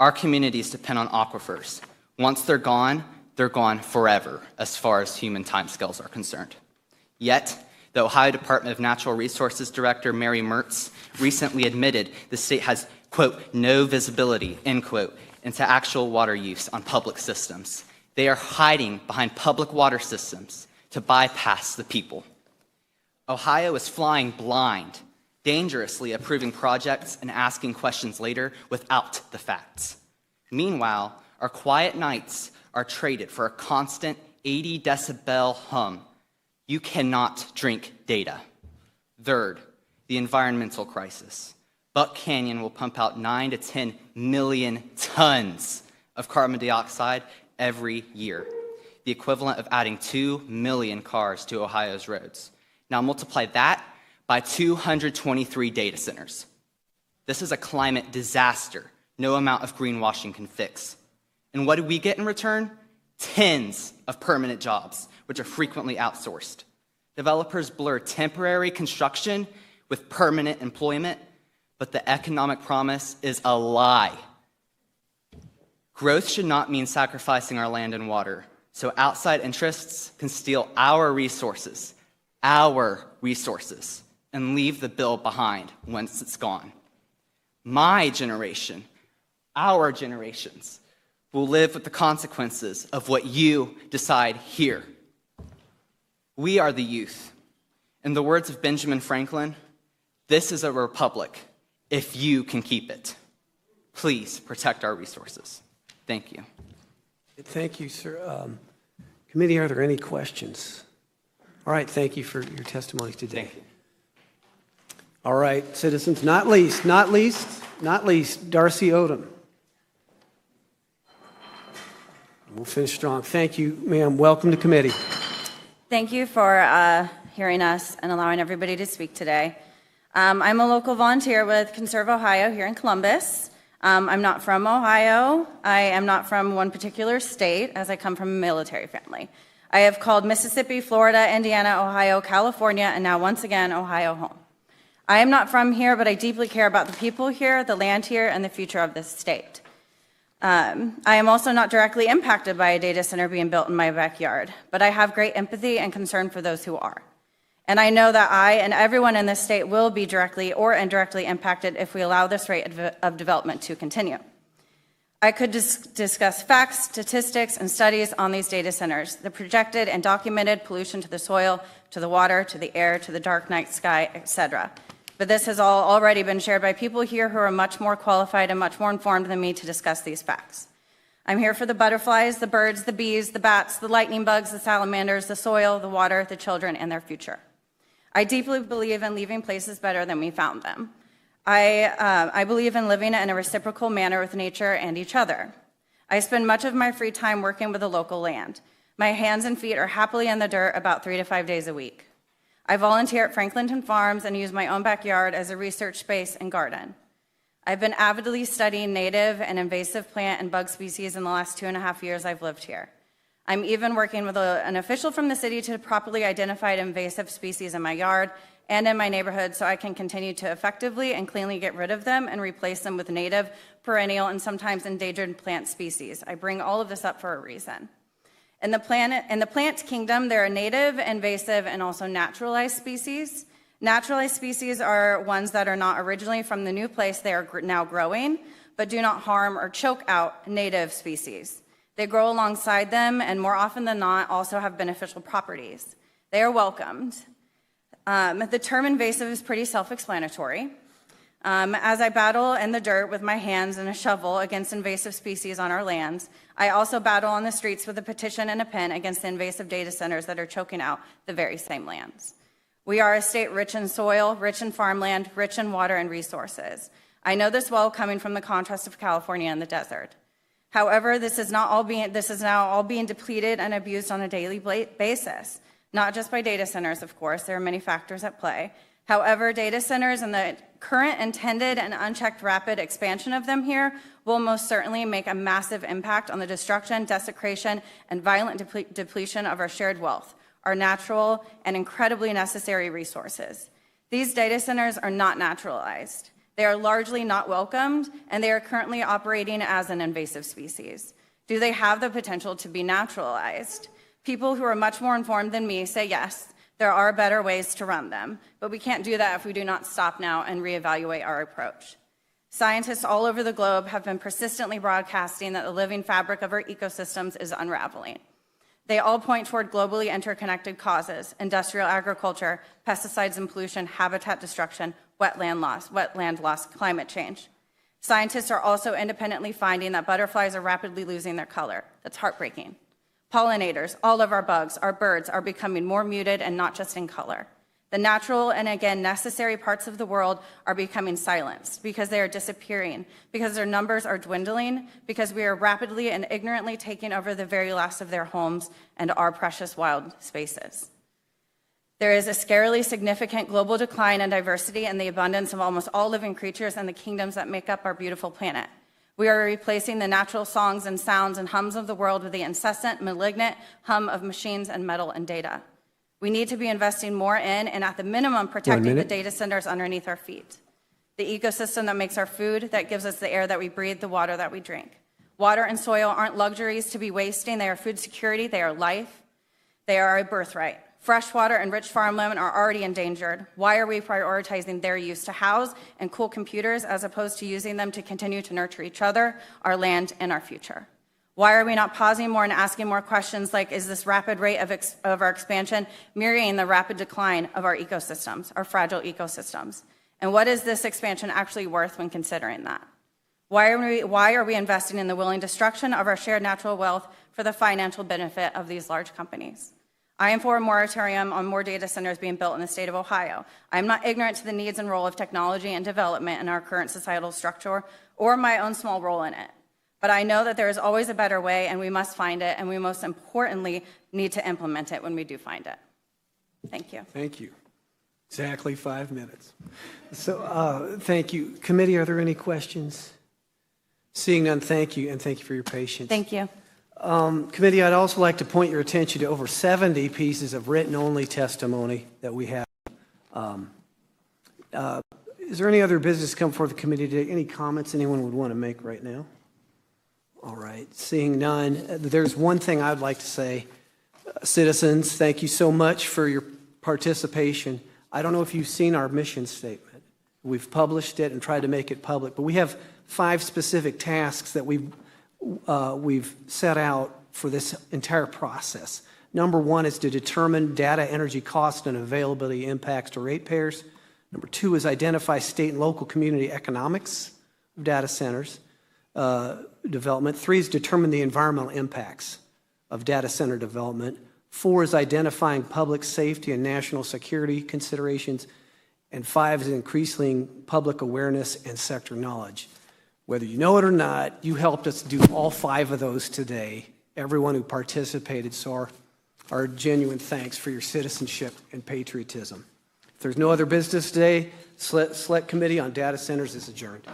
Our communities depend on aquifers. Once they're gone forever, as far as human timescales are concerned. Yet, the Ohio Department of Natural Resources Director Mary Mertz recently admitted the state has, quote, no visibility, end quote, into actual water use on public systems. They are hiding behind public water systems to bypass the people. Ohio is flying blind, dangerously approving projects and asking questions later without the facts. Meanwhile, our quiet nights are traded for a constant 80 decibel hum. You cannot drink data. Third, the environmental crisis. Buck Canyon will pump out 9 to 10 million tons of carbon dioxide every year, the equivalent of adding 2 million cars to Ohio's roads. Now multiply that by 223 data centers. This is a climate disaster no amount of greenwashing can fix. And what do we get in return? Tens of permanent jobs, which are frequently outsourced. Developers blur temporary construction with permanent employment, but the economic promise is a lie. Growth should not mean sacrificing our land and water, so outside interests can steal our resources, and leave the bill behind once it's gone. My generation, our generations, will live with the consequences of what you decide here. We are the youth. In the words of Benjamin Franklin, this is a republic if you can keep it. Please protect our resources. Thank you. Thank you, sir. Committee, are there any questions? All right, thank you for your testimony today. Thank you. All right, citizens, not least, Darcy Odom. We'll finish strong. Thank you, ma'am. Welcome to committee. Thank you for hearing us and allowing everybody to speak today. I'm a local volunteer with Conserve Ohio here in Columbus. I'm not from Ohio. I am not from one particular state, as I come from a military family. I have called Mississippi, Florida, Indiana, Ohio, California, and now once again, Ohio home. I am not from here, but I deeply care about the people here, the land here, and the future of this state. I am also not directly impacted by a data center being built in my backyard, but I have great empathy and concern for those who are. And I know that I and everyone in this state will be directly or indirectly impacted if we allow this rate of development to continue. I could discuss facts, statistics, and studies on these data centers, the projected and documented pollution to the soil, to the water, to the air, to the dark night sky, etc. But this has all already been shared by people here who are much more qualified and much more informed than me to discuss these facts. I'm here for the butterflies, the birds, the bees, the bats, the lightning bugs, the salamanders, the soil, the water, the children, and their future. I deeply believe in leaving places better than we found them. I believe in living in a reciprocal manner with nature and each other. I spend much of my free time working with the local land. My hands and feet are happily in the dirt about 3 to 5 days a week. I volunteer at Franklinton Farms and use my own backyard as a research space and garden. I've been avidly studying native and invasive plant and bug species in the last 2.5 years I've lived here. I'm even working with an official from the city to properly identify invasive species in my yard and in my neighborhood so I can continue to effectively and cleanly get rid of them and replace them with native, perennial, and sometimes endangered plant species. I bring all of this up for a reason. In the plant kingdom, there are native, invasive, and also naturalized species. Naturalized species are ones that are not originally from the new place they are now growing, but do not harm or choke out native species. They grow alongside them and more often than not also have beneficial properties. They are welcomed. The term invasive is pretty self-explanatory. As I battle in the dirt with my hands and a shovel against invasive species on our lands, I also battle on the streets with a petition and a pen against the invasive data centers that are choking out the very same lands. We are a state rich in soil, rich in farmland, rich in water and resources. I know this well coming from the contrast of California and the desert. However, this is now all being depleted and abused on a daily basis, not just by data centers, of course. There are many factors at play. However, data centers and the current intended and unchecked rapid expansion of them here will most certainly make a massive impact on the destruction, desecration, and violent depletion of our shared wealth, our natural and incredibly necessary resources. These data centers are not naturalized. They are largely not welcomed, and they are currently operating as an invasive species. Do they have the potential to be naturalized? People who are much more informed than me say yes, there are better ways to run them, but we can't do that if we do not stop now and reevaluate our approach. Scientists all over the globe have been persistently broadcasting that the living fabric of our ecosystems is unraveling. They all point toward globally interconnected causes: industrial agriculture, pesticides and pollution, habitat destruction, wetland loss, climate change. Scientists are also independently finding that butterflies are rapidly losing their color. That's heartbreaking. Pollinators, all of our bugs, our birds, are becoming more muted and not just in color. The natural and, again, necessary parts of the world are becoming silenced because they are disappearing, because their numbers are dwindling, because we are rapidly and ignorantly taking over the very last of their homes and our precious wild spaces. There is a scarily significant global decline in diversity and the abundance of almost all living creatures and the kingdoms that make up our beautiful planet. We are replacing the natural songs and sounds and hums of the world with the incessant, malignant hum of machines and metal and data. We need to be investing more in and at the minimum protecting the data centers underneath our feet. The ecosystem that makes our food, that gives us the air that we breathe, the water that we drink. Water and soil aren't luxuries to be wasting. They are food security. They are life. They are a birthright. Freshwater and rich farmland are already endangered. Why are we prioritizing their use to house and cool computers as opposed to using them to continue to nurture each other, our land, and our future? Why are we not pausing more and asking more questions like, is this rapid rate of our expansion mirroring the rapid decline of our ecosystems, our fragile ecosystems? And what is this expansion actually worth when considering that? Why are we investing in the willing destruction of our shared natural wealth for the financial benefit of these large companies? I am for a moratorium on more data centers being built in the state of Ohio. I am not ignorant to the needs and role of technology and development in our current societal structure or my own small role in it. But I know that there is always a better way, and we must find it, and we most importantly need to implement it when we do find it. Thank you. Thank you. Exactly 5 minutes. So thank you. Committee, are there any questions? Seeing none, thank you, and thank you for your patience. Thank you. Committee, I'd also like to point your attention to over 70 pieces of written-only testimony that we have. Is there any other business come before the committee today? Any comments anyone would want to make right now? All right. Seeing none, there's one thing I'd like to say. Citizens, thank you so much for your participation. I don't know if you've seen our mission statement. We've published it and tried to make it public, but we have 5 specific tasks that we've set out for this entire process. Number 1 is to determine data energy cost and availability impacts to ratepayers. Number 2 is identify state and local community economics of data centers development. 3 is determine the environmental impacts of data center development. 4 is identifying public safety and national security considerations. And 5 is increasing public awareness and sector knowledge. Whether you know it or not, you helped us do all 5 of those today, everyone who participated. So our genuine thanks for your citizenship and patriotism. If there's no other business today, Select Committee on Data Centers is adjourned.